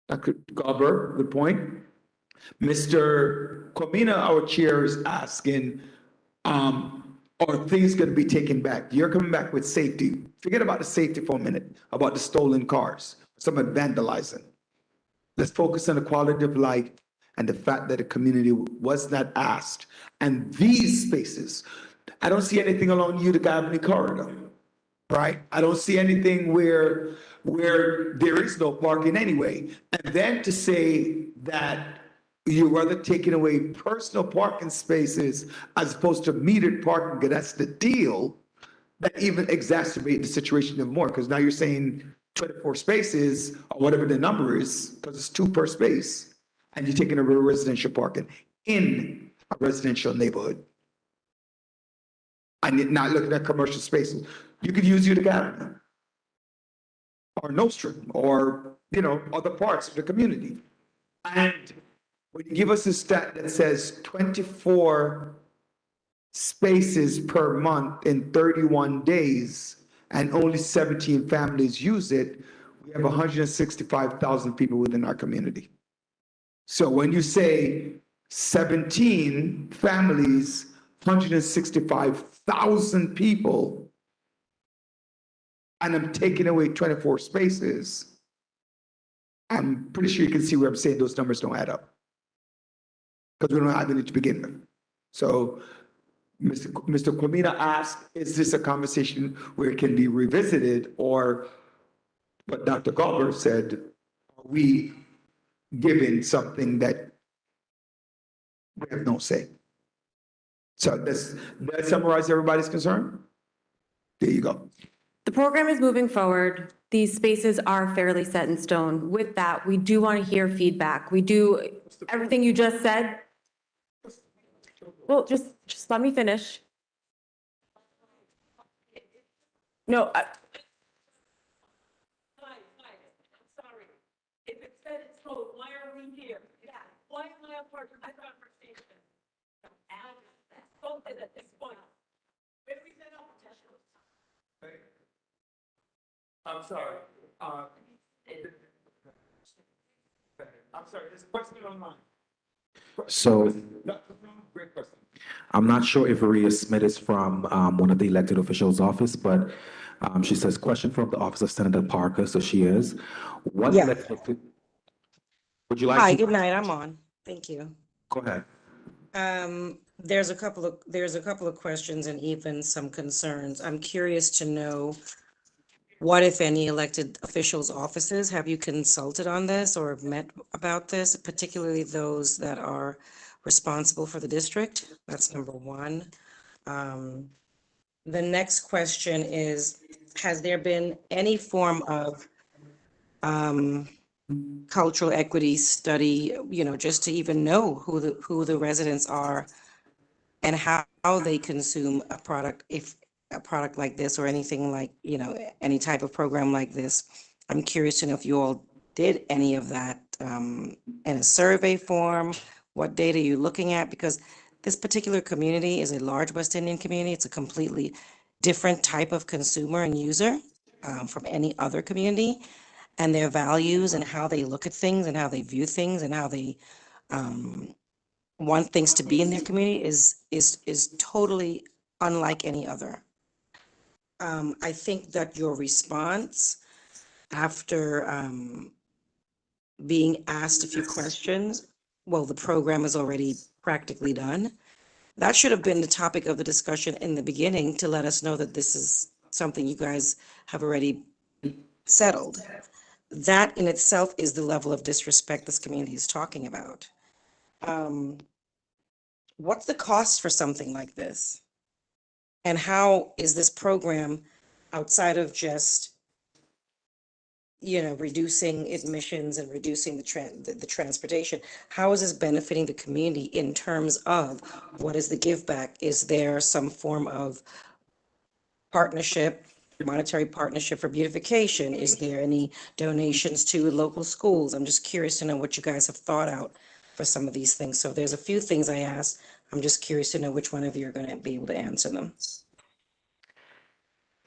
Dr. Garber, good point. Mr. Comina, our chair, is asking, are things going to be taken back? You're coming back with safety. Forget about the safety for a minute, about the stolen cars, someone vandalizing. Let's focus on the quality of life and the fact that the community was not asked. And these spaces, I don't see anything along Utica Avenue corridor, right? I don't see anything where there is no parking anyway. And then to say that you're rather taking away personal parking spaces as opposed to metered parking, because that's the deal, that even exacerbate the situation even more, because now you're saying 24 spaces, or whatever the number is, because it's 2 per space, and you're taking away residential parking in a residential neighborhood. And you're not looking at commercial spaces. You could use Utica Avenue, or Nostrum, or, other parts of the community. And when you give us a stat that says 24 spaces per month in 31 days, and only 17 families use it, we have 165,000 people within our community. So when you say 17 families, 165,000 people, and I'm taking away 24 spaces, I'm pretty sure you can see where I'm saying those numbers don't add up, because we don't have any to begin with. So Mr. Comina asked, is this a conversation where it can be revisited? Or what Dr. Galber said, are we given something that we have no say? So does that summarize everybody's concern? There you go. The program is moving forward. These spaces are fairly set in stone. With that, we do want to hear feedback. We do, everything you just said. Well, just let me finish. No. Sorry. If it's said it's closed, why are we here? Yeah. Why am I a part of this conversation? And something at this point. Represent our potential. I'm sorry. I'm sorry, there's a question online. So Great question. I'm not sure if Maria Smith is from one of the elected officials' office, but she says, question from the office of Senator Parker, so she is. What Yeah. would you like Hi, to? good night. I'm on. Thank you. Go ahead. There's a couple of questions and even some concerns. I'm curious to know what, if any, elected officials' offices have you consulted on this or met about this, particularly those that are responsible for the district? That's number one. The next question is, has there been any form of cultural equity study, just to even know who the residents are and how they consume a product, if a product like this or anything like, any type of program like this? I'm curious to know if you all did any of that in a survey form. What data are you looking at? Because this particular community is a large West Indian community. It's a completely different type of consumer and user from any other community. And their values and how they look at things and how they view things and how they want things to be in their community is totally unlike any other. I think that your response after being asked a few questions, well, the program is already practically done. That should have been the topic of the discussion in the beginning to let us know that this is something you guys have already settled. That in itself is the level of disrespect this community is talking about. What's the cost for something like this? And how is this program outside of just, reducing admissions and reducing the transportation? How is this benefiting the community in terms of what is the give back? Is there some form of partnership, monetary partnership for beautification? Is there any donations to local schools? I'm just curious to know what you guys have thought out for some of these things. So there's a few things I asked. I'm just curious to know which one of you are going to be able to answer them.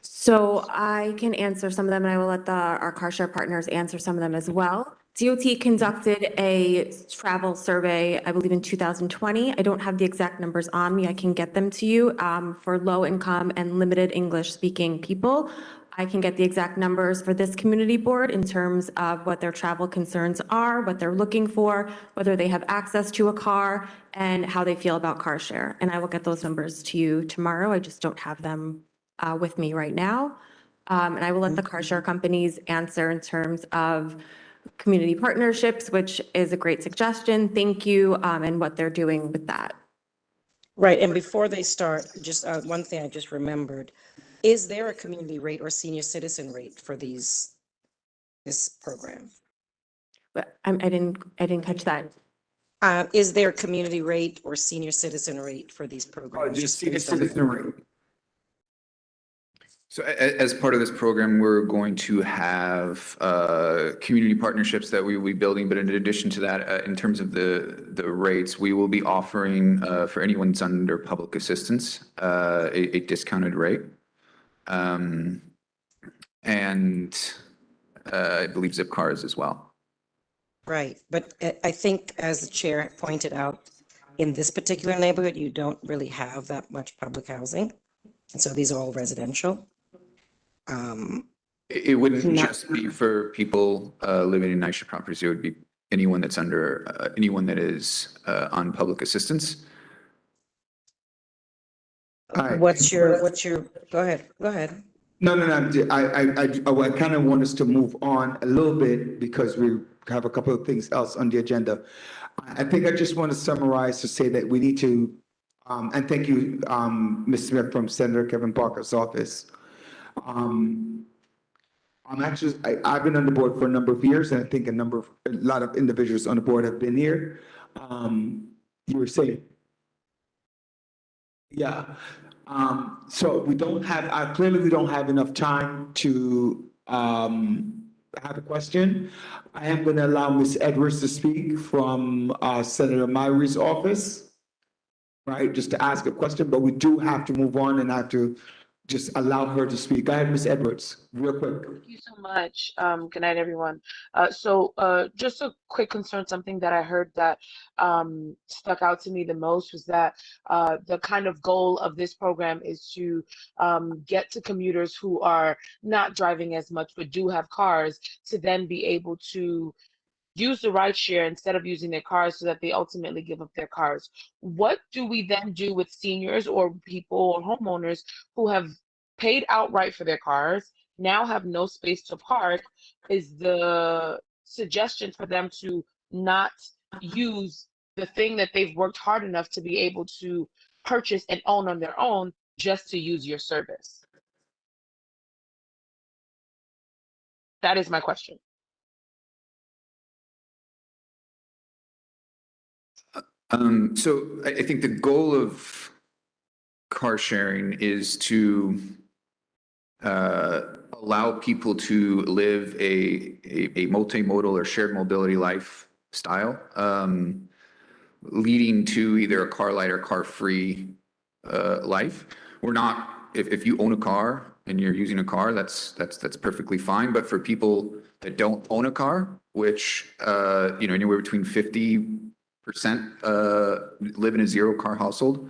So I can answer some of them, and I will let our car share partners answer some of them as well. DOT conducted a travel survey, I believe in 2020. I don't have the exact numbers on me. I can get them to you for low income and limited English speaking people. I can get the exact numbers for this community board in terms of what their travel concerns are, what they're looking for, whether they have access to a car, and how they feel about car share. And I will get those numbers to you tomorrow. I just don't have them with me right now. And I will let the car share companies answer in terms of community partnerships, which is a great suggestion. Thank you, and what they're doing with that. Right, and before they start, just one thing I just remembered. Is there a community rate or senior citizen rate for this program? But I didn't catch that. Is there a community rate or senior citizen rate for these programs? Just senior citizen rate. So as part of this program, we're going to have community partnerships that we will be building. But in addition to that, in terms of the rates, we will be offering for anyone that's under public assistance a discounted rate. And I believe Zipcars as well. Right, but I think as the chair pointed out, in this particular neighborhood, you don't really have that much public housing. And so these are all residential. It wouldn't just be for people living in NYCHA properties. It would be anyone that's under, anyone that is on public assistance. What's your, go ahead. No. I kind of want us to move on a little bit because we have a couple of things else on the agenda. I think I just want to summarize to say that we need to, and thank you, Ms. Smith from Senator Kevin Parker's office. I've been on the board for a number of years, and I think a lot of individuals on the board have been here. You were saying? Yeah. So we don't have, clearly we don't have enough time to have a question. I am going to allow Ms. Edwards to speak from Senator Myri's office, right, just to ask a question, but we do have to move on and I have to just allow her to speak. Go ahead, Ms. Edwards, real quick. Thank you so much. Good night, everyone. Just a quick concern, something that I heard that stuck out to me the most was that the kind of goal of this program is to get to commuters who are not driving as much but do have cars to then be able to use the rideshare instead of using their cars so that they ultimately give up their cars. What do we then do with seniors or people or homeowners who have paid outright for their cars, now have no space to park? Is the suggestion for them to not use the thing that they've worked hard enough to be able to purchase and own on their own just to use your service? That is my question. So I think the goal of car sharing is to allow people to live a multimodal or shared mobility lifestyle. leading to either a car light or car-free life. We're not, if you own a car and you're using a car, that's perfectly fine. But for people that don't own a car, which, anywhere between 50% live in a zero-car household,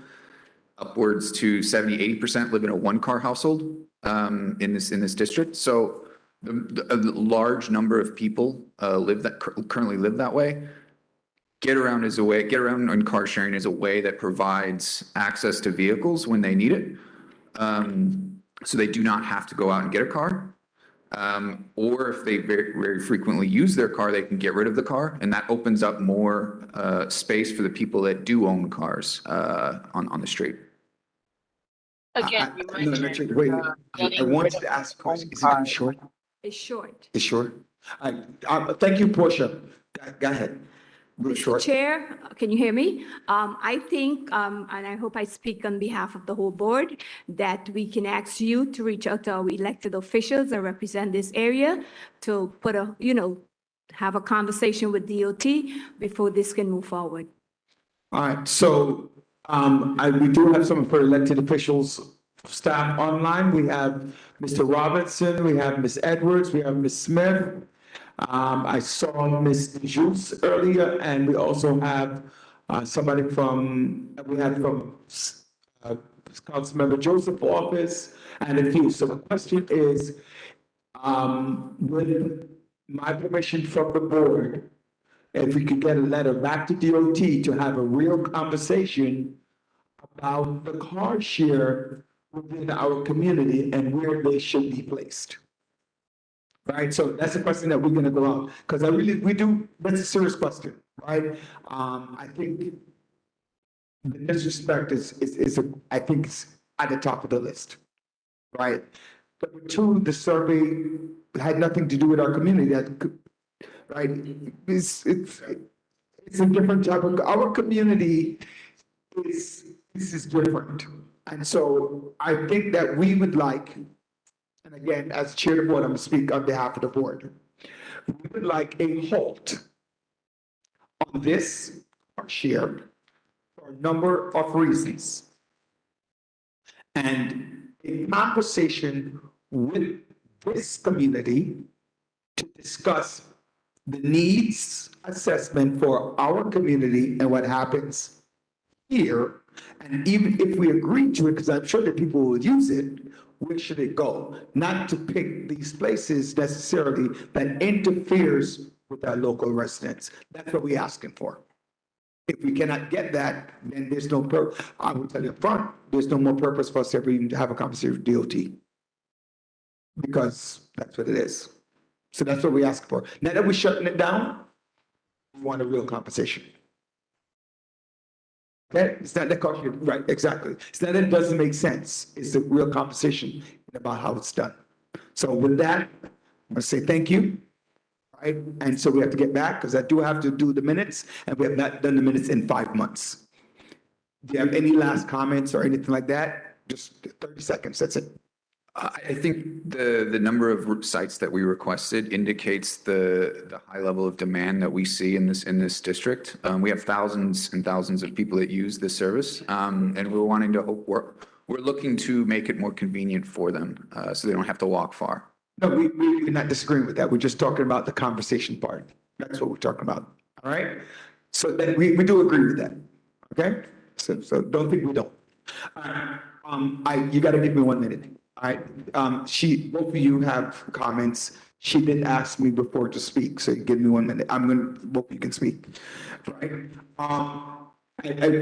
upwards to 70-80% live in a one-car household in this district. So a large number of people currently live that way. Get around and car sharing is a way that provides access to vehicles when they need it. So they do not have to go out and get a car. Or if they very, very frequently use their car, they can get rid of the car. And that opens up more space for the people that do own cars on the street. Again, you mentioned, Wait, I getting wanted rid to of ask a question. Is it too short? It's short. It's short? Thank you, Portia. Go ahead. Real short. Chair, can you hear me? I think, and I hope I speak on behalf of the whole board, that we can ask you to reach out to our elected officials that represent this area to put have a conversation with DOT before this can move forward. All right, so we do have some of our elected officials, staff online. We have Mr. Robinson, we have Ms. Edwards, we have Ms. Smith. I saw Ms. Juice earlier, and we also have somebody from Councilmember Joseph's office and a few. So the question is, with my permission from the board, if we could get a letter back to DOT to have a real conversation about the car share within our community and where they should be placed. Right, so that's a question that we're gonna go out, because that's a serious question, right? I think the disrespect I think it's at the top of the list, right? But two, the survey had nothing to do with our community, right? It's a different type of, our community is different. And so I think that we would like, and again, as chair of the board, I'm going to speak on behalf of the board. We would like a halt on this or share for a number of reasons. And a conversation with this community to discuss the needs assessment for our community and what happens here. And even if we agree to it, because I'm sure that people will use it, where should it go? Not to pick these places necessarily that interferes with our local residents. That's what we're asking for. If we cannot get that, then there's no purpose. I will tell you up front, there's no more purpose for us to ever even have a conversation with DOT. Because that's what it is. So that's what we ask for. Now that we're shutting it down, we want a real conversation. Okay, it's not that cost you, right, exactly. It's not that it doesn't make sense. It's a real conversation about how it's done. So with that, I'm gonna say thank you, right? And so we have to get back, because I do have to do the minutes, and we have not done the minutes in 5 months. Do you have any last comments or anything like that? Just 30 seconds, that's it. I think the number of sites that we requested indicates the high level of demand that we see in this district. We have thousands and thousands of people that use this service, and we're looking to make it more convenient for them, so they don't have to walk far. No, we're not disagreeing with that. We're just talking about the conversation part. That's what we're talking about. All right. So then we do agree with that. Okay. So don't think we don't. You got to give me 1 minute. All right, both of you have comments. She did ask me before to speak, so give me 1 minute. Both of you can speak, right?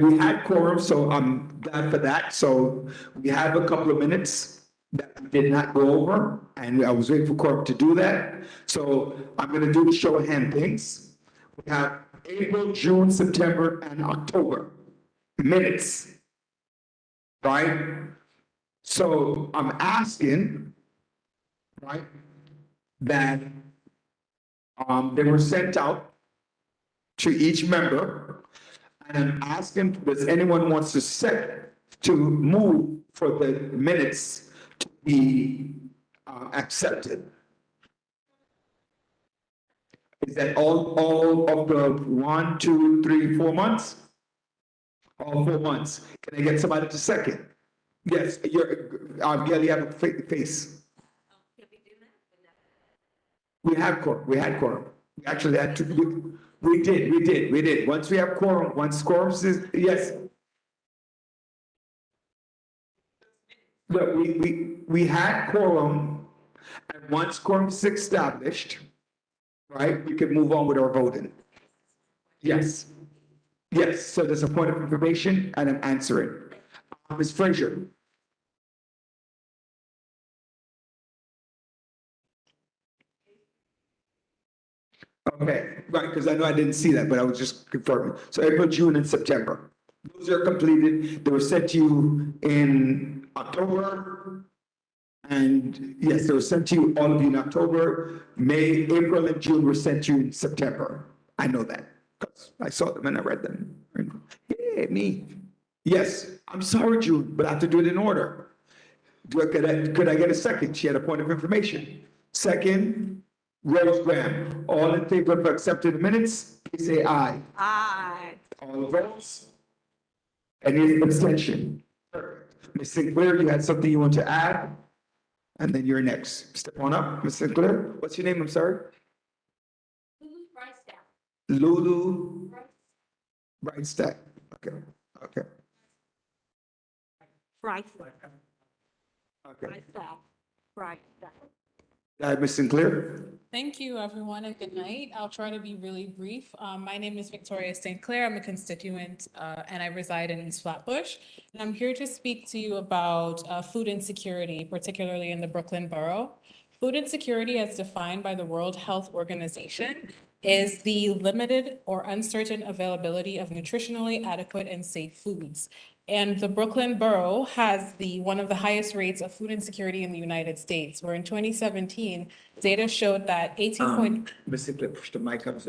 We had quorum, so I'm glad for that. So we have a couple of minutes that we did not go over, and I was waiting for quorum to do that. So I'm gonna do the show of hand things. We have April, June, September, and October minutes, right? So I'm asking, right, that they were sent out to each member, and I'm asking, does anyone wants to move for the minutes to be accepted? Is that all of the 1, 2, 3, 4 months? All 4 months. Can I get somebody to second? Yes, Gail, you have a face. We had quorum. We actually had to, we did. Once we have quorum, once quorum is, yes. Look, we had quorum, and once quorum is established, right, we can move on with our voting. Yes. Yes, so there's a point of information, and I'm answering. Ms. Frazier. Okay, right, because I know I didn't see that, but I was just confirming. So April, June, and September. Those are completed. They were sent to you in October. And yes, they were sent to you, all of you in October. May, April, and June were sent to you in September. I know that because I saw them and I read them. Yeah, me. Yes, I'm sorry, June, but I have to do it in order. Could I get a second? She had a point of information. Second, Rose Graham. All in favor of accepting the minutes, please say aye. Aye. All opposed? Any abstention? Ms. Sinclair, you had something you want to add? And then you're next. Step on up, Ms. Sinclair. What's your name? I'm sorry. Lulu Brightstack. Okay. Right. Okay. Right. Ms. Sinclair. Thank you, everyone, and good night. I'll try to be really brief. My name is Victoria St. Clair. I'm a constituent, and I reside in East Flatbush. And I'm here to speak to you about food insecurity, particularly in the Brooklyn borough. Food insecurity, as defined by the World Health Organization, is the limited or uncertain availability of nutritionally adequate and safe foods. And the Brooklyn borough has one of the highest rates of food insecurity in the United States, where in 2017, data showed that 18. Ms. Sinclair, push the mic up.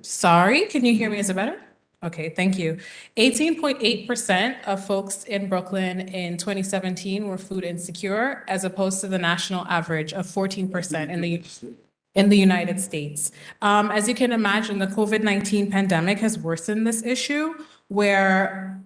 Sorry, can you hear me? Is it better? Okay, thank you. 18.8% of folks in Brooklyn in 2017 were food insecure, as opposed to the national average of 14% in the United States. As you can imagine, the COVID-19 pandemic has worsened this issue, where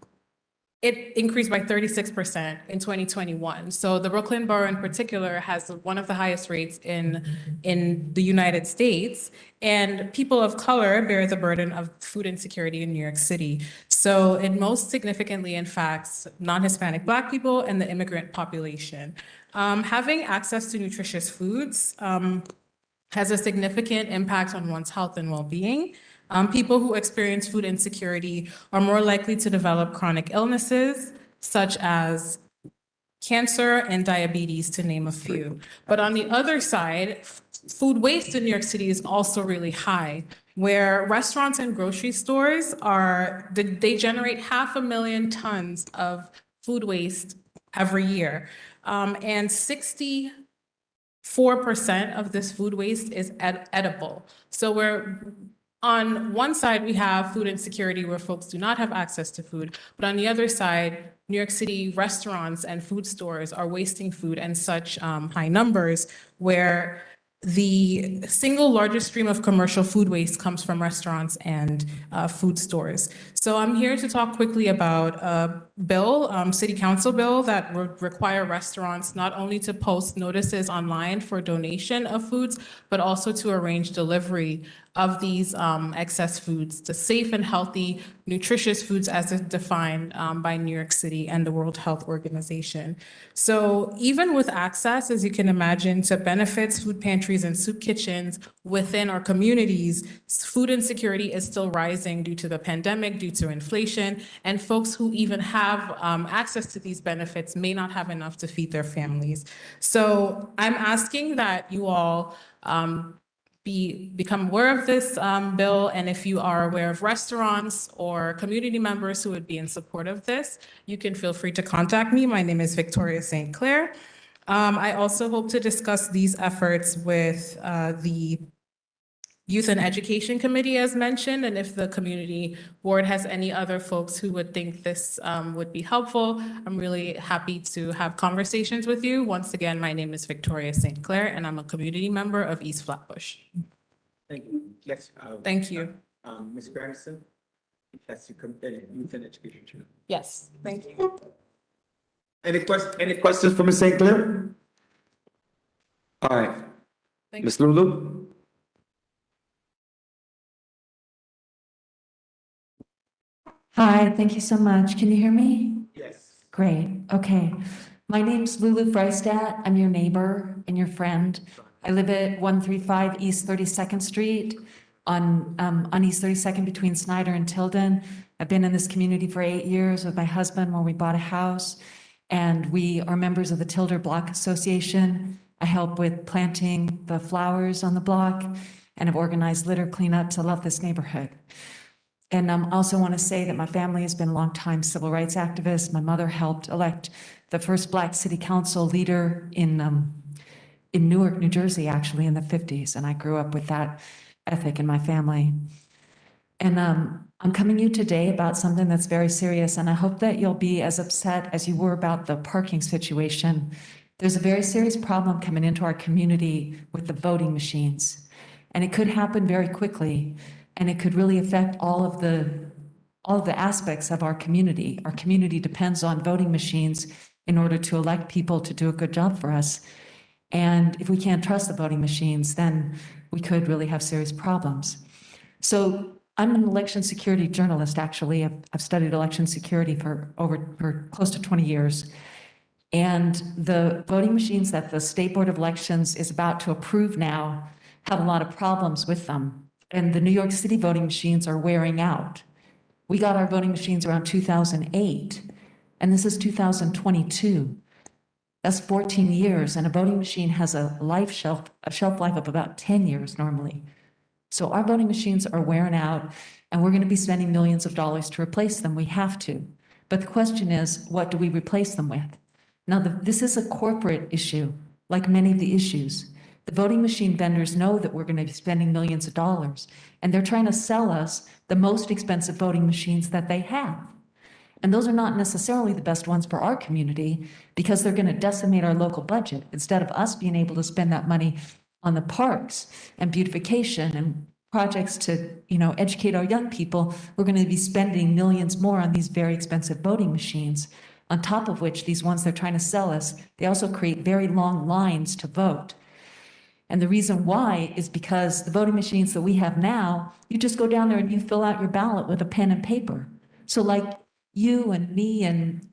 it increased by 36% in 2021. So the Brooklyn borough in particular has one of the highest rates in the United States, and people of color bear the burden of food insecurity in New York City. So it most significantly impacts non-Hispanic Black people and the immigrant population. Having access to nutritious foods has a significant impact on one's health and well-being. People who experience food insecurity are more likely to develop chronic illnesses, such as cancer and diabetes, to name a few. But on the other side, food waste in New York City is also really high, where restaurants and grocery stores they generate 500,000 tons of food waste every year. And 64% of this food waste is edible. So on one side, we have food insecurity where folks do not have access to food, but on the other side, New York City restaurants and food stores are wasting food in such high numbers, where the single largest stream of commercial food waste comes from restaurants and food stores. So I'm here to talk quickly about a bill, city council bill, that would require restaurants not only to post notices online for donation of foods, but also to arrange delivery of these excess foods, the safe and healthy, nutritious foods as defined by New York City and the World Health Organization. So even with access, as you can imagine, to benefits, food pantries, and soup kitchens within our communities, food insecurity is still rising due to the pandemic, due to inflation, and folks who even have access to these benefits may not have enough to feed their families. So I'm asking that you all become aware of this bill, and if you are aware of restaurants or community members who would be in support of this, you can feel free to contact me. My name is Victoria St. Clair. I also hope to discuss these efforts with the Youth and Education Committee, as mentioned, and if the community board has any other folks who would think this would be helpful, I'm really happy to have conversations with you. Once again, my name is Victoria St. Clair, and I'm a community member of East Flatbush. Thank you. Yes. Thank you. Ms. Grandison? That's youth and education. Yes, thank you. Any questions for Ms. St. Clair? All right. Thank Ms. Lulu? Hi, thank you so much. Can you hear me? Yes. Great, okay. My name's Lulu Freistadt. I'm your neighbor and your friend. I live at 135 East 32nd Street on East 32nd between Snyder and Tilden. I've been in this community for 8 years with my husband when we bought a house, and we are members of the Tilder Block Association. I help with planting the flowers on the block and have organized litter cleanups. I love this neighborhood. And I also want to say that my family has been longtime civil rights activists. My mother helped elect the first Black city council leader in Newark, New Jersey, actually in the 50s. And I grew up with that ethic in my family. And I'm coming to you today about something that's very serious. And I hope that you'll be as upset as you were about the parking situation. There's a very serious problem coming into our community with the voting machines. And it could happen very quickly. And it could really affect all of the aspects of our community. Our community depends on voting machines in order to elect people to do a good job for us. And if we can't trust the voting machines, then we could really have serious problems. So I'm an election security journalist, actually. I've studied election security for close to 20 years. And the voting machines that the State Board of Elections is about to approve now have a lot of problems with them. And the New York City voting machines are wearing out. We got our voting machines around 2008, and this is 2022. That's 14 years, and a voting machine has a shelf life of about 10 years normally. So our voting machines are wearing out, and we're going to be spending millions of dollars to replace them. We have to. But the question is, what do we replace them with? Now, this is a corporate issue, like many of the issues. The voting machine vendors know that we're going to be spending millions of dollars, and they're trying to sell us the most expensive voting machines that they have. And those are not necessarily the best ones for our community because they're going to decimate our local budget. Instead of us being able to spend that money on the parks and beautification and projects to, educate our young people, we're going to be spending millions more on these very expensive voting machines. On top of which, these ones they're trying to sell us, they also create very long lines to vote. And the reason why is because the voting machines that we have now, you just go down there and you fill out your ballot with a pen and paper. So like you and me and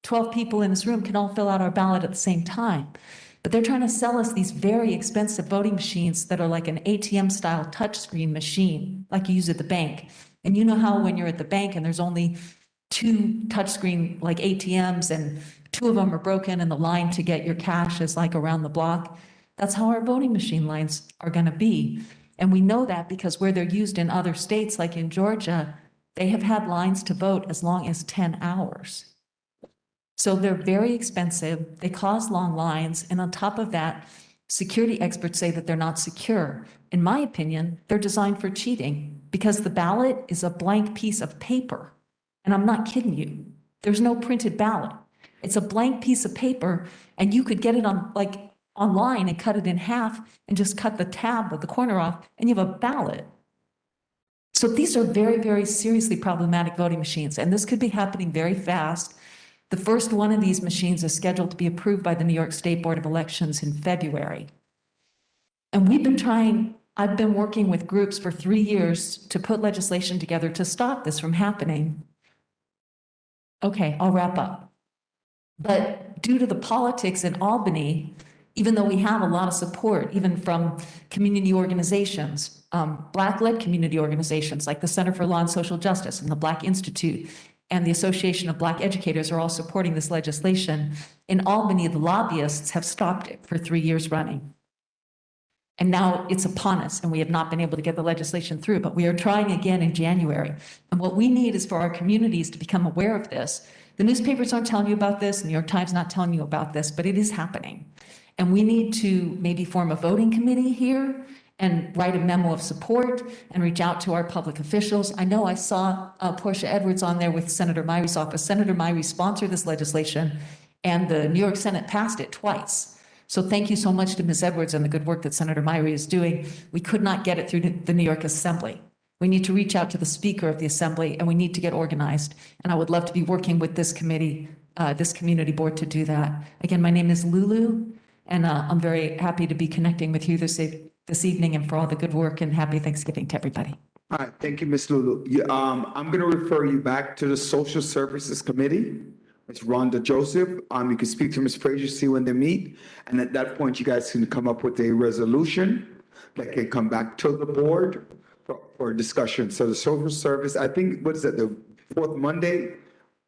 12 people in this room can all fill out our ballot at the same time. But they're trying to sell us these very expensive voting machines that are like an ATM style touchscreen machine, like you use at the bank. And you know how when you're at the bank and there's only 2 touchscreen like ATMs and 2 of them are broken and the line to get your cash is like around the block. That's how our voting machine lines are going to be. And we know that because where they're used in other states, like in Georgia, they have had lines to vote as long as 10 hours. So they're very expensive. They cause long lines. And on top of that, security experts say that they're not secure. In my opinion, they're designed for cheating because the ballot is a blank piece of paper. And I'm not kidding you. There's no printed ballot. It's a blank piece of paper, and you could get it online and cut it in half and just cut the tab of the corner off and you have a ballot. So these are very, very seriously problematic voting machines, and this could be happening very fast. The first one of these machines is scheduled to be approved by the New York State Board of Elections in February. And I've been working with groups for 3 years to put legislation together to stop this from happening. Okay, I'll wrap up. But due to the politics in Albany, even though we have a lot of support, even from community organizations, Black-led community organizations like the Center for Law and Social Justice and the Black Institute and the Association of Black Educators are all supporting this legislation. In Albany, the lobbyists have stopped it for 3 years running. And now it's upon us, and we have not been able to get the legislation through, but we are trying again in January. And what we need is for our communities to become aware of this. The newspapers aren't telling you about this, New York Times not telling you about this, but it is happening. And we need to maybe form a voting committee here and write a memo of support and reach out to our public officials. I know I saw Portia Edwards on there with Senator Myrie's office. Senator Myrie sponsored this legislation, and the New York Senate passed it twice. So thank you so much to Ms. Edwards and the good work that Senator Myrie is doing. We could not get it through the New York Assembly. We need to reach out to the Speaker of the Assembly, and we need to get organized. And I would love to be working with this committee, this community board to do that. Again, my name is Lulu, and I'm very happy to be connecting with you this evening and for all the good work, and happy Thanksgiving to everybody. All right, thank you, Ms. Lulu. I'm going to refer you back to the Social Services Committee. Ms. Rhonda Joseph, you can speak to Ms. Frazier, see when they meet. And at that point, you guys can come up with a resolution that can come back to the board for discussion. So the social service, I think, what is that, the fourth Monday?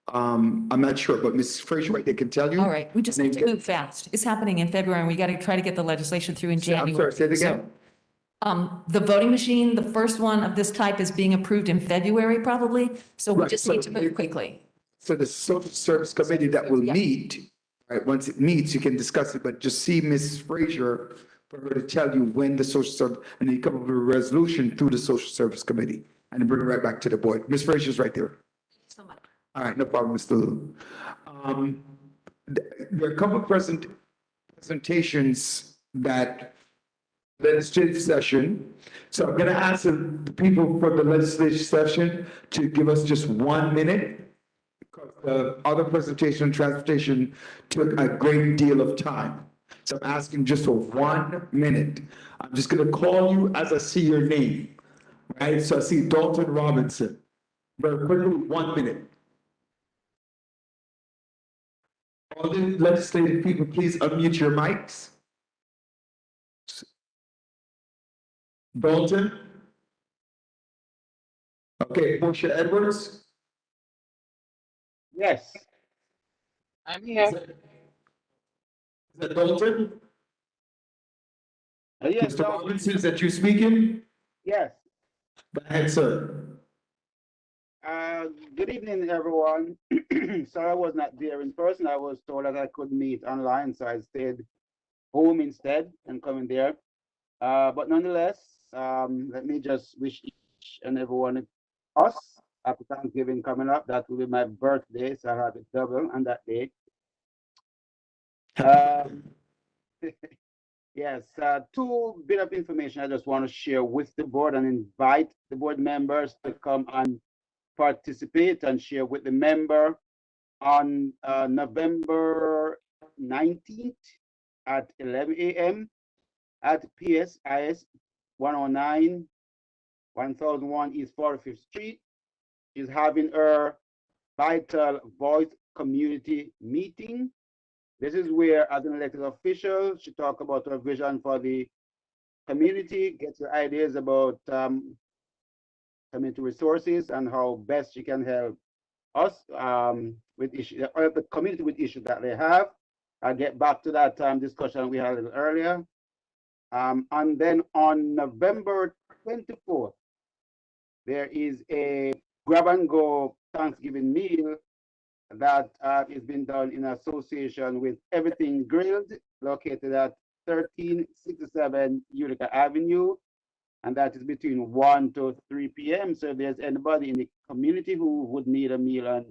I'm not sure, but Ms. Frazier, right, they can tell you. All right, we just need to move fast. It's happening in February, and we got to try to get the legislation through in January. I'm sorry, say it again. So, the voting machine, the first one of this type is being approved in February probably, so we Right, just so need to move quickly. So the Social Service Committee that will meet, right, once it meets, you can discuss it, but just see Ms. Frazier for her to tell you when the social service, and then you come up with a resolution through the Social Service Committee and then bring it right back to the board. Ms. Frazier's right there. So much. All right, no problem, Mr. Lou. There are a couple of presentations that legislative session. So I'm going to ask the people from the legislative session to give us just 1 minute. Because the other presentation, transportation, took a great deal of time. So I'm asking just for 1 minute. I'm just going to call you as I see your name. Right? So I see Dalton Robinson. Very quickly, 1 minute. All the legislative people, please unmute your mics. Dalton? Okay, Portia Edwards? Yes. I'm here. Is that Dalton? Yes, Mr. Robinson, is that you speaking? Yes. Go ahead, sir. Good evening, everyone. Sorry I was not there in person. I was told that I could meet online, so I stayed home instead and coming there. But nonetheless, let me just wish each and every one of us happy Thanksgiving coming up. That will be my birthday, so I have it double on that day. Yes, two bit of information I just want to share with the board and invite the board members to come and participate and share with the member on November 19th at 11 a.m. at PSIS 109 1001 East 45th Street. Is having her Vital Voice community meeting. This is where, as an elected official, she talk about her vision for the community, get your ideas about community resources and how best she can help us with issues, or the community with issues that they have. I'll get back to that discussion we had a little earlier. And then on November 24th, there is a grab and go Thanksgiving meal that is being done in association with Everything Grilled, located at 1367 Utica Avenue, and that is between 1 to 3 p.m. So if there's anybody in the community who would need a meal on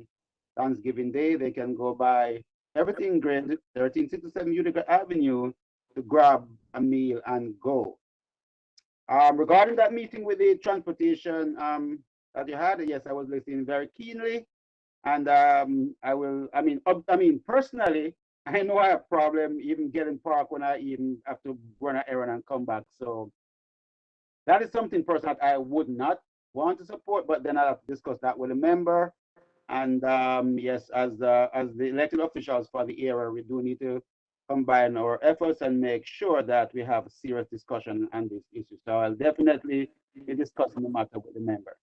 Thanksgiving Day, they can go by Everything Grilled, 1367 Utica Avenue, to grab a meal and go. Regarding that meeting with the transportation that you had, yes, I was listening very keenly. And personally, I know I have a problem even getting parked when I even have to run an errand and come back. So that is something personal I would not want to support, but then I'll have to discuss that with a member. And yes, as the elected officials for the area, we do need to combine our efforts and make sure that we have a serious discussion on this issue. So I'll definitely be discussing the matter with the member.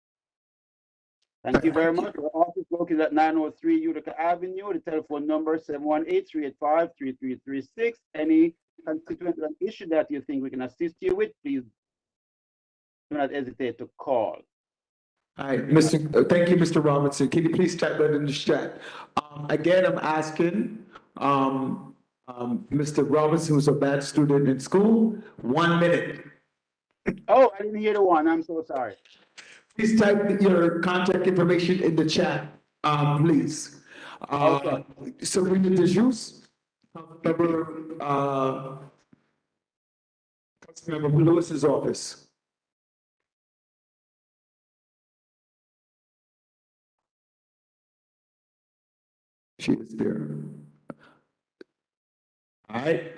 Thank you very much. Our office located at 903 Utica Avenue. The telephone number 718-385-3336. Any constituent or issue that you think we can assist you with, please do not hesitate to call. All right, thank you, Mr. Robinson. Can you please type that in the chat? Again, I'm asking Mr. Robinson, who's a bad student in school, 1 minute. Oh, I didn't hear the one. I'm so sorry. Please type your contact information in the chat, please. Okay. Serena DeJeus, Councilmember Lewis's office. She is there. All right,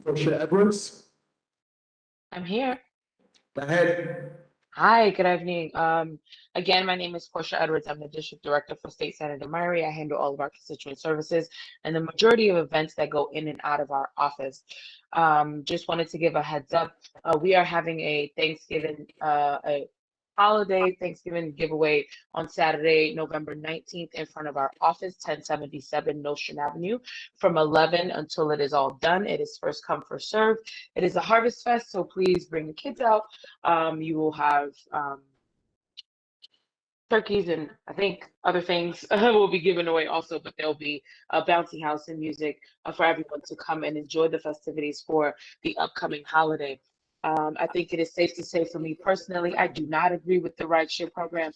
Portia Edwards, I'm here. go ahead. Hi, good evening. Again, my name is Portia Edwards. I'm the District Director for State Senator Murray. I handle all of our constituent services and the majority of events that go in and out of our office. Just wanted to give a heads up. We are having a Thanksgiving, a holiday Thanksgiving giveaway on Saturday, November 19th in front of our office, 1077 Nostrand Avenue, from 11 until it is all done. It is first come, first serve. It is a harvest fest, so please bring the kids out. You will have turkeys and I think other things will be given away also, but there'll be a bouncy house and music for everyone to come and enjoy the festivities for the upcoming holiday. I think it is safe to say for me personally, I do not agree with the rideshare program.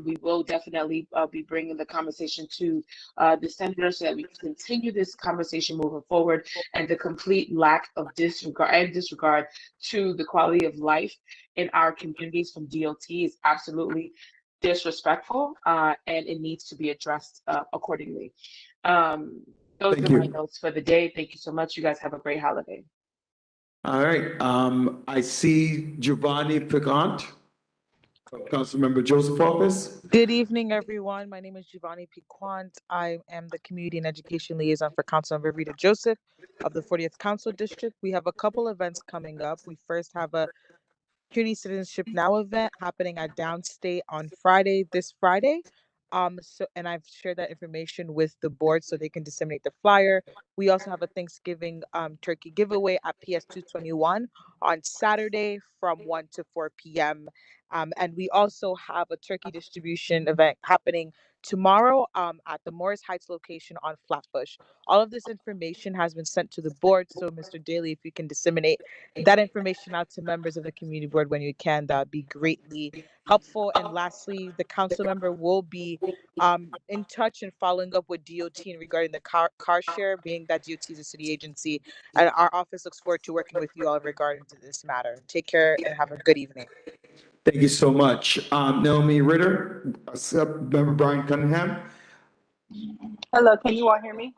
We will definitely be bringing the conversation to the senator so that we can continue this conversation moving forward, and the complete lack of disregard to the quality of life in our communities from DOT is absolutely disrespectful, and it needs to be addressed accordingly. Those Thank are my you. notes for the day. Thank you so much. You guys have a great holiday. All right, I see Giovanni Picant, Councilmember Joseph Office. Good evening, everyone. My name is Giovanni Piquant. I am the Community and Education Liaison for Councilmember Rita Joseph of the 40th Council District. We have a couple events coming up. We first have a Community Citizenship Now event happening at Downstate on Friday, this Friday. And I've shared that information with the board so they can disseminate the flyer. We also have a Thanksgiving turkey giveaway at PS 221 on Saturday from 1 to 4 p.m. And we also have a turkey distribution event happening tomorrow at the Morris Heights location on Flatbush. All of this information has been sent to the board. So Mr. Daly, if you can disseminate that information out to members of the community board when you can, that'd be greatly helpful. And lastly, the council member will be in touch and following up with DOT regarding the car share, being that DOT is a city agency, and our office looks forward to working with you all regarding to this matter. Take care and have a good evening. Thank you so much. Naomi Ritter, Member Brian Cunningham. Hello, can you all hear me?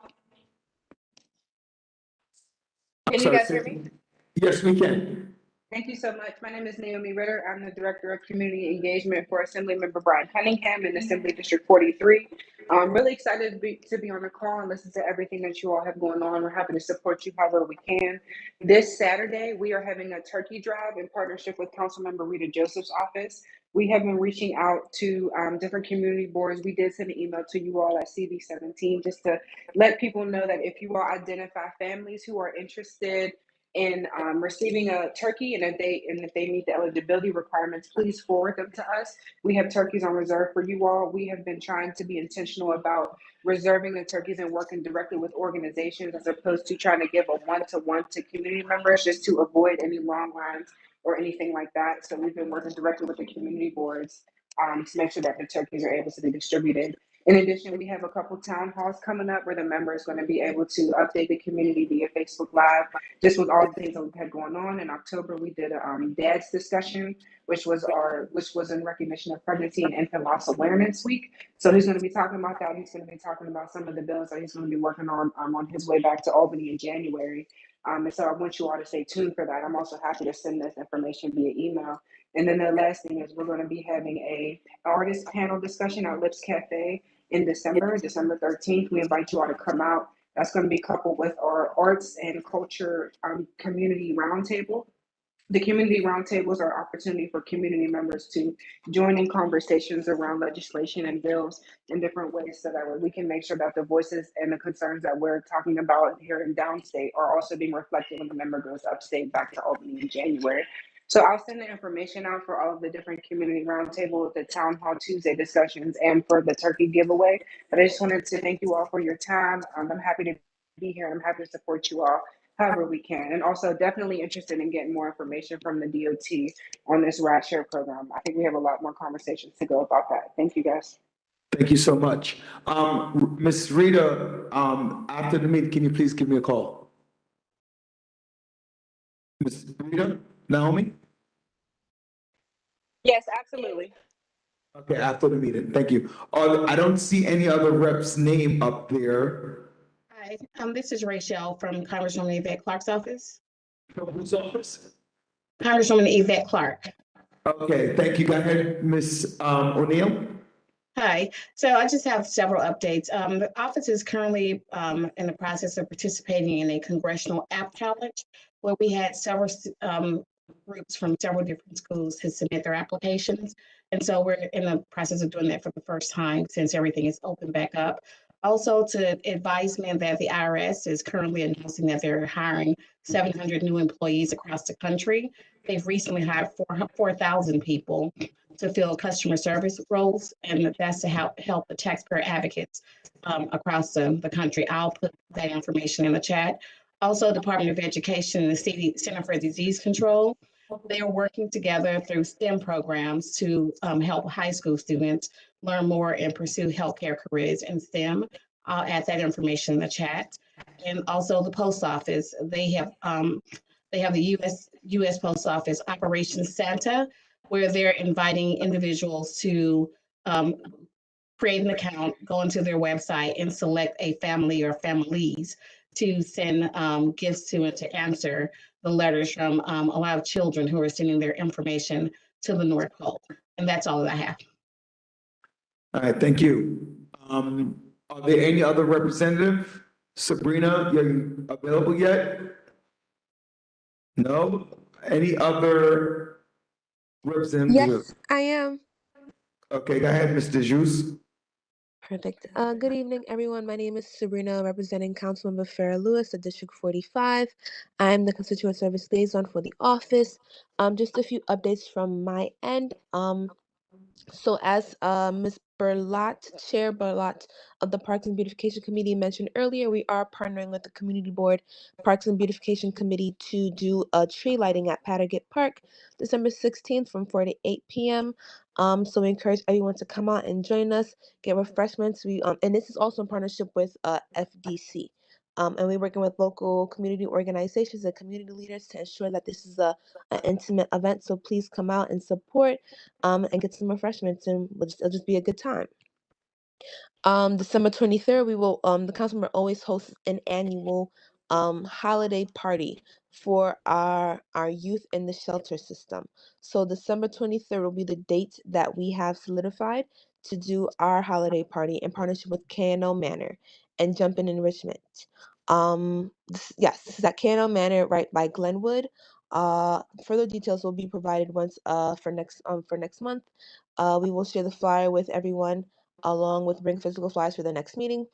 Can you Sorry, guys hear me? Yes, we can. Thank you so much. My name is Naomi Ritter. I'm the Director of Community Engagement for Assemblymember Brian Cunningham in Assembly District 43. I'm really excited to be on the call and listen to everything that you all have going on. We're happy to support you however we can. This Saturday, we are having a turkey drive in partnership with Councilmember Rita Joseph's office. We have been reaching out to different community boards. We did send an email to you all at CV17 just to let people know that if you all identify families who are interested in receiving a turkey, and if they meet the eligibility requirements, please forward them to us. We have turkeys on reserve for you all. We have been trying to be intentional about reserving the turkeys and working directly with organizations as opposed to trying to give a one-to-one to community members, just to avoid any long lines or anything like that. So we've been working directly with the community boards to make sure that the turkeys are able to be distributed. In addition, we have a couple town halls coming up where the member is going to be able to update the community via Facebook Live, just with all the things that we've had going on. In October, we did a dad's discussion, which was in recognition of Pregnancy and Infant Loss Awareness Week. So he's going to be talking about that. He's going to be talking about some of the bills that he's going to be working on his way back to Albany in January. And so I want you all to stay tuned for that. I'm also happy to send this information via email. And then the last thing is we're going to be having a artist panel discussion at Lips Cafe in December 13th. We invite you all to come out. That's going to be coupled with our arts and culture community roundtable. The community roundtables are an opportunity for community members to join in conversations around legislation and bills in different ways so that we can make sure that the voices and the concerns that we're talking about here in downstate are also being reflected when the member goes upstate back to Albany in January. So I'll send the information out for all of the different community roundtable, the town hall Tuesday discussions, and for the turkey giveaway. But I just wanted to thank you all for your time. I'm happy to be here, and I'm happy to support you all however we can. And also definitely interested in getting more information from the DOT on this ride share program. I think we have a lot more conversations to go about that. Thank you, guys. Thank you so much. Ms. Rita, after the meeting, can you please give me a call? Ms. Rita, Naomi? Yes, absolutely. Okay, after the meeting, thank you. I don't see any other reps' name up there. Hi, this is Rachel from Congresswoman Yvette Clark's office. From whose office? Congresswoman Yvette Clark. Okay, thank you. Go ahead, Ms. O'Neill. Hi, so I just have several updates. The office is currently in the process of participating in a congressional app challenge where we had several groups from several different schools to submit their applications. And so we're in the process of doing that for the first time since everything is open back up. Also, to advisement that the IRS is currently announcing that they're hiring 700 new employees across the country. They've recently hired 4,000 people to fill customer service roles, and that's to help the taxpayer advocates across the country. I'll put that information in the chat. Also, Department of Education and the Center for Disease Control, they are working together through STEM programs to help high school students learn more and pursue healthcare careers in STEM. I'll add that information in the chat. And also the post office, they have the U.S. Post Office Operation Santa, where they're inviting individuals to create an account, go into their website and select a family or families to send gifts to and to answer the letters from a lot of children who are sending their information to the North Pole. And that's all that I have. All right, thank you. Are there any other representative? Sabrina, you available yet? No? Any other representative? Yes, I am. Okay, go ahead, Mr. Jus. Perfect. Good evening, everyone. My name is Sabrina, representing Councilmember Farrah Lewis of District 45. I'm the Constituent Service Liaison for the office. Just a few updates from my end. So as Ms. Berlot, Chair Berlot of the Parks and Beautification Committee mentioned earlier, we are partnering with the Community Board Parks and Beautification Committee to do a tree lighting at Pattergate Park, December 16th from 4 to 8 p.m. So we encourage everyone to come out and join us, get refreshments. And this is also in partnership with FDC. And we're working with local community organizations and community leaders to ensure that this is an intimate event. So please come out and support and get some refreshments, and it'll just be a good time. December 23rd, we will the councilman always hosts an annual holiday party for our youth in the shelter system. So December 23rd will be the date that we have solidified to do our holiday party in partnership with KNO Manor and Jump in Enrichment. This is at KNO Manor right by Glenwood. Further details will be provided once for next month. We will share the flyer with everyone along with bring physical flyers for the next meeting.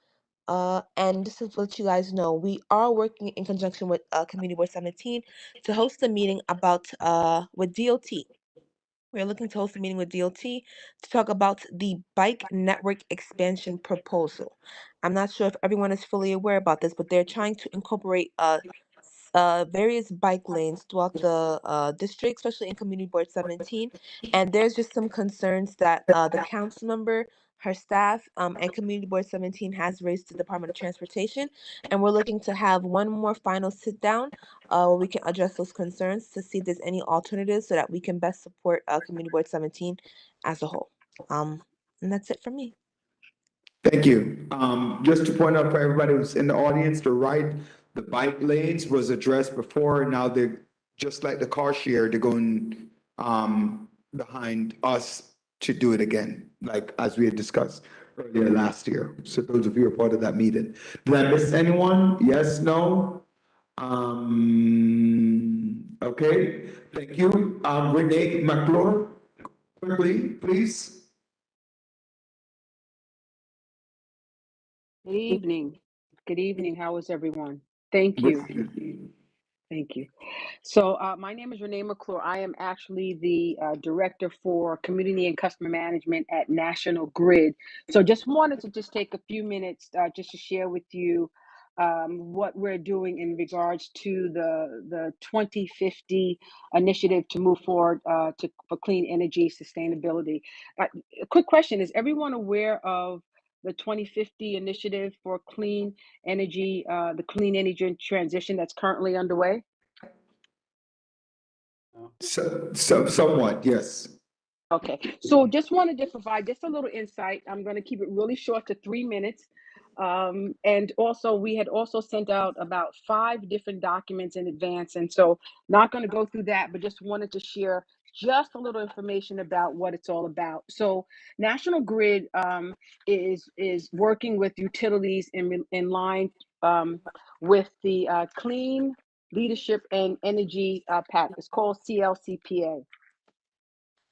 And just to let you guys know, we are working in conjunction with Community Board 17 to host a meeting about with DOT. We're looking to host a meeting with DOT to talk about the bike network expansion proposal. I'm not sure if everyone is fully aware about this, but they're trying to incorporate various bike lanes throughout the district, especially in Community Board 17. And there's just some concerns that the council member, her staff, and Community Board 17 has raised to the Department of Transportation. And we're looking to have one more final sit down where we can address those concerns to see if there's any alternatives so that we can best support Community Board 17 as a whole. And that's it from me. Thank you. Just to point out for everybody who's in the audience, the bike lanes was addressed before. Now they're just like the car share, they're going behind us to do it again, like as we had discussed earlier last year. So those of you who are part of that meeting. Did I miss anyone? Yes, no? Okay, thank you. Renee McClure, quickly, please. Good evening. Good evening. How is everyone? Thank you. Thank you. So my name is Renee McClure. I am actually the Director for Community and Customer Management at National Grid. So just wanted to take a few minutes just to share with you what we're doing in regards to the 2050 initiative to move forward for clean energy sustainability. A quick question, is everyone aware of the 2050 initiative for clean energy, the clean energy transition that's currently underway? So somewhat, yes. Okay, so just wanted to provide just a little insight. I'm going to keep it really short to 3 minutes. And also, we had also sent out about 5 different documents in advance. And so not going to go through that, but just wanted to share just a little information about what it's all about. So National Grid is working with utilities in line with the Clean Leadership and Energy Pact. It's called CLCPA.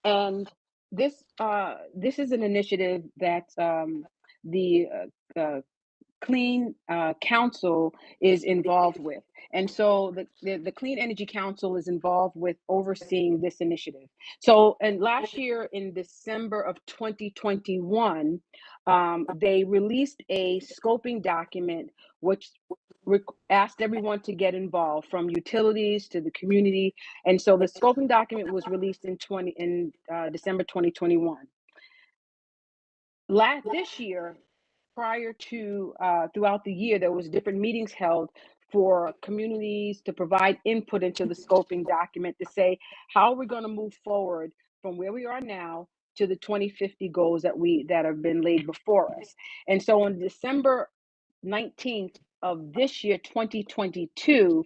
And this is an initiative that the Clean Council is involved with. And so the Clean Energy Council is involved with overseeing this initiative. So, and last year in December of 2021, they released a scoping document which asked everyone to get involved, from utilities to the community. And so the scoping document was released in December 2021. This year, prior to throughout the year, there was different meetings held for communities to provide input into the scoping document to say how we're going to move forward from where we are now to the 2050 goals that have been laid before us. And so on December 19th of this year, 2022,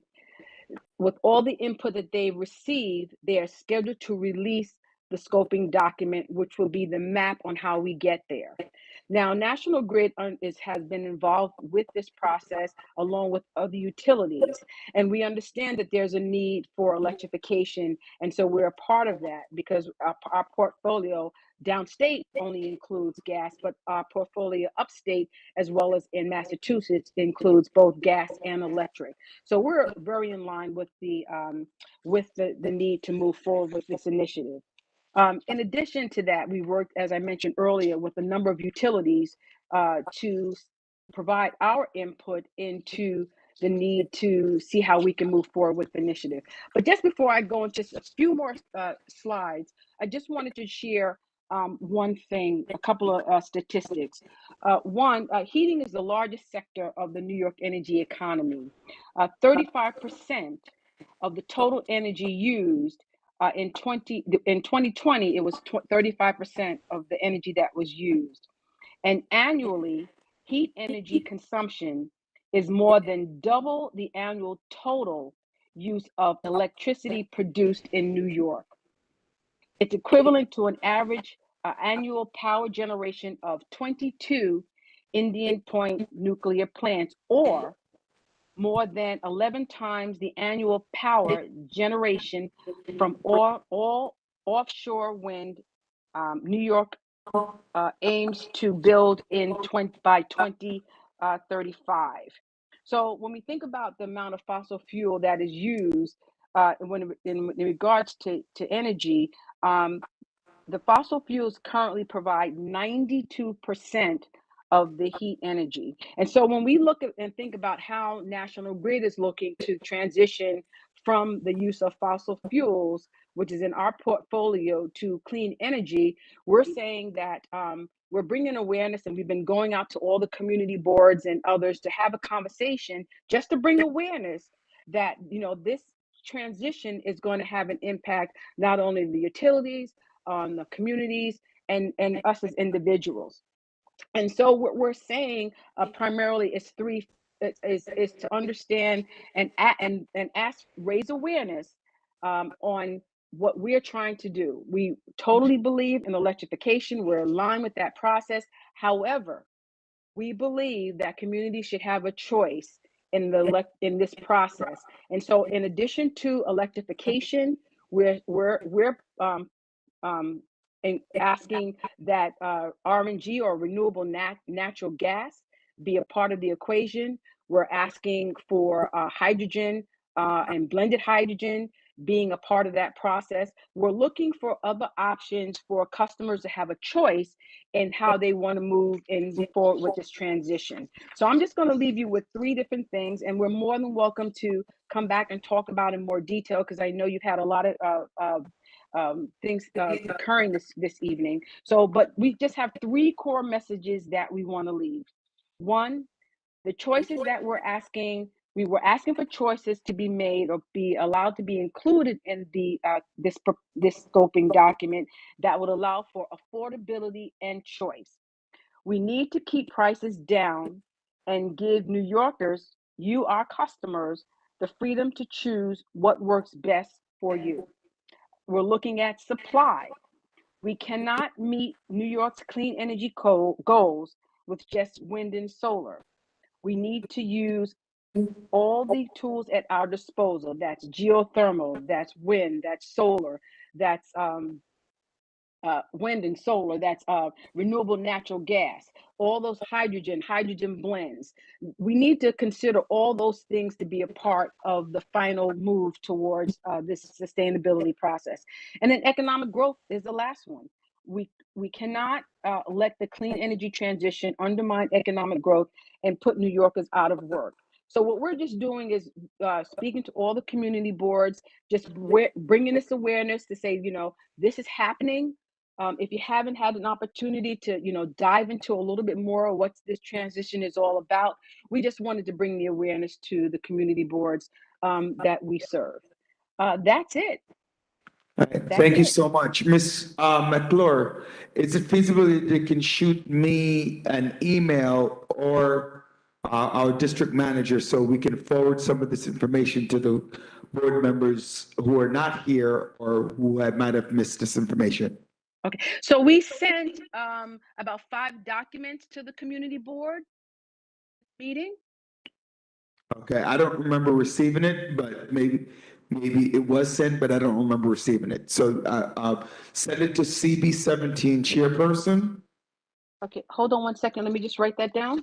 with all the input that they received, they are scheduled to release the scoping document, which will be the map on how we get there. Now, National Grid has been involved with this process along with other utilities, and we understand that there's a need for electrification, and so we're a part of that because our portfolio downstate only includes gas, but our portfolio upstate, as well as in Massachusetts, includes both gas and electric. So we're very in line with the need to move forward with this initiative. In addition to that, we worked, as I mentioned earlier, with a number of utilities to provide our input into the need to see how we can move forward with the initiative. But just before I go into just a few more slides, I just wanted to share one thing, a couple of statistics. One, heating is the largest sector of the New York energy economy. 35% of the total energy used in 2020, it was 35% of the energy that was used. And annually, heat energy consumption is more than double the annual total use of electricity produced in New York. It's equivalent to an average annual power generation of 22 Indian Point nuclear plants, or more than 11 times the annual power generation from all offshore wind New York aims to build by 2035. So when we think about the amount of fossil fuel that is used in regards to energy, the fossil fuels currently provide 92% of the heat energy. And so when we look at and think about how National Grid is looking to transition from the use of fossil fuels, which is in our portfolio, to clean energy, we're saying that we're bringing awareness, and we've been going out to all the community boards and others to have a conversation just to bring awareness that, you know, this transition is going to have an impact not only on the utilities, on the communities, and us as individuals. And so what we're saying primarily is to understand and raise awareness on what we're trying to do. We totally believe in electrification. We're aligned with that process. However, we believe that communities should have a choice in this process. And so, in addition to electrification, we're asking that RNG, or renewable natural gas, be a part of the equation. We're asking for hydrogen and blended hydrogen being a part of that process. We're looking for other options for customers to have a choice in how they want to move forward with this transition. So I'm just going to leave you with 3 different things, and we're more than welcome to come back and talk about in more detail, because I know you've had a lot of things occurring this evening. So, but we just have 3 core messages that we want to leave. One, the choices that we're asking We were asking for choices to be made or be allowed to be included in the this scoping document that would allow for affordability and choice. We need to keep prices down and give New Yorkers, you, our customers, the freedom to choose what works best for you. We're looking at supply. We cannot meet New York's clean energy goals with just wind and solar. We need to use all the tools at our disposal. That's geothermal, that's wind, that's solar, that's wind and solar, that's renewable natural gas, all those hydrogen blends. We need to consider all those things to be a part of the final move towards this sustainability process. And then economic growth is the last one. We cannot let the clean energy transition undermine economic growth and put New Yorkers out of work. So what we're just doing is speaking to all the community boards, just bringing this awareness to say, this is happening. If you haven't had an opportunity to, dive into a little bit more of what this transition is all about, we just wanted to bring the awareness to the community boards that we serve. That's it. Thank you so much. Ms. McClure, is it feasible that you can shoot me an email or our district manager so we can forward some of this information to the board members who are not here or who might have missed this information? Okay, so we sent about 5 documents to the community board meeting. Okay, I don't remember receiving it, but maybe it was sent, but I don't remember receiving it. So send it to CB17 chairperson. Okay, hold on one second. Let me just write that down.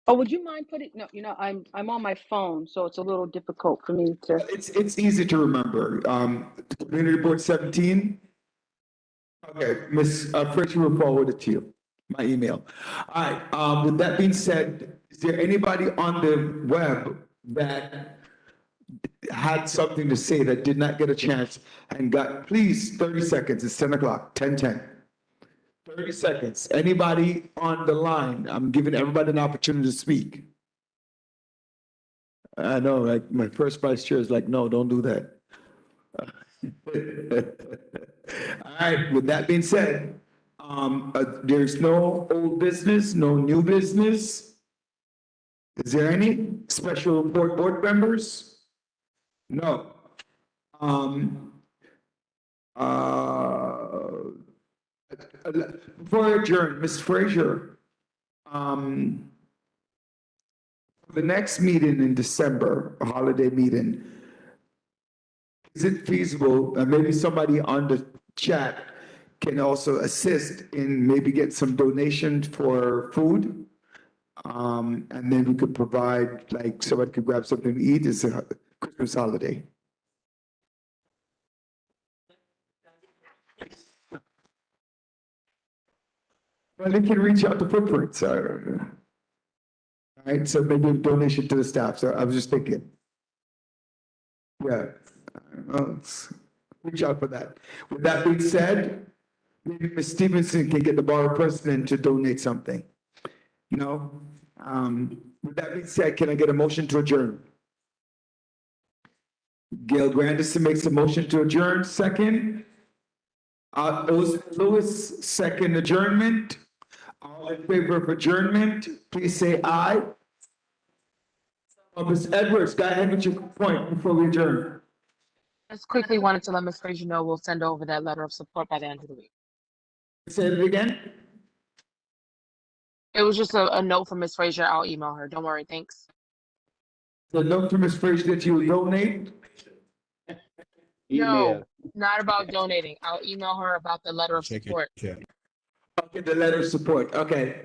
Oh, would you mind putting? No, I'm on my phone, so it's a little difficult for me to. It's easy to remember. Community Board 17. Okay, Ms. Frazier will forward it to you. My email. All right. With that being said, is there anybody on the web that had something to say that did not get a chance and got, please, 30 seconds. It's 10 o'clock, 10:10. 30 seconds. Anybody on the line? I'm giving everybody an opportunity to speak. I know, like my first vice chair is like, no, don't do that. All right, with that being said, there's no old business, no new business. Is there any special report board members? No. Before I adjourn, Ms. Frazier, the next meeting in December, a holiday meeting, is it feasible, maybe somebody on the chat can also assist in maybe get some donations for food? And then we could provide, like, somebody could grab something to eat. It's a Christmas holiday. Well, they can reach out to footprints. All right, so maybe a donation to the staff. So I was just thinking. Yeah, let's reach out for that. With that being said, maybe Ms. Stevenson can get the borough president to donate something. With that being said, can I get a motion to adjourn? Gail Grandison makes a motion to adjourn. Second. Lewis, second adjournment. All in favor of adjournment, please say aye. Ms. Edwards, go ahead with your point before we adjourn. Just quickly wanted to let Ms. Frazier know we'll send over that letter of support by the end of the week. Say it again. It was just a note from Ms. Frazier. I'll email her. Don't worry. Thanks. The note from Ms. Frazier that you will donate? No, not about donating. I'll email her about the letter of support. Okay, the letter of support. Okay.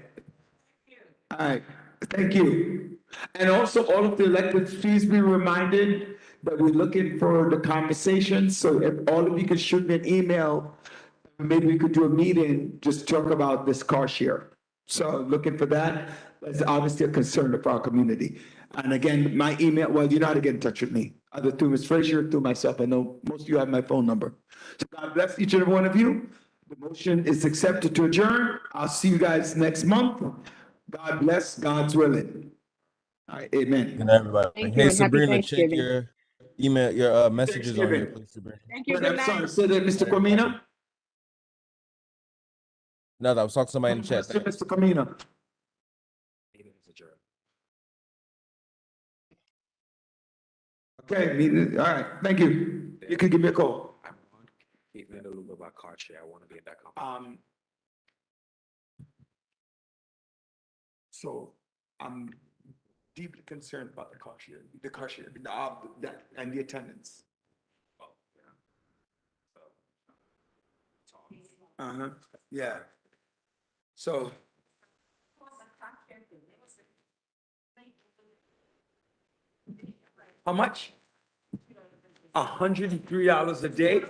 All right. Thank you. And also, all of the electeds, please be reminded that we're looking for the conversation. So if all of you could shoot me an email, maybe we could do a meeting, just talk about this car share. So looking for that. That's obviously a concern of our community. And again, my email, well, you know how to get in touch with me, either through Ms. Frazier, through myself. I know most of you have my phone number. So God bless each and every one of you. The motion is accepted to adjourn. I'll see you guys next month. God bless, God's willing. All right, amen. Good night, everybody. Thank you Hey, and happy Sabrina, check Thanksgiving. your email, your messages on here, Thanksgiving. please, Sabrina. Thank you. But Good I'm sorry, night. say that, Mr. Comino? No, I was talking to somebody in the chat. Mr. Comino. Okay, meeting, all right, thank you. You can give me a call. Even a little bit about car share, I want to be in that Um. So I'm deeply concerned about the car share, and the attendance. Uh-huh, yeah. So. How much? $103 a day?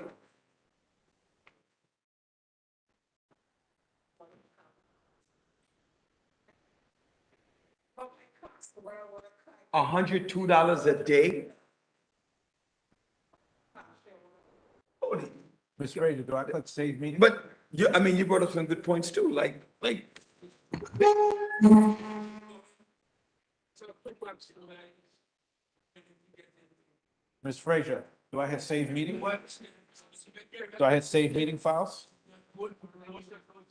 $102 a day? Ms. Frazier, do I click save meeting? But you, I mean, you brought up some good points too, like. Ms. Frazier, do I have saved meeting? Do I have saved meeting files?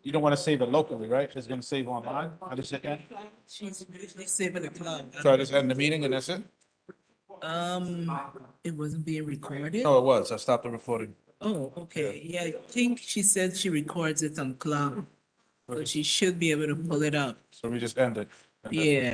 You don't want to save it locally, right? It's gonna save online? I just hit that? She's usually saving the club. So I just end the meeting and that's it? It wasn't being recorded? No, it was. I stopped the recording. Oh, okay. Yeah, I think she said she records it on cloud. So she should be able to pull it up. So we just end it. Yeah.